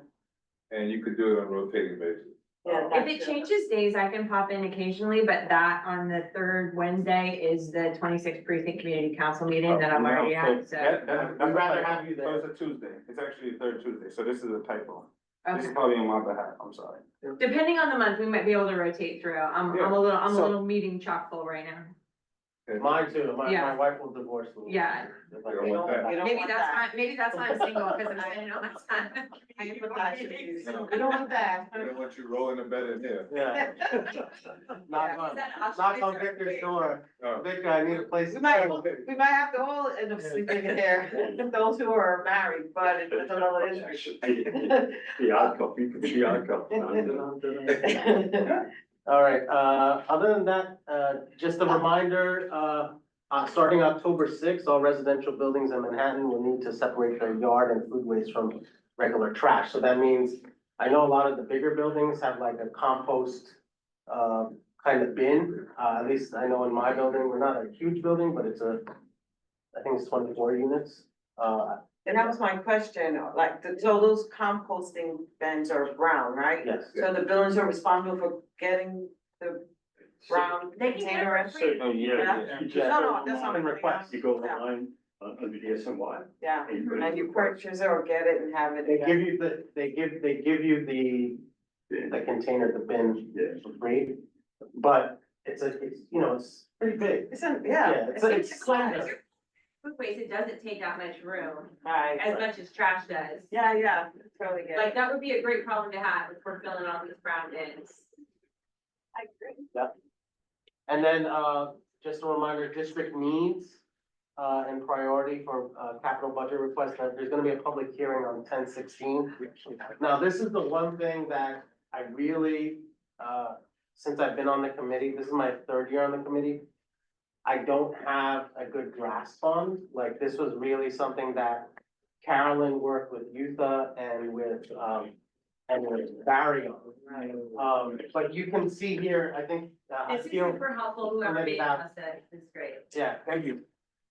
and you could do it on a rotating basis. Yeah, If that's it changes days, I can pop in occasionally, but that on the third Wednesday is the 26th precinct community council meeting that I'm already at, so. I'd rather have you there. It's a Tuesday, it's actually the third Tuesday, so this is a typo. This is Okay. probably on my behalf, I'm sorry. Depending on the month, we might be able to rotate through. I'm a little, So- meeting chock full right now. Mine too, my Yeah. wife will divorce me. Yeah. If I You don't don't want that. want Maybe that's why I'm single, because I'm spending all my time. I empathize with you. No. We don't want that. I don't want you rolling the bed in here. Yeah. Knock on, knock on Victor's door. Oh. Victor, I need a place. We might have to all end up sleeping in here, those who are married, but it's another issue. The odd couple, you could be the odd couple. All right, other than that, just a reminder, starting October sixth, all residential buildings in Manhattan will need to separate their yard and food waste from regular trash. So that means, I know a lot of the bigger buildings have like a compost, kind of bin. At least I know in my building, we're not a huge building, but I think it's 24 units. And that was my question, like, so those composting bins are brown, right? Yes. So the buildings are responsible for getting the brown They can get it container in? for free. So, yeah, you just No, go no, that's not online, request. you go online, under the SMY. Yeah, And you put it and in you the request. purchase it or get it and have it. They give you they give you the container, the bin Yeah. for free, but it's, it's pretty big. Isn't, Yeah, yeah. it's kind of, Food waste, it doesn't take that much room, Right. as much as trash does. Yeah, yeah, totally get Like, it. that would be a great problem to have if we're filling all these brown bins. I agree. and then, just a reminder, district needs, and priority for, capital budget requests, there's gonna be a public hearing on 10/16. Now, this is the one thing that I really, since I've been on the committee, this is my third year on the committee, I don't have a good grasp on. Like, this was really something that Carolyn worked with Yutha and with Barry on. But you can see here, I think, This is Akil, super helpful, whoever printed made out. us it, it's great. yeah, thank you.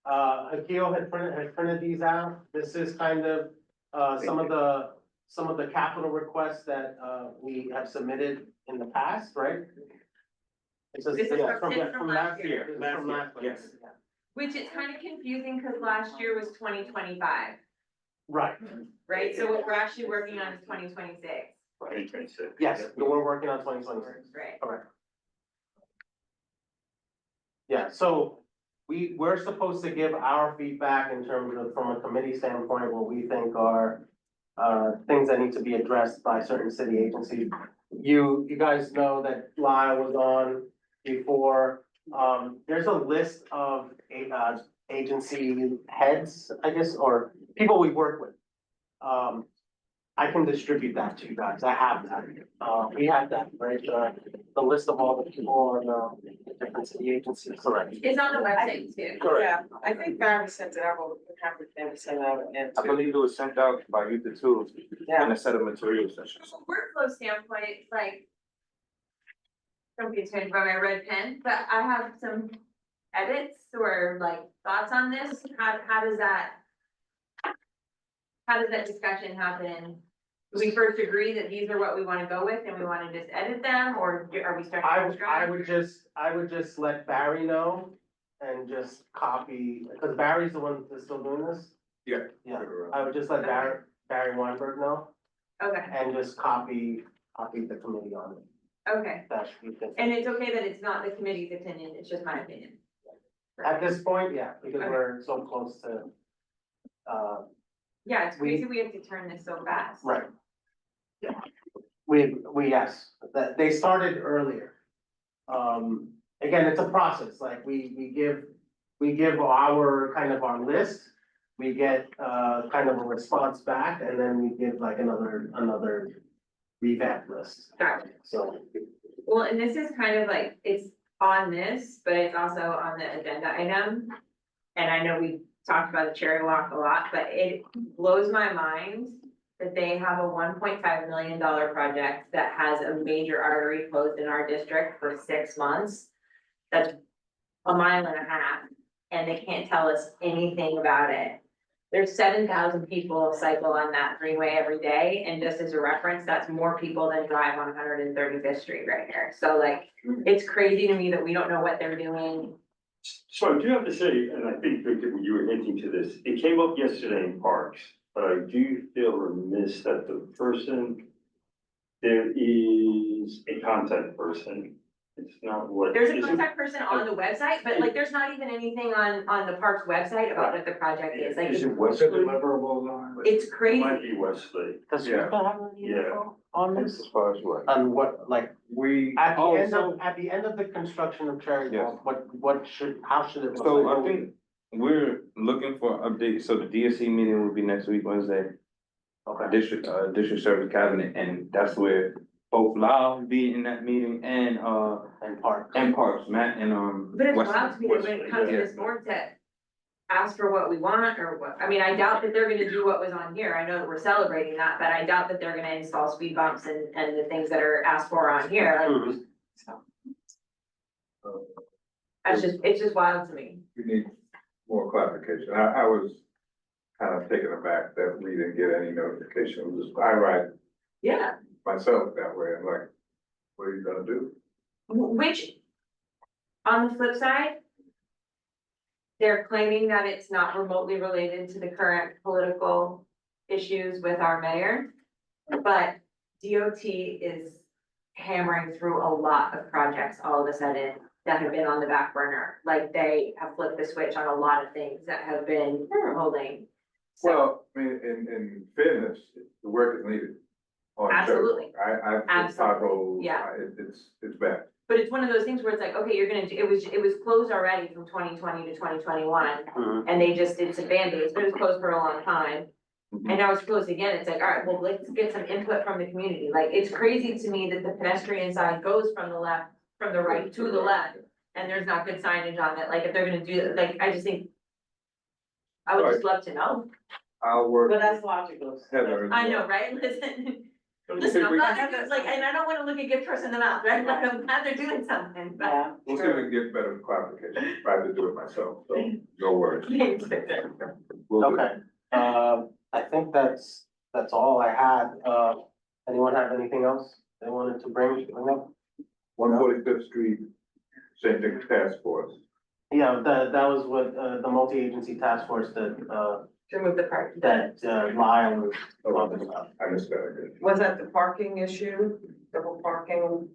Akil had printed these out. This is kind of, some of the capital requests that, we have submitted in the past, right? This is This is yeah, from- it's from last year. This is from last year. Yes. Which is kind of confusing, because last year was 2025, Right, right? So what we're actually working on is 2026. 2026. yes, we're working on 2026. Right. Correct. Yeah, so we're supposed to give our feedback in terms of, from a committee standpoint, what we think are things that need to be addressed by certain city agencies. You guys know that Lyle was on before. There's a list of agency heads, I guess, or people we work with. I can distribute that to you guys. I have that. We have that, right? The list of all the people on the different city agencies. Correct. It's on the website too. Yeah, I think Barry sent it out, but we have them send it out again. I believe it was sent out by you too, Yeah. in a set of materials sessions. From a workflow standpoint, like, don't be offended by my red pen, but I have some edits or like thoughts on this. How does that discussion happen? Do we first agree that these are what we wanna go with and we wanna just edit them, or are we starting from scratch? I would just let Barry know and just copy, because Barry's the one that's still doing this. Yeah. Yeah, I would just let Barry Weinberg know Okay, and just copy the committee on it. okay. That should be good. And it's okay that it's not the committee's opinion, it's just my opinion. At this point, yeah, because Okay. we're so close to, Yeah, it's crazy we have to turn this so fast. right. Yeah, we, yes, that, they started earlier. Again, it's a process, like we give our, kind of our list. We get, kind of a response back, and then we give like another revamp list. Got it. So, Well, and this is kind of like, it's on this, but it's also on the agenda item. And I know we talked about the cherry walk a lot, but it blows my mind that they have a $1.5 million project that has a major artery closed in our district for 6 months. That's 1.5 miles, and they can't tell us anything about it. There's 7,000 people cycle on that freeway every day, and just as a reference, that's more people than drive on 135th Street right here. So like, it's crazy to me that we don't know what they're doing. So I do have to say, and I think Victor, you were hinting to this, it came up yesterday in Parks, but I do feel remiss that the person, there is a contact person. It's not what. There's a is it- contact person on the website, but like, there's not even anything on the park's website about what the project is. Like, Is it it's Wesley? deliverables on? it's It crazy. might be Wesley. does Yeah. Rita have any Yeah. info on this? As far as what? On what, like, We, at the Oh, end so- of, at the end of the construction of Cherry Yes. Walk, how should it look? So like? I think we're looking for updates, so the DSC meeting will be next week, Wednesday. Okay. District Service Cabinet, and that's where both Lyle will be in that meeting and Parks, Matt and But it's Wesley. wild to me that when it comes to this board to ask for what we want or what, I mean, I doubt that they're gonna do what was on here. I know that we're celebrating that, but I doubt that they're gonna install speed bumps and the things that are asked for on here. Like, it's just wild to me. we need more clarification. I was kind of taken aback that we didn't get any notification. It was just, I ride Yeah, myself that way. I'm like, what are you gonna do? which, on the flip side, they're claiming that it's not remotely related to the current political issues with our mayor. But DOT is hammering through a lot of projects all of a sudden that have been on the back burner. Like, they have flipped the switch on a lot of things that have been holding. So, Well, I mean, in fairness, the work is needed. on Cherry Absolutely. Walk. I've Absolutely. potholes, Yeah. It's bad. but it's one of those things where it's like, okay, you're gonna do, it was closed already from 2020 to 2021. And they just did some Band-Aids, but it was closed for a long time. And now it's closed again. It's like, all right, well, let's get some input from the community. Like, it's crazy to me that the pedestrian side goes from the right to the left. And there's not good signage on it. Like, if they're gonna do, like, I just think, I would just love to know. I'll work. But that's logical. Heather. I know, right? Listen, I'm glad they're, like, and I don't wanna look a gift horse in the mouth, right? Like, I'm glad they're doing something, but. Yeah. We'll see if we can get better clarification. Tried to do it myself, so no worries. Thanks, Victor. We'll do. Okay, I think that's all I had. Anyone have anything else they wanted to bring up? 145th Street, St. Nick's Task Force. Yeah, that was what, the multi-agency task force that, To remove the part. Lyle was talking about. I missed that again. Was that the parking issue, double parking?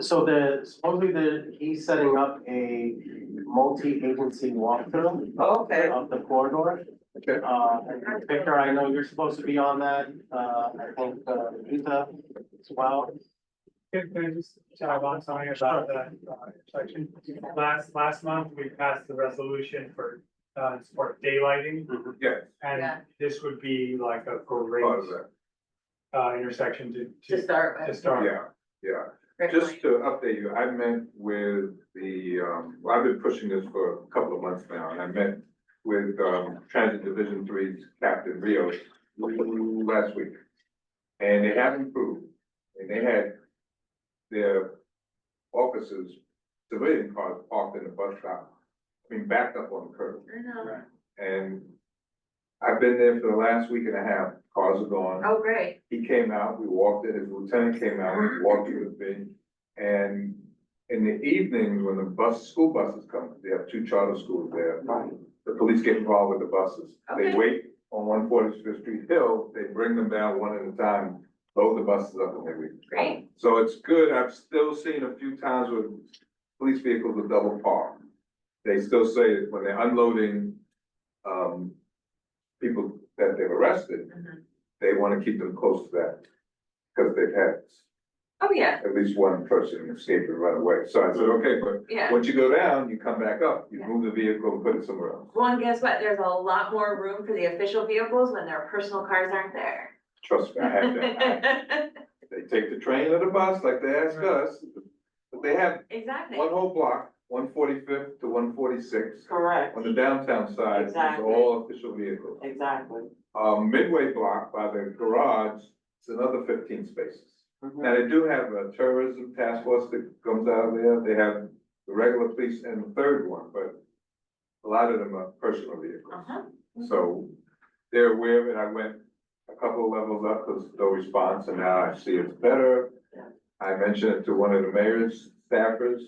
So supposedly he's setting up a multi-agency walkthrough. Okay. Of the corridor. Okay. Victor, I know you're supposed to be on that, I think, Rita as well. Can I just chime on something about that section? Last month, we passed the resolution for daylighting. Yes. And Yeah. this would be like a great Part of that. intersection To start with. to start. Yeah. Great Just point. to update you, I met with the, well, I've been pushing this for a couple of months now, and I met with, Transit Division Three's Captain Rios last week. And they have improved, and they had their officers, civilian cars parked in the bus stop, backed up on the curb. I know. And I've been there for the last week and a half, cars are gone. Oh, great. He came out, we walked in, his lieutenant came out, we walked in with me. And in the evenings, when the school buses come, they have 2 charter schools there. The police get involved with the buses. They Okay. wait on 145th Street Hill, they bring them down one at a time, load the buses up and they leave. Great. So it's good. I've still seen a few times where police vehicles are double parked. They still say that when they're unloading, people that they've arrested, they want to keep them close to that. Because they've had Oh, yeah. at least one person escape and run away. So I said, okay, but Yeah. once you go down, you come back up, you move the vehicle and put it somewhere else. Well, and guess what? There's a lot more room for the official vehicles when their personal cars aren't there. Trust me, I had that. They take the train or the bus like they ask us, but they have Exactly. one whole block, 145th to 146. Correct. On the downtown side, it's Exactly. all official vehicles. Exactly. Midway block by the garage, it's another 15 spaces. Now, they do have a tourism task force that comes out of there. They have the regular police and the third one, but a lot of them are personal vehicles. So they're aware of it. I went a couple of levels up because no response, and now I see it's better. I mentioned it to one of the mayor's staffers,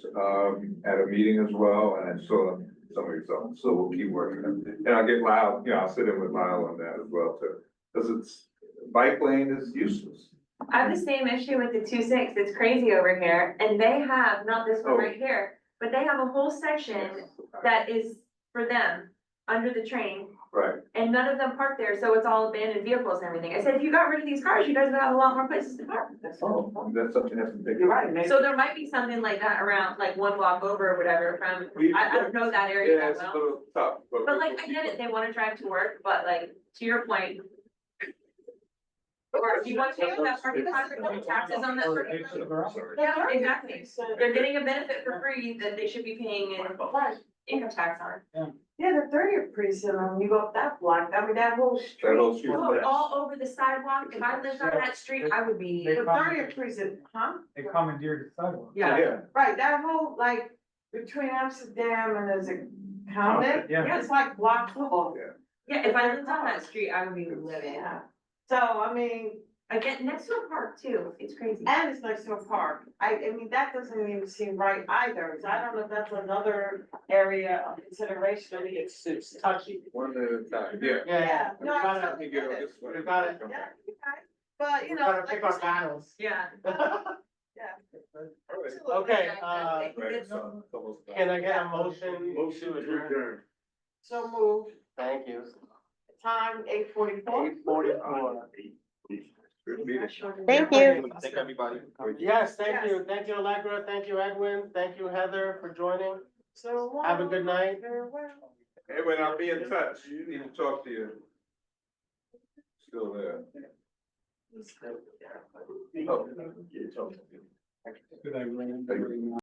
at a meeting as well, and I saw some results, so we'll keep working on it. And I'll get Lyle, I'll sit in with Lyle on that as well too, because bike lane is useless. I have the same issue with the 2-6. It's crazy over here, and they have, not this one Oh. right here, but they have a whole section that is for them, under the train, Right. and none of them park there, so it's all abandoned vehicles and everything. I said, if you got rid of these cars, you guys would have a lot more places to park. Oh, that's something that's big. You're right. So there might be something like that around, like 1 block over or whatever from, I don't know that area Yeah, that it's a well. little tough, But like, I get it, they wanna drive to work, but like, to your point. Or if you want to take that parking taxes on that. Yeah, exactly. They're getting a benefit for free that they should be paying income tax on. Yeah, the 30th precinct, when you go up that block, I mean, that whole street. That whole street. Oh, all over the sidewalk. If I lived on that street, I would be. The 30th precinct, huh? They commandeered the sidewalk. Yeah, right, that whole, like, between Amsterdam and there's a County, Yeah. it's like block full. Yeah, if I lived on that street, I would be living. Yeah. So, I mean, I get next to a park too. It's crazy. and it's next to a park. I mean, that doesn't even seem right either. So I don't know if that's another area of consideration. I mean, it's touchy. One at a time, yeah. Yeah. No, I Trying totally to get get on it. this one. Yeah, okay. But, you know. Gotta like pick you our said- battles. Yeah. Yeah. Okay, Right, so it's almost done. can I get a motion? Motion to adjourn. So moved. Thank you. Time 8:44. 8:44. Good meeting. Thank you. Thank everybody. Yes, thank Yes. you. Thank you, Allegra. Thank you, Edwin. Thank you, Heather, for joining. So. Have a good night. Farewell. Hey, when I'll be in touch, you need to talk to you. Still there. Oh. Good night,